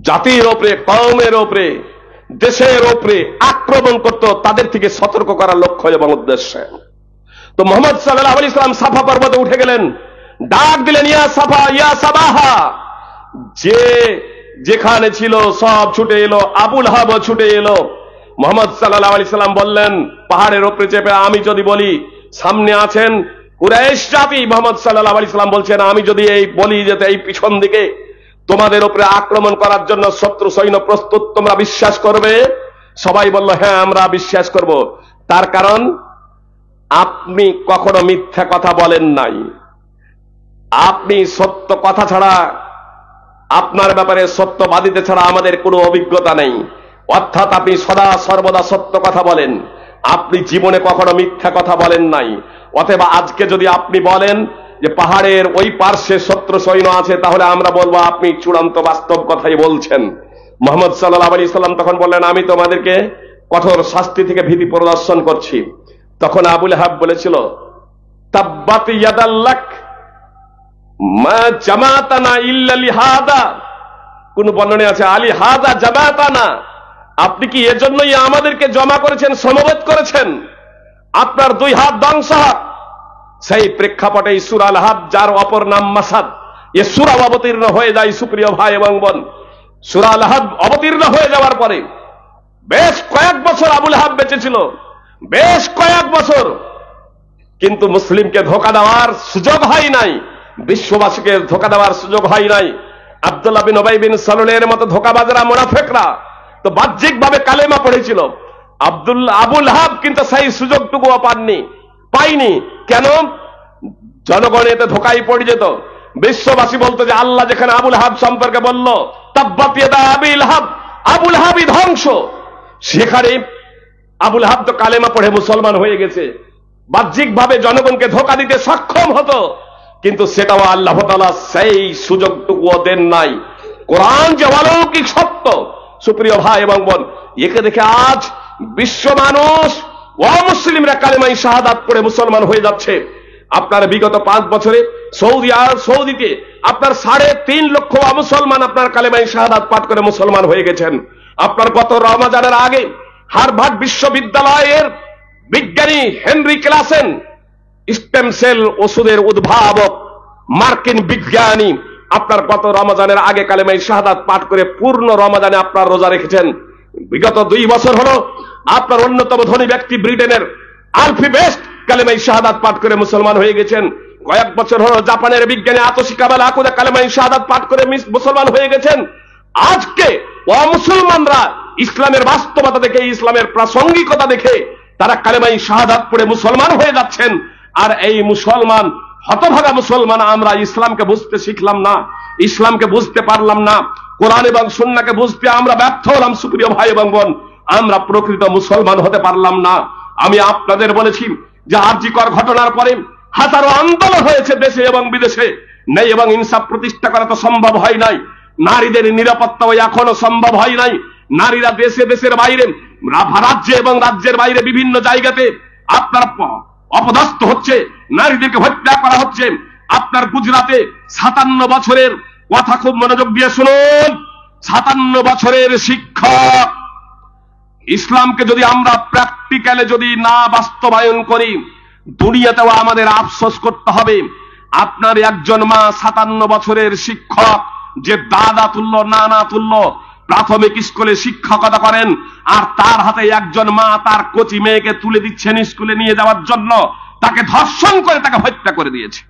জাতির ওপরে, কওমের ওপরে দেশের উপরে আক্রমণ করত, তাদের থেকে সতর্ক করার লক্ষ্য এবং উদ্দেশ্যে। তো মোহাম্মদ সাল্লাল্লাহু আলাইহি সাল্লাম সাফা পর্বতে উঠে গেলেন, ডাক দিলেন, ইয়া সাফা ইয়া সাবাহা। যে যেখানে ছিল সব ছুটে এলো, আবুল হাব ছুটে এলো। মোহাম্মদ সাল্লাল্লাহু আলাইহি সাল্লাম বললেন, পাহাড়ের উপরে চেপে আমি যদি বলি, সামনে আছেন কুরাইশ জাতি, মোহাম্মদ সাল্লাল্লাহু আলাইহি সাল্লাম বলছেন, আমি যদি এই বলি যে এই পিছন দিকে তোমাদের উপরে আক্রমণ করার জন্য শত্রু সৈন্য প্রস্তুত, তোমরা বিশ্বাস করবে? সবাই বলল, হ্যাঁ আমরা বিশ্বাস করব। তার কারণ আপনি কখনো মিথ্যা কথা বলেন নাই, আপনি সত্য কথা ছাড়া, আপনার ব্যাপারে সত্যবাদিতা ছাড়া আমাদের কোনো অভিজ্ঞতা নেই, অর্থাৎ আপনি সদা সর্বদা সত্য কথা বলেন, আপনি জীবনে কখনো মিথ্যা কথা বলেন নাই। অতএব আজকে যদি আপনি বলেন যে পাহাড়ের ওই পার্শ্বে শত্রু সৈন্য আছে, তাহলে আমরা বলবো আপনি চূড়ান্ত বাস্তব কথাই বলছেন। মুহাম্মদ সাল্লাল্লাহু আলাইহি সাল্লাম তখন বললেন, আমি তোমাদেরকে কঠোর শাস্তি থেকে ভীতি প্রদর্শন করছি। তখন আবু লাহাব বলেছিল, তাব্বাত ইয়াদাল্লাক মা জামাতানা ইল্লা লিহাদা। কোন বর্ণনায় আছে আলী হাদা জামাতানা, আপনি কি এজন্যই আমাদেরকে জমা করেছেন, সমবেত করেছেন? আপনার দুই হাত ধ্বংস হাত। সেই প্রেক্ষাপটে সূরা আল হাব, যার অপর নাম মাসাদ, এ সূরা অবতীর্ণ হয়ে যায়। সুপ্রিয় ভাই এবং বোন, সূরা আল হাব অবতীর্ণ হয়ে যাওয়ার পরে বেশ কয়েক বছর আবু লাহাব বেঁচে ছিল, বেশ কয়েক বছর, কিন্তু মুসলিমকে ধোঁকা দেওয়ার সুযোগ হয় নাই, বিশ্ববাসীকে ধোঁকা দেওয়ার সুযোগ হয় নাই। আব্দুল্লাহ বিন উবাই বিন সালুলের মতো ধোঁকাবাজরা, মুনাফিকরা তো বাহ্যিকভাবে কালেমা পড়েছিল। আবু লাহাব কিন্তু সেই সুযোগটুকুও পায়নি। কেন? জনগণ এতে ধোঁকায় পড়ে যেত। বিশ্ববাসী বলতো যে আল্লাহ যেখানে আবু লাহাব সম্পর্কে বলল, তাব্বাত ইয়াদা আবি লাহাব, আবু লাহাবই ধ্বংস, সেখানে আবু লাহাব তো কালেমা পড়ে মুসলমান হয়ে গেছে, বাহ্যিকভাবে জনগণকে ধোঁকা দিতে সক্ষম হতো, কিন্তু সেটাও আল্লাহ তাআলা সেই সুযোগটুকুও দেন নাই। কোরআন যে অলৌকিক সত্য, সুপ্রিয় ভাই এবং বোন, একে দেখে আজ বিশ্ব মানুষ অমুসলিমরা কালেমায়ে শাহাদাত পড়ে মুসলমান হয়ে যাচ্ছে। আপনার বিগত 5 বছরে সৌদিতে আপনার 3.5 লক্ষ মুসলমান আপনার কালেমায়ে শাহাদাত পাঠ করে মুসলমান হয়ে গেছেন। আপনার গত রমাজানের আগে হার্ভার্ড বিশ্ববিদ্যালয়ের বিজ্ঞানী হেনরি ক্লাসেন, স্টেম সেল ওষুধের উদ্ভাবক, মার্কিন বিজ্ঞানী, আপনার গত রমজানের আগে কালেমায়ে শাহাদাত পাঠ করে পূর্ণ রমজানে আপনার রোজা রেখেছেন। বিগত 2 বছর হলো আপনার অন্যতম ধনী ব্যক্তি ব্রিটেনের আলফি বেস্ট কালেমায়ে শাহাদাত পাঠ করে মুসলমান হয়ে গেছেন। কয়েক বছর হলো জাপানের বিজ্ঞানী আতোশি কামালা আকুদা কালেমায়ে শাহাদাত পাঠ করে মুসলমান হয়ে গেছেন। আজকে অমুসলমানরা ইসলামের বাস্তবতা দেখে, ইসলামের প্রাসঙ্গিকতা দেখে তারা কালেমায়ে শাহাদাত পড়ে মুসলমান হয়ে যাচ্ছেন। আর এই মুসলমান, হতভাগা মুসলমান, আমরা ইসলামকে বুঝতে শিখলাম না, ইসলামকে বুঝতে পারলাম না, কোরআন এবং সুন্নাহকে বুঝতে আমরা ব্যর্থ হলাম। সুপ্রিয় ভাই এবং বোন, আমরা প্রকৃত মুসলমান হতে পারলাম না। আমি আপনাদের বলেছি যে আরজিকর ঘটনার পরে হাজারো আন্দোলন হয়েছে দেশে এবং বিদেশে, ন্যায় এবং ইনসাফ প্রতিষ্ঠা করা তো সম্ভব হয় নাই, নারীদের নিরাপত্তাও এখনো সম্ভব হয় নাই। নারীরা দেশে, দেশের বাইরে, রাজ্যে এবং রাজ্যের বাইরে বিভিন্ন জায়গাতে আপনার অপদস্থ হচ্ছে, নারীদেরকে হত্যা করা হচ্ছে। আপনার গুজরাটে 57 বছরের কথা, খুব মনোযোগ দিয়ে শুনুন, 57 বছরের শিক্ষক, ইসলামকে যদি আমরা প্র্যাকটিক্যালে যদি না বাস্তবায়ন করি, দুনিয়াতেও আমাদের আফসোস করতে হবে। আপনার একজন মা 57 বছরের শিক্ষক, যে দাদা তুল্য, নানা তুল্য, প্রাথমিক স্কুলে শিক্ষকতা করেন, আর তার হাতে একজন মা তার কচি মেয়েকে তুলে দিচ্ছেন স্কুলে নিয়ে যাওয়ার জন্য, তাকে ধর্ষণ করে তাকে হত্যা করে দিয়েছে।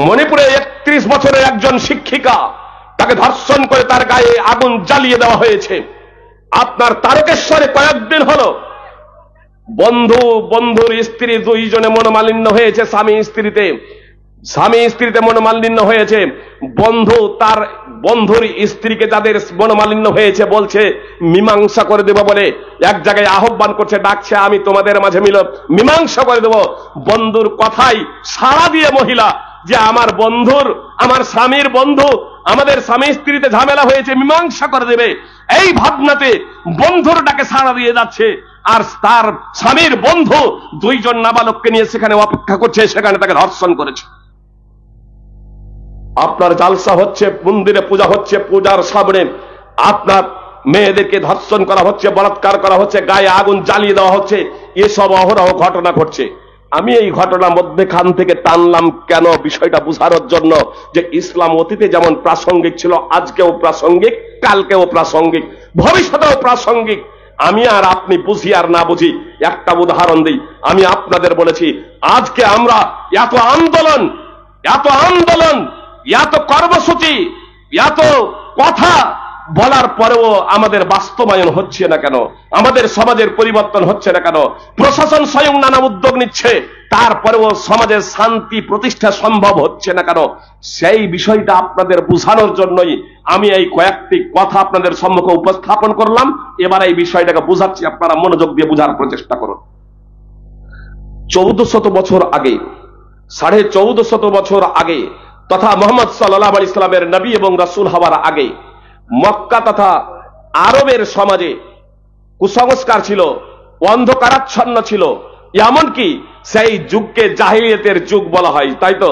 মণিপুরে 31 বছরের একজন শিক্ষিকা, তাকে ধর্ষণ করে তার গায়ে আগুন জ্বালিয়ে দেওয়া হয়েছে। আপনার তারকেশ্বরে কয়েকদিন হলো বন্ধুর স্ত্রী, 2 জনে মনোমালিন্য হয়েছে, স্বামী স্ত্রীতে মনোমালিন্য হয়েছে। বন্ধু তার বন্ধুর স্ত্রীকে, যাদের মনোমালিন্য হয়েছে, বলছে মীমাংসা করে দেব বলে এক জায়গায় আহ্বান করছে, ডাকছে, আমি তোমাদের মাঝে মীমাংসা করে দেব। বন্ধুর কথাই সাড়া দিয়ে মহিলা, যে আমার স্বামীর বন্ধু, আমাদের স্বামী স্ত্রীতে ঝামেলা হয়েছে, মীমাংসা করে দেবে, এই ভাবনাতে বন্ধুর ডাকে সাড়া দিয়ে যাচ্ছে। আর তার স্বামীর বন্ধু 2 জন নাবালককে নিয়ে সেখানে অপেক্ষা করছে, সেখানে তাকে ধর্ষণ করেছে। আপনার জালসা হচ্ছে, মন্দিরে পূজা হচ্ছে, পূজার সামনে আপনার মেয়েদেরকে ধর্ষণ করা হচ্ছে, বলাৎকার করা হচ্ছে, গায়ে আগুন জ্বালিয়ে দেওয়া হচ্ছে, এসব অহরহ ঘটনা ঘটছে। আমি এই ঘটনার মধ্যেখান থেকে টানলাম কেন? বিষয়টা বুঝানোর জন্য যে ইসলাম অতীতে যেমন প্রাসঙ্গিক ছিল, আজকেও প্রাসঙ্গিক, কালকেও প্রাসঙ্গিক, ভবিষ্যতেও প্রাসঙ্গিক। আমি আর আপনি বুঝি আর না বুঝি, একটা উদাহরণ দিই। আমি আপনাদের বলেছি, আজকে আমরা এত আন্দোলন, এত কর্মসূচি, এত কথা বলার পরেও আমাদের বাস্তবায়ন হচ্ছে না কেন? আমাদের সমাজের পরিবর্তন হচ্ছে না কেন? প্রশাসন স্বয়ং নানা উদ্যোগ নিচ্ছে, তারপরেও সমাজের শান্তি প্রতিষ্ঠা সম্ভব হচ্ছে না কেন? সেই বিষয়টা আপনাদের বোঝানোর জন্যই আমি এই কয়েকটি কথা আপনাদের সম্মুখে উপস্থাপন করলাম। এবার এই বিষয়টাকে বোঝাচ্ছি, আপনারা মনোযোগ দিয়ে বোঝার প্রচেষ্টা করুন। 1400 বছর আগে, 1450 বছর আগে, তথা মুহাম্মদ সাল্লাল্লাহু আলাইহি সাল্লামের নবী এবং রাসূল হওয়ার আগে মক্কা তথা আরবের সমাজে কুসংস্কার ছিল, অন্ধকারাচ্ছন্ন ছিল। এমনকি সেই যুগকে জাহিলিয়াতের যুগ বলা হয়, তাই তো?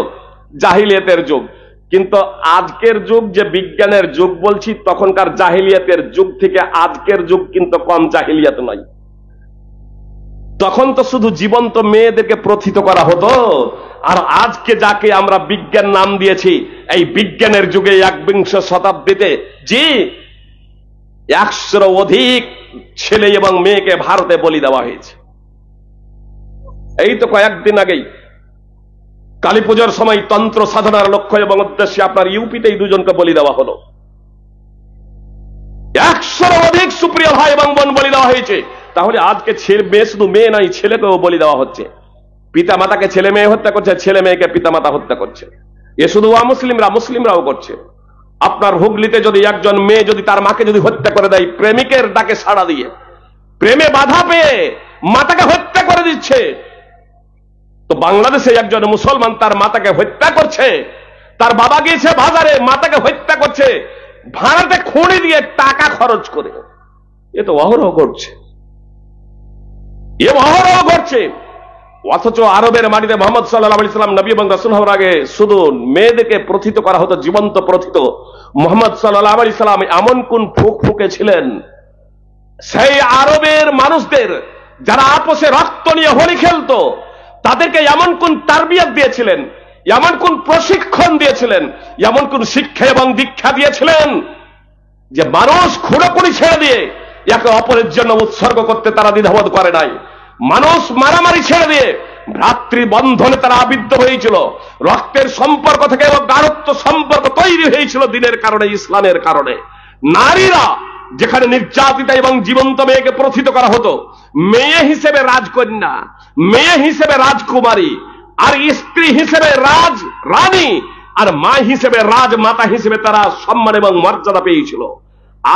জাহিলিয়াতের যুগ। কিন্তু আজকের যুগ যে বিজ্ঞানের যুগ বলছি, তখনকার জাহিলিয়াতের যুগ থেকে আজকের যুগ কিন্তু কম জাহিলিয়াত নয়। তখন তো শুধু জীবন্ত মেয়েদেরকে প্রথিত করা হতো। আর আজকে যাকে আমরা বিজ্ঞান নাম দিয়েছি, এই বিজ্ঞানের যুগে 21 শতাব্দীতে জি 100 অধিক ছেলে এবং মেয়েকে ভারতে বলি দেওয়া হয়েছে। এই তো কয়েকদিন আগেই কালী পুজোর সময় তন্ত্র সাধনার লক্ষ্য এবং উদ্দেশ্যে আপনার ইউপিতেই 2 জনকে বলি দেওয়া হলো। 100 অধিক সুপ্রিয় ভাই এবং বোন বলি দেওয়া হয়েছে। তাহলে আজকে মেয়ে, শুধু মেয়ে নয়, ছেলেকেও বলি দেওয়া হচ্ছে। পিতা মাতাকে ছেলে মেয়ে হত্যা করছে, ছেলে মেয়েকে পিতা মাতা হত্যা করছে। এ শুধু মুসলিমরাও করছে। আপনার হুগলিতে যদি একজন মেয়ে যদি তার মাকে যদি হত্যা করে দেয়, প্রেমিকের ডাকে সাড়া দিয়ে, প্রেমে বাধা পেয়ে মাতাকে হত্যা করে দিচ্ছে, তো বাংলাদেশে একজন মুসলমান তার মাতাকে হত্যা করছে, তার বাবা গিয়েছে বাজারে, মাতাকে হত্যা করছে, ভাড়াতে খুঁড়ি দিয়ে টাকা খরচ করে। এ তো অহরহ করছে, অথচ আরবের মাটিতে মুহাম্মদ সাল্লাল্লাহু আলাইহি সাল্লাম নবী এবং রাসূল হওয়ার আগে শুধু মেয়েদেরকে প্রথিত করা হতো, জীবন্ত প্রথিত। মুহাম্মদ সাল্লাল্লাহু আলাইহি সাল্লাম এমন কোন ফুকে ছিলেন, সেই আরবের মানুষদের যারা আপোষে রক্ত নিয়ে হোলি খেলতো, তাদেরকে এমন কোন তারবিয়ত দিয়েছিলেন, এমন কোন প্রশিক্ষণ দিয়েছিলেন, এমন কোন শিক্ষা এবং দীক্ষা দিয়েছিলেন যে মানুষ খুঁড়োখুড়ি ছেড়ে দিয়ে একে অপরের জন্য উৎসর্গ করতে তারা দ্বিধাবোধ করে নাই। মানুষ মারামারি ছেড়ে দিয়ে ভ্রাতৃ বন্ধনে তারা আবদ্ধ হয়েছিল। রক্তের সম্পর্ক থেকে গাঢ়ত্ব সম্পর্ক তৈরি হয়েছিল দিনের কারণে, ইসলামের কারণে। নারীরা যেখানে নির্যাতিতা এবং জীবন্ত মেয়েকে প্রথিত করা হতো, মেয়ে হিসেবে রাজকন্যা, মেয়ে হিসেবে রাজকুমারী, আর স্ত্রী হিসেবে রানী, আর মা হিসেবে রাজমাতা হিসেবে তারা সম্মান এবং মর্যাদা পেয়েছিল।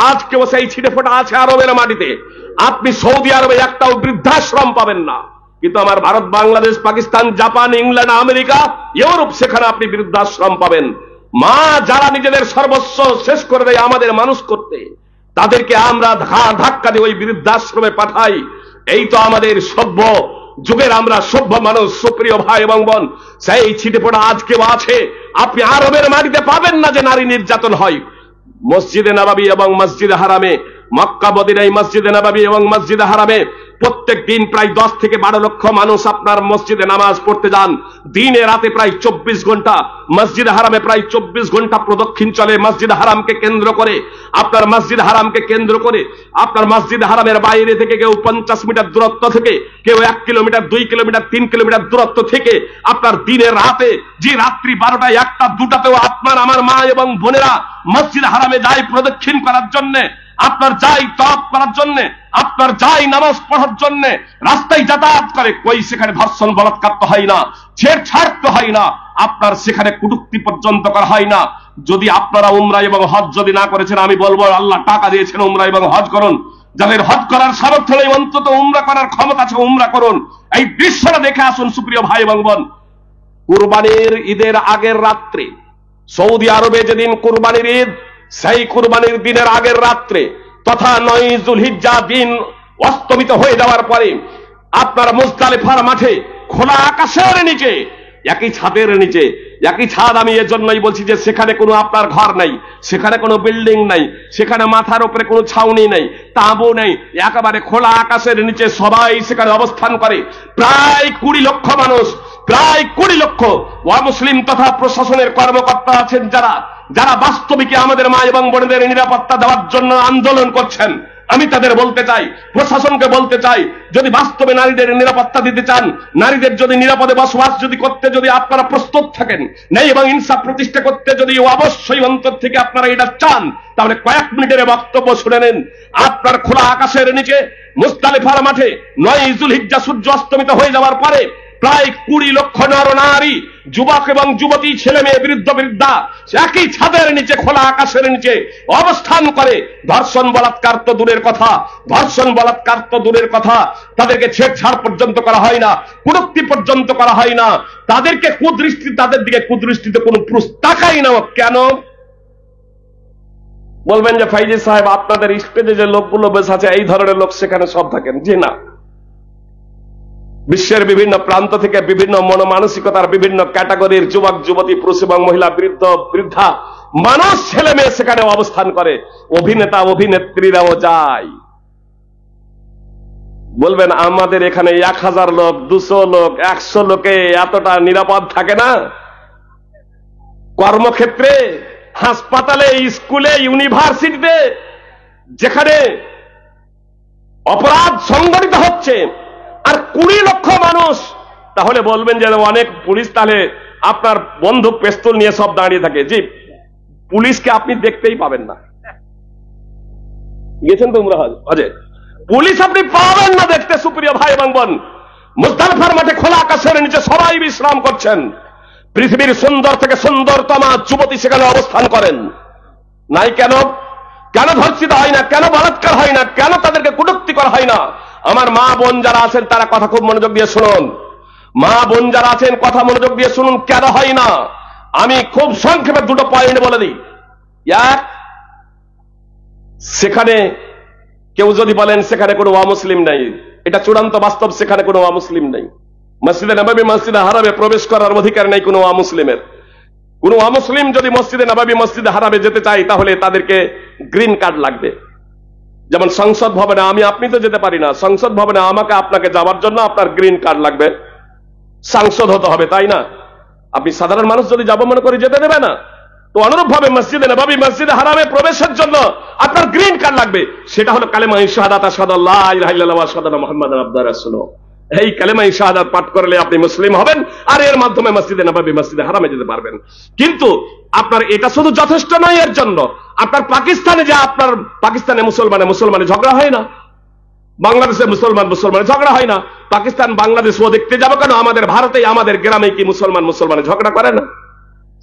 আজকেও সেই ছিটেফোঁটা আছে আরবের মাটিতে। আপনি সৌদি আরবে একটাও বৃদ্ধাশ্রম পাবেন না, কিন্তু আমার Bharat, Bangladesh, Pakistan, Japan, England, America, Europe, সেখানে আপনি বৃদ্ধাশ্রম পাবেন। মা যারা নিজেদের সর্বস্ব শেষ করে দেয় আমাদের মানুষ করতে, তাদেরকে আমরা ধাক্কা দিয়ে ওই বৃদ্ধাশ্রমে পাঠাই। এই তো আমাদের সভ্য যুগের আমরা সভ্য মানুষ। সুপ্রিয় ভাই এবং বোন, সেই ছিটেফোঁটা আজকেও আছে। আপনি আরবের মাটিতে পাবেন না যে নারী নির্যাতন হয়। মসজিদে নববী এবং মসজিদে হারামে, মক্কা মদিনায় মসজিদে নববী এবং মসজিদে হারামে প্রত্যেক দিন প্রায় 10 থেকে 12 লক্ষ মানুষ আপনার মসজিদে নামাজ পড়তে যান। দিনে রাতে প্রায় 24 ঘন্টা মসজিদে হারামে প্রায় 24 ঘন্টা প্রদক্ষিণ চলে মসজিদে হারামকে কেন্দ্র করে। আপনার মসজিদে হারামকে কেন্দ্র করে আপনার মসজিদে হারামের বাইরে থেকে কেউ 50 মিটার দূরত্ব থেকে, কেউ 1 কিলোমিটার, 2 কিলোমিটার, 3 কিলোমিটার দূরত্ব থেকে আপনার দিনে রাতে, যে রাত্রি 12টায়, 1টা, 2টাতেও আপনার আমার মা এবং বোনেরা মসজিদে হারামে যায় প্রদক্ষিণ করার জন্য, আপনার যাই তওয়াফ করার জন্য, আপনার যাই নামাজ পড়ার জন্য, রাস্তায় যাতায়াত করে। কই সেখানে ধর্ষণ বলাৎকার তো হয় না, ছেড়ছাড় তো হয় না, আপনার সেখানে কটূক্তি পর্যন্ত করা হয় না। যদি আপনারা উমরা এবং হজ যদি না করেছেন, আমি বলবো আল্লাহ টাকা দিয়েছেন, উমরা এবং হজ করুন। যাদের হজ করার সামর্থ্য নেই, অন্তত উমরা করার ক্ষমতা আছে, উমরা করুন। এই দৃশ্যটা দেখে আসুন সুপ্রিয় ভাই এবং বোন। কুরবানির ঈদের আগের রাত্রে সৌদি আরবে যেদিন কুরবানির ঈদ, সেই কুরবানির দিনের আগের রাত্রে তথা 9 যুলহিজ্জা দিন অস্তমিত হয়ে যাওয়ার পরে আপনার মুজদালিফার মাঠে খোলা আকাশের নিচে, একই ছাদের নিচে একই ছাদ আমি এজন্যই বলছি যে সেখানে কোনো আপনার ঘর নাই, সেখানে কোনো বিল্ডিং নাই, সেখানে মাথার উপরে কোনো ছাউনি নেই, তাঁবু নেই, একেবারে খোলা আকাশের নিচে সবাই সেখানে অবস্থান করে। প্রায় 20 লক্ষ মানুষ, প্রায় 20 লক্ষ অমুসলিম তথা প্রশাসনের কর্মকর্তা আছেন যারা যারা বাস্তবিকে আমাদের মা এবং বোনদের নিরাপত্তা দেওয়ার জন্য আন্দোলন করছেন। আমি তাদের বলতে চাই, প্রশাসনকে বলতে চাই, যদি বাস্তবে নারীদের নিরাপত্তা দিতে চান, নারীদের যদি নিরাপদে বসবাস যদি করতে যদি আপনারা প্রস্তুত থাকেন, ন্যায় এবং ইনসাফ প্রতিষ্ঠা করতে যদি অবশ্যই অন্তর থেকে আপনারা এটা চান, তাহলে কয়েক মিনিটের বক্তব্য শুনে নেন। আপনার খোলা আকাশের নিচে মুজদালিফার মাঠে 9 যুলহিজ্জা সূর্য অস্তমিত হয়ে যাওয়ার পরে প্রায় 20 লক্ষ নর নারী, যুবক এবং যুবতী, ছেলে মেয়ে, বৃদ্ধ বৃদ্ধা একই ছাদের নিচে খোলা আকাশের নিচে অবস্থান করে। ধর্ষণ বলাৎকার তো দূরের কথা, ধর্ষণ বলাৎকার তো দূরের কথা, তাদেরকে ছেড়ছাড় পর্যন্ত করা হয় না, কুরুক্তি পর্যন্ত করা হয় না, তাদেরকে কুদৃষ্টি, তাদের দিকে কুদৃষ্টিতে কোনো পুরুষ তাকাই না। কেন? বলবেন যে ফাইজি সাহেব আপনাদের স্টেজে যে লোকগুলো বেশ আছে এই ধরনের লোক সেখানে সব থাকেন। জি না, বিশ্বের বিভিন্ন প্রান্ত থেকে বিভিন্ন মনোমানসিকতার বিভিন্ন ক্যাটাগরির যুবক যুবতী, পুরুষ এবং মহিলা, বৃদ্ধ বৃদ্ধা মানুষ, ছেলে মেয়ে সেখানে অবস্থান করে। অভিনেতা অভিনেত্রীরাও যায়। বলবেন আমাদের এখানে 1000 লোক, 200 লোক, 100 লোকে এতটা নিরাপদ থাকে না? কর্মক্ষেত্রে, হাসপাতালে, স্কুলে, ইউনিভার্সিটিতে যেখানে অপরাধ সংগঠিত হচ্ছে আর 20 লক্ষ মানুষ, তাহলে বলবেন যে অনেক পুলিশ, তাহলে আপনার বন্দুক পিস্তল নিয়ে সব দাঁড়িয়ে থাকে। জি, পুলিশকে আপনি দেখতেই পাবেন না। গেছেন তো উমরা হজে, পুলিশ আপনি পাবেন না দেখতে। সুপ্রিয় ভাই এবং বোন, মুজদালিফার মাঠে খোলা আকাশের নিচে সবাই বিশ্রাম করছেন। পৃথিবীর সুন্দর থেকে সুন্দরতম যুবতী সেখানে অবস্থান করেন। নাই কেন? কেন ধর্ষিত হয় না? কেন বলাৎকার হয় না? কেন তাদেরকে কটূক্তি করা হয় না? আমার মা বোন যারা আছেন তারা কথা খুব মনোযোগ দিয়ে শুনুন। মা বোন যারা আছেন কথা মনোযোগ দিয়ে শুনুন, কেন হয় না আমি খুব সংক্ষেপে 2টো পয়েন্ট বলে দিই। এক, সেখানে কেউ যদি বলেন সেখানে কোনো অমুসলিম নাই, এটা চূড়ান্ত বাস্তব, সেখানে কোনো অমুসলিম নেই। মসজিদে নববী, মসজিদে হারামে প্রবেশ করার অধিকার নেই কোনো অমুসলিমের। কোনো অমুসলিম যদি মসজিদে নববী, মসজিদে হারামে যেতে চাই তাহলে তাদেরকে গ্রিন কার্ড লাগবে। যেমন সংসদ ভবনে আমি আপনি তো যেতে পারি না, সংসদ ভবনে আমাকে আপনাকে যাওয়ার জন্য আপনার গ্রিন কার্ড লাগবে, সাংসদ হতে হবে, তাই না? আপনি সাধারণ মানুষ যদি যাব মনে করে যেতে দেবে না। তো অনুরূপ ভাবে মসজিদে নববী, মসজিদে হারামে প্রবেশের জন্য আপনার গ্রিন কার্ড লাগবে। সেটা হলো কালেমা শাহাদাত, আশহাদু আল্লা ইলাহা ইল্লাল্লাহ ওয়া আশহাদু আন্না মুহাম্মাদান আবদুহু ওয়া রাসূলুহু। এই কালেমা শাহাদাত পাঠ করলে আপনি মুসলিম হবেন, আর এর মাধ্যমে মসজিদে নববী, মসজিদে হারামে যেতে পারবেন। কিন্তু আপনার এটা শুধু যথেষ্ট নয়। এর জন্য আপনার পাকিস্তানে যে আপনার পাকিস্তানে মুসলমানে ঝগড়া হয় না, বাংলাদেশে মুসলমানে ঝগড়া হয় না, পাকিস্তান বাংলাদেশ ও দেখতে যাবো কেন? আমাদের ভারতে, আমাদের গ্রামে কি মুসলমানে ঝগড়া করে না?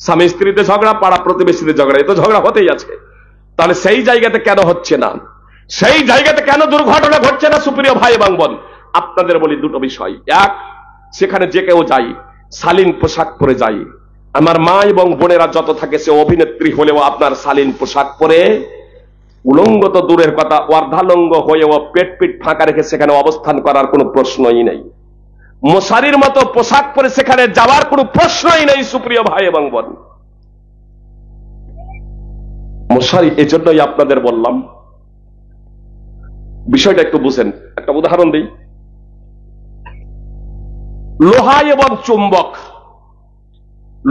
স্বামী স্ত্রীতে ঝগড়া, পাড়া প্রতিবেশীতে ঝগড়া, এ তো ঝগড়া হতেই আছে। তাহলে সেই জায়গাতে কেন হচ্ছে না? সেই জায়গাতে কেন দুর্ঘটনা ঘটছে না? সুপ্রিয় ভাই এবং বোন, আপনাদের বলি 2টো বিষয়। এক, সেখানে যে কেউ যাই শালীন পোশাক পরে যাই। আমার মা এবং বোনেরা যত থাকে, সে অভিনেত্রী হলেও আপনার শালীন পোশাক পরে, উলঙ্গ তো দূরের কথা, অর্ধালঙ্গ হয়েও পেট ফাঁকা রেখে সেখানে অবস্থান করার কোনো প্রশ্নই নেই। মশারির মতো পোশাক পরে সেখানে যাওয়ার কোনো প্রশ্নই নেই। সুপ্রিয় ভাই এবং বোন, মশারি, এজন্যই আপনাদের বললাম বিষয়টা একটু বুঝেন। একটা উদাহরণ দিই। লোহা এবং চুম্বক,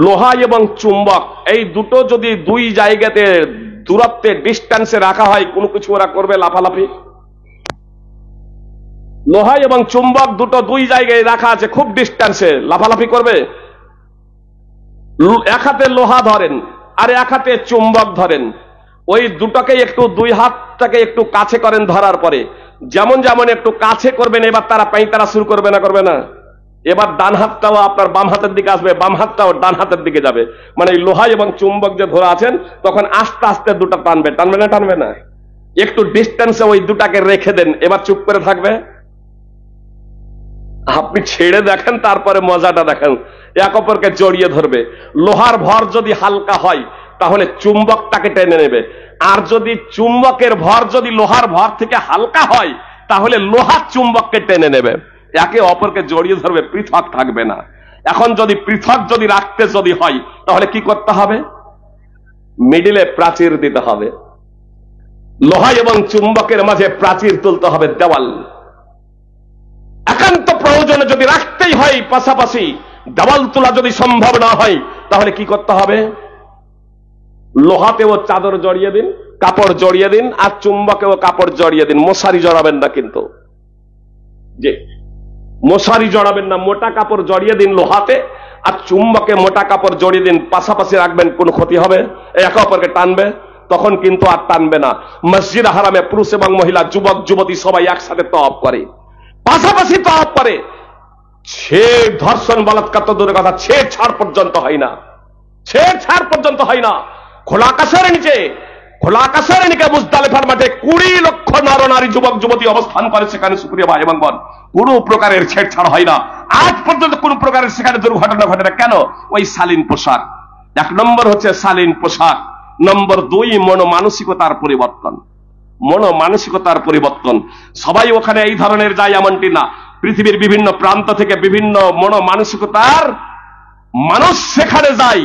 লোহা এবং চুম্বক এই দুটো যদি 2 জায়গাতে দূরত্বে, ডিস্টেন্সে রাখা হয়, কোনো কিছু ওরা করবে লাফালাফি? লোহা এবং চুম্বক দুটো 2 জায়গায় রাখা আছে, খুব ডিস্টেন্সে, লাফালাফি করবে? এক হাতে লোহা ধরেন আর এক হাতে চুম্বক ধরেন, ওই দুটোকে একটু 2 হাতটাকে একটু কাছে করেন, ধরার পরে যেমন যেমন একটু কাছে করবেন, এবার তারা পাইতারা শুরু করবে না? করবে না? এবার ডান হাতটাও আপনার বাম হাতের দিকে আসবে, বাম হাতটাও ডান হাতের দিকে যাবে। মানে লোহা এবং চুম্বক যে ধরে আছেন, তখন আস্তে আস্তে দুটো টানবে, টানবে না? টানবে না? একটু ডিস্টেন্সে ওই দুটাকে রেখে দেন, এবার চুপ করে থাকবে? আপনি ছেড়ে দেখেন, তারপরে মজাটা দেখেন। এক অপরকে জড়িয়ে ধরবে। লোহার ভর যদি হালকা হয় তাহলে চুম্বকটাকে টেনে নেবে, আর যদি চুম্বকের ভর যদি লোহার ভর থেকে হালকা হয় তাহলে লোহার চুম্বককে টেনে নেবে। একে অপরকে জড়িয়ে ধরবে, পৃথক থাকবে না। এখন যদি পৃথক যদি রাখতে যদি হয় তাহলে কি করতে হবে? মিডিলে প্রাচীর দিতে হবে, লোহা এবং চুম্বকের মাঝে প্রাচীর তুলতে হবে, দেওয়াল। একান্ত প্রয়োজনে যদি রাখতেই হয় পাশাপাশি, দেওয়াল তোলা যদি সম্ভব না হয় তাহলে কি করতে হবে? লোহাতেও চাদর জড়িয়ে দিন, কাপড় জড়িয়ে দিন, আর চুম্বকেও কাপড় জড়িয়ে দিন। মশারি জড়াবেন না, কিন্তু যে মশারি জড়াবেন না, মোটা কাপড় জড়িয়ে দিন লোহাতে, আর চুম্বকে মোটা কাপড় জড়িয়ে দিন, পাশাপাশি রাখবেন। কোনো ক্ষতি হবে? একে অপরকে টানবে? তখন কিন্তু আর টানবে না। মসজিদ হারামে পুরুষ এবং মহিলা, যুবক যুবতী সবাই একসাথে তওয়াফ করে, পাশাপাশি তওয়াফ করে। ছেড়, ধর্ষণ, বলাৎকার তো দূরের কথা, ছেড়ছাড় পর্যন্ত হয় না, ছেড়ছাড় পর্যন্ত হয় না। খোলা আকাশের নিচে, খোলা আকাশের নিচে মুজদালিফার মাঠে 20 লক্ষ নর নারী যুবক যুবতী অবস্থান করে, সেখানে সুপ্রিয় ভাই এবং বোন কোন প্রকারের ছেড়ছাড় হয় না। আজ পর্যন্ত কোন প্রকারের সেখানে দুর্ঘটনা ঘটে না। কেন? ওই শালীন পোশাক। 1 নম্বর হচ্ছে শালীন পোশাক। নম্বর 2 মনোমানসিকতার পরিবর্তন। মনোমানসিকতার পরিবর্তন। সবাই ওখানে এই ধরনের যায় এমনটি না। পৃথিবীর বিভিন্ন প্রান্ত থেকে বিভিন্ন মনোমানসিকতার মানুষ সেখানে যায়।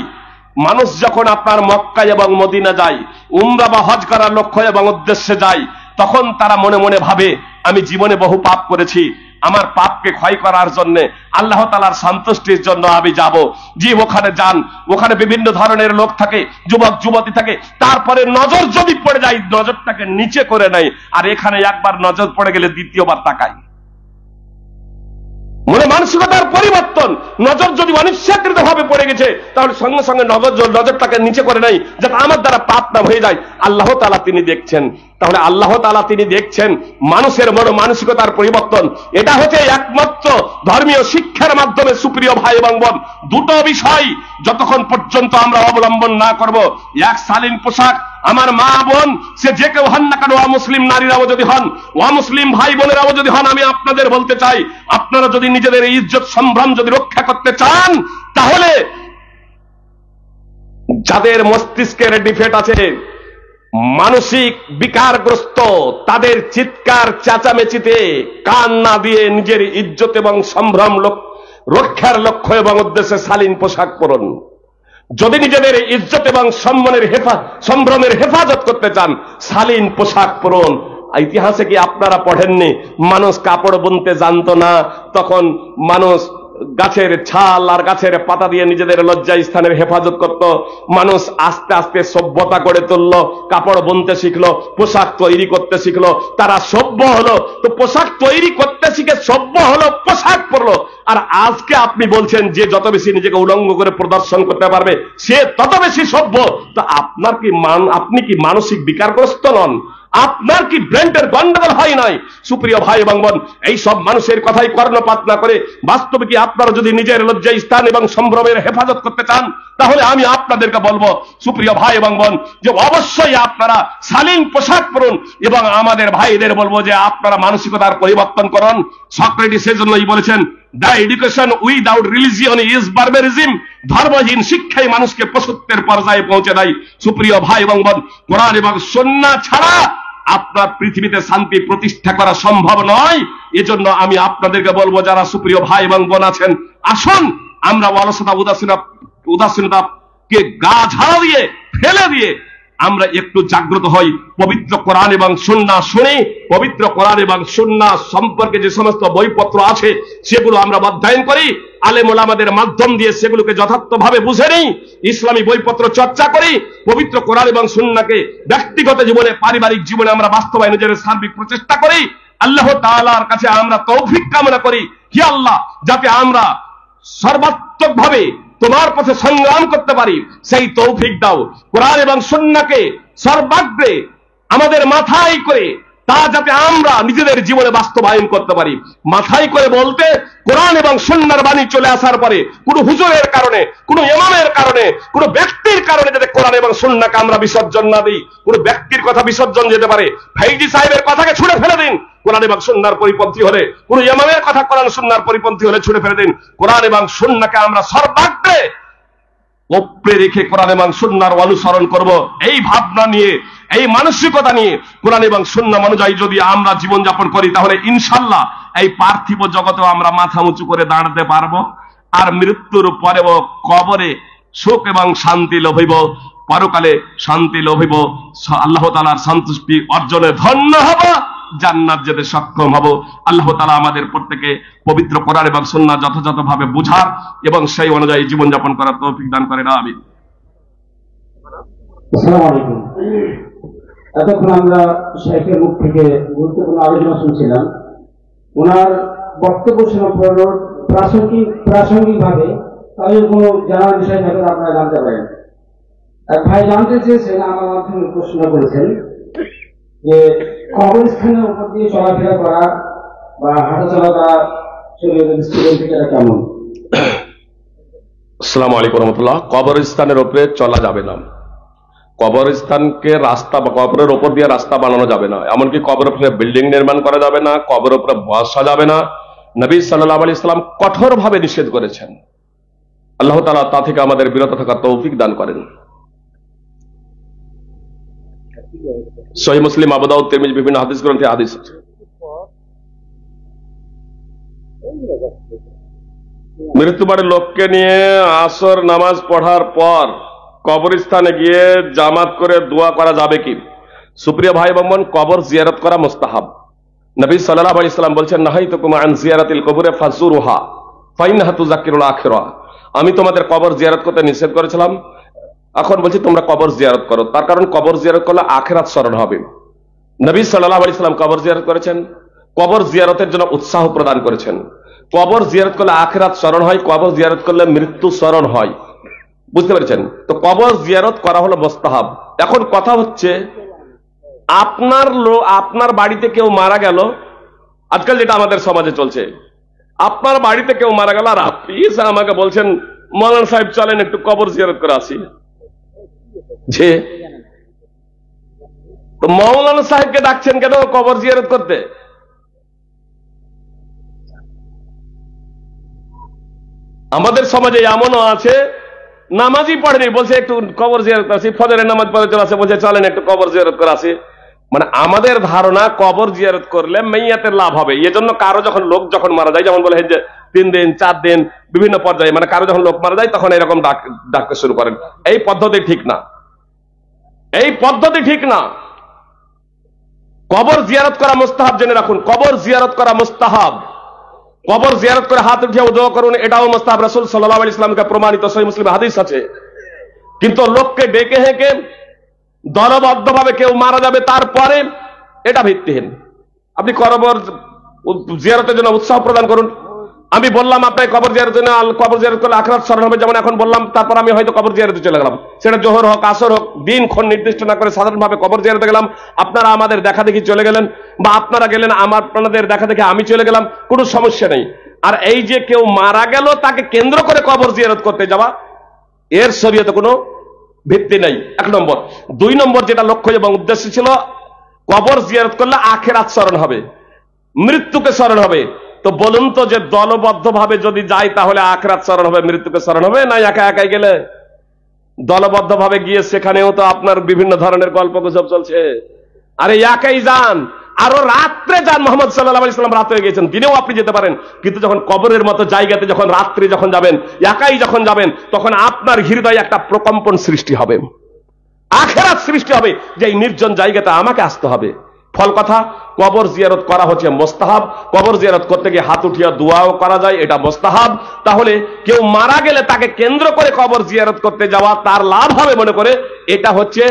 মানুষ যখন আপনার মক্কা এবং মদিনা যায়, উমরা বা হজ করার লক্ষ্য এবং উদ্দেশ্যে যায়, তখন তারা মনে মনে ভাবে আমি জীবনে বহু পাপ করেছি, আমার পাপকে ক্ষয় করার জন্য, আল্লাহ তাআলার সন্তুষ্টির জন্য আমি যাব। যে ওখানে যান, ওখানে বিভিন্ন ধরনের লোক থাকে, যুবক যুবতী থাকে, তারপরে নজর যদি পড়ে যায় নজরটাকে নিচে করে নেয়, আর এখানে একবার নজর পড়ে গেলে দ্বিতীয়বার তাকায়। মনে মানসিকতার পরিবর্তন। নজর যদি অনিচ্ছাকৃত ভাবে পড়ে গেছে তাহলে সঙ্গে সঙ্গে নজরটাকে নিচে করে নেই, যাতে আমার দ্বারা পাপ না হয়ে যায়। আল্লাহ তাআলা তিনি দেখছেন। তাহলে আল্লাহ তাআলা তিনি দেখছেন মানুষের মন মানসিকতার পরিবর্তন। এটা হচ্ছে একমাত্র ধর্মীয় শিক্ষার মাধ্যমে সুপ্রিয় ভাই এবং বোন। দুটো বিষয় যতক্ষণ পর্যন্ত আমরা অবলম্বন না করব, এক শালীন পোশাক, আমার মা বোন সে যে কেউ হন না কেন, অমুসলিম নারীরাও যদি হন, অমুসলিম ভাই বোনেরাও যদি হন, আমি আপনাদের বলতে চাই, আপনারা যদি নিজেদের ইজ্জত সম্ভ্রম যদি রক্ষা করতে চান, তাহলে যাদের মস্তিষ্কের ডিফেক্ট আছে, মানসিক বিকারগ্রস্ত, তাদের চিৎকার চেঁচামেচিতে কান না দিয়ে নিজের ইজ্জত এবং সম্ভ্রম রক্ষার লক্ষ্য এবং উদ্দেশ্যে শালীন পোশাক পরুন। যদি নিজেদের ইজ্জত এবং সম্ভ্রমের হেফাজত করতে চান, শালীন পোশাক পরুন। ইতিহাসে কি আপনারা পড়েননি, মানুষ কাপড় বুনতে জানতো না, তখন মানুষ গাছের ছাল আর গাছের পাতা দিয়ে নিজেদের লজ্জা স্থানের হেফাজত করত। মানুষ আস্তে আস্তে সভ্যতা গড়ে তুললো, কাপড় বুনতে শিখলো, পোশাক তৈরি করতে শিখলো, তারা সভ্য হলো। তো পোশাক তৈরি করতে শিখে সভ্য হলো, পোশাক পরলো। আর আজকে আপনি বলছেন যে যত বেশি নিজেকে উলঙ্গ করে প্রদর্শন করতে পারবে সে তত বেশি সভ্য। তো আপনি কি মানসিক বিকারগ্রস্ত নন? আপনার কি ব্রেনের গন্ডগোল হয় নাই? সুপ্রিয় ভাই এবং বোন, এই সব মানুষের কথাই কর্ণপাত না করে বাস্তবে কি আপনারা যদি নিজের লজ্জা স্থান এবং সম্ভ্রমের হেফাজত করতে চান, তাহলে আমি আপনাদেরকে বলবো সুপ্রিয় ভাই এবং বোন যে অবশ্যই আপনারা শালীন পোশাক পরুন। এবং আমাদের ভাইদের বলবো যে আপনারা মানসিকতার পরিবর্তন করুন। সক্রেটিস সেজন্যই বলেছেন, the education without religion is barbarism. ধর্মহীন শিক্ষাই মানুষকে পশুত্বের পর্যায়ে পৌঁছে দেয়। সুপ্রিয় ভাই এবং বোন, কোরআন এবং সুন্নাহ ছাড়া আপনার পৃথিবীতে শান্তি প্রতিষ্ঠা করা সম্ভব নয়। এজন্য আমি আপনাদেরকে বলবো, যারা সুপ্রিয় ভাই এবং বোন আছেন, আসুন আমরা অলসতা উদাসীনতাকে গা ঝাড়া দিয়ে ফেলে দিয়ে আমরা একটু জাগ্রত হই, পবিত্র কোরআন এবং সুন্নাহ শুনি। পবিত্র কোরআন এবং সুন্নাহ সম্পর্কে যে সমস্ত বইপত্র আছে সেগুলো আমরা অধ্যয়ন করি, আলেম ওলামাদের মাধ্যম দিয়ে সেগুলোকে যথার্থভাবে বুঝে নিই, ইসলামী বইপত্র চর্চা করি, পবিত্র কোরআন এবং সুন্নাহকে ব্যক্তিগত জীবনে, পারিবারিক জীবনে আমরা বাস্তবায়নের সার্বিক প্রচেষ্টা করি। আল্লাহ তাআলার কাছে আমরা তৌফিক কামনা করি, হে আল্লাহ, যাতে আমরা সর্বাত্মকভাবে তোমার পথে সংগ্রাম করতে পারি, সেই তৌফিক দাও। কোরআন এবং সুন্নাহকে সর্বাগ্রে আমাদের মাথায় করে তা যাতে আমরা নিজেদের জীবনে বাস্তবায়ন করতে পারি। মাথায় করে বলতে, কোরআন এবং সুন্নাহর বাণী চলে আসার পরে কোন হুজুরের কারণে, কোন ইমামের কারণে, কোন ব্যক্তির কারণে যাতে কোরআন এবং সুন্নাহকে আমরা বিসর্জন না দিই। কোন ব্যক্তির কথা বিসর্জন যেতে পারে, ফাইজি সাহেবের কথাকে ছুঁড়ে ফেলে দিন কোরআন এবং সুন্নাহর পরিপন্থী হলে, কোন ইমামের কথা কোরআন সুন্নাহর পরিপন্থী হলে ছুঁড়ে ফেলে দিন। কোরআন এবং সুন্নাহকে আমরা সর্বাগ্রে ওপরে রেখে কোরআন এবং সুন্নাহর অনুসরণ করব। এই ভাবনা নিয়ে, এই মানসিকতা নিয়ে কোরআন এবং সুন্নাহ অনুযায়ী যদি আমরা জীবনযাপন করি, তাহলে ইনশাআল্লাহ এই পার্থিব জগতেও আমরা মাথা উঁচু করে দাঁড়াতে পারবো। আর মৃত্যুর পরেও কবরে সুখ এবং শান্তি লভিব, পরকালে শান্তি লভিব, আল্লাহ তাআলার সন্তুষ্টি অর্জনে ধন্য হব, জান্নাত যেতে সক্ষম হব। আল্লাহ তাআলা আমাদের প্রত্যেকে পবিত্র কোরআন এবং সুন্নাহ যথাযথভাবে বুঝার এবং সেই অনুযায়ী জীবনযাপন করার তৌফিক দান করেন, আমিন। আসসালামু আলাইকুম। এতক্ষণ আমরা শেখের মুখ থেকে গুরুত্বপূর্ণ আলোচনা শুনছিলাম। ওনার বক্তব্য শোনার পর প্রাসঙ্গিকভাবে তাদের কোনো জানার বিষয় থাকলে আপনারা জানতে পারেন। এক ভাই জানতে চেয়েছেন, আমার মাধ্যমে প্রশ্ন করেছেন যে কবরস্থানের উপর দিয়ে চলাফেরা করা বা হাঁটাচলা করা শরীরের দৃষ্টিকোণ থেকে এটা কেমন? আসসালামু আলাইকুম রহমতুল্লাহ। কবরস্থানের উপরে চলা যাবে না, কবরস্থানকে রাস্তা বা কবরের উপর দিয়ে রাস্তা বানানো যাবে না, এমনকি কবরের উপরে বিল্ডিং নির্মাণ করা যাবে না, কবরের উপরে বসা যাবে না। নবী সাল্লাল্লাহু আলাইহি সাল্লাম কঠোরভাবে নিষেধ করেছেন। আল্লাহ তাআলা তা থেকে আমাদের বিরত থাকার তৌফিক দান করেন। সহিহ মুসলিম, আবু দাউদ, তিরমিজি বিভিন্ন হাদিস গ্রন্থে হাদিস আছে। মৃত্যুবাড়ির লোককে নিয়ে আসর নামাজ পড়ার পর কবরস্থানে গিয়ে জামাত করে দোয়া করা যাবে কি? সুপ্রিয় ভাই বোন, কবর জিয়ারত করা মুস্তাহাব। নবী সাল্লাল্লাহু আলাইহি সাল্লাম বলছেন, নাহাইতুকুম আন জিয়ারাতিল কবুরি ফাজুরুহা ফাইন্নাহা তুযাক্কিরুল আখিরাহ। আমি তোমাদের কবর জিয়ারত করতে নিষেধ করেছিলাম, এখন বলছি তোমরা কবর জিয়ারত করো। তার কারণ কবর জিয়ারত করলে আখিরাত স্মরণ হবে। নবী সাল্লাল্লাহু আলাইহি সাল্লাম কবর জিয়ারত করেছেন, কবর জিয়ারতের জন্য উৎসাহ প্রদান করেছেন। কবর জিয়ারত করলে আখিরাত স্মরণ হয়, কবর জিয়ারত করলে মৃত্যু স্মরণ হয়। বুঝতে পেরেছেন? তো কবর জিয়ারত করা হলো মুস্তাহাব। এখন কথা হচ্ছে, আপনার বাড়িতে কেউ মারা গেল, আজকাল যেটা আমাদের সমাজে চলছে, আপনার বাড়িতে কেউ মারা গেল আর আপনি এসে আমাকে বলছেন, মৌলানা সাহেব চলেন একটু কবর জিয়ারত করে আসি। যে তো মৌলানা সাহেবকে ডাকছেন কেন কবর জিয়ারত করতে? আমাদের সমাজে এমনও আছে, নামাজই পড়েনি, বলছে একটু কবর জিয়ারত আসি, ফজরের নামাজ পড়ে চলে আসে, বলছে চলেন একটু কবর জিয়ারত করে আসি। মানে আমাদের ধারণা কবর জিয়ারত করলে মেইয়াতের লাভ হবে। এজন্য কারো লোক যখন মারা যায়, যেমন বলে যে 3 দিন 4 দিন বিভিন্ন পর্যায়ে, মানে কারো যখন লোক মারা যায় তখন এরকম ডাকতে শুরু করেন। এই পদ্ধতি ঠিক না, এই পদ্ধতি ঠিক না। কবর জিয়ারত করা মুস্তাহাব, জেনে রাখুন, কবর জিয়ারত করা মুস্তাহাব। কবর জিয়ারত করে হাত উঠিয়ে দোয়া করুন, এটাও মুস্তাহাব। রাসূল সাল্লাল্লাহু আলাইহি ওয়াসাল্লামকে প্রমাণিত সহিহ মুসলিম হাদিস আছে। কিন্তু লোককে ডেকে হেঁকে দলবদ্ধভাবে কেউ মারা যাবে তারপরে, এটা ভিত্তিহীন। আপনি কবর জিয়ারতের জন্য উৎসাহ প্রদান করুন। আমি বললাম আপনাকে কবর জিয়ারতের জন্য, কবর জিয়ারত করলে আখিরাত স্মরণ হবে, যেমন এখন বললাম, তারপর আমি হয়তো কবর জিয়ারতে চলে গেলাম, সেটা জোহর হোক আসর হোক, দিন ক্ষণ নির্দিষ্ট না করে সাধারণভাবে কবর জিয়ারতে গেলাম। আপনারা আমাদের দেখা দেখি চলে গেলেন, বা আপনারা গেলেন আপনাদের দেখা দেখে আমি চলে গেলাম, কোনো সমস্যা নেই। আর এই যে কেউ মারা গেল তাকে কেন্দ্র করে কবর জিয়ারত করতে যাওয়া, এর শরীয়তে কোনো ভিত্তি নেই, 1 নম্বর। 2 নম্বর, যেটা লক্ষ্য এবং উদ্দেশ্য ছিল, কবর জিয়ারত করলে আখিরাত স্মরণ হবে, মৃত্যুকে স্মরণ হবে। তো বলুন তো, যে দলবদ্ধভাবে যদি যাই তাহলে আখিরাত স্মরণ হবে, মৃত্যুকে স্মরণ হবে না একা একাই গেলে? দলবদ্ধভাবে গিয়ে সেখানেও তো আপনার বিভিন্ন ধরনের গল্প গুজব চলছে। আরে একাই যান, আরো রাত্রে যান। মুহাম্মদ সাল্লাল্লাহু আলাইহি ওয়াসাল্লাম রাত হয়ে গেছেন, দিনেও আপনি যেতে পারেন, কিন্তু যখন কবরের মতো জায়গাতে যখন রাত্রি যখন যাবেন, একাই যখন যাবেন, তখন আপনার হৃদয়ে একটা প্রকম্পন সৃষ্টি হবে, আখিরাত সৃষ্টি হবে, যে এই নির্জন জায়গাতে আমাকে আসতে হবে। ফল কথা, কবর জিয়ারত করা হচ্ছে মুস্তাহাব। কবর জিয়ারত করতে গিয়ে হাত উঠিয়ে দোয়াও করা যায়, এটা মুস্তাহাব। তাহলে কেউ মারা গেলে তাকে কেন্দ্র করে কবর জিয়ারত করতে যাওয়া, তার লাভ হবে মনে করে, এটা হচ্ছে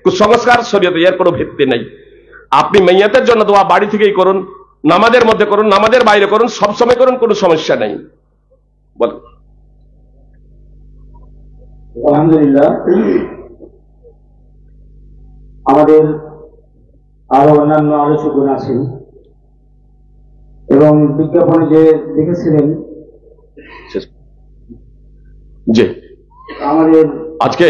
কুসংস্কার, শরীয়তে এর কোনো ভিত্তি নেই। আপনি মেইয়াতের জন্য দোয়া বাড়ি থেকেই করুন, নামাজের মধ্যে করুন, নামাজের বাইরে করুন, সবসময় করুন, কোনো সমস্যা নেই। বলুন। আলহামদুলিল্লাহ। আমাদের আরো অন্যান্য আলোচকগণ আছেন এবং বিজ্ঞাপনে যে দেখেছিলেন, জি, আমাদের আজকে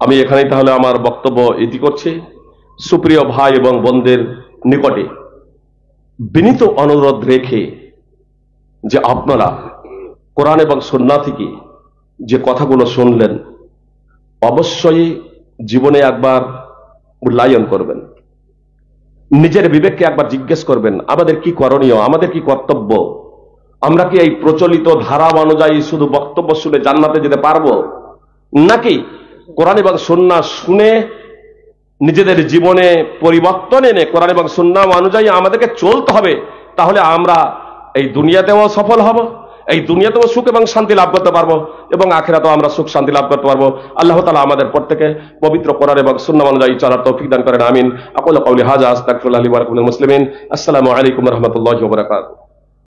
আমি এখানেই তাহলে আমার বক্তব্য ইতি করছি। সুপ্রিয় ভাই এবং বোনদের নিকটে বিনীত অনুরোধ রেখে, যে আপনারা কোরআন এবং সুন্নাহ থেকে যে কথাগুলো শুনলেন, অবশ্যই জীবনে একবার মূল্যায়ন করবেন, নিজের বিবেককে একবার জিজ্ঞেস করবেন, আমাদের কি করণীয়, আমাদের কি কর্তব্য, আমরা কি এই প্রচলিত ধারা অনুযায়ী শুধু বক্তব্য শুনে জান্নাতে যেতে পারবো, নাকি কোরআন এবং সুন্নাহ শুনে নিজেদের জীবনে পরিবর্তন এনে কোরআন এবং সুন্নাহ অনুযায়ী আমাদেরকে চলতে হবে? তাহলে আমরা এই দুনিয়াতেও সফল হব, এই দুনিয়াতেও সুখ এবং শান্তি লাভ করতে পারবো, এবং আখিরাতেও আমরা সুখ শান্তি লাভ করতে পারবো। আল্লাহ তাআলা আমাদের প্রত্যেকে পবিত্র কোরআন এবং সুন্নাহ অনুযায়ী চলার তৌফিক দান করেন। আমিন। আকুলু কাউলি হাযা আস্তাগফিরুল্লাহ লি ওয়া লাকুম মিনাল মুসলিমিন। আসসালামু আলাইকুম ওয়া রাহমাতুল্লাহি ওয়া বারাকাতুহু।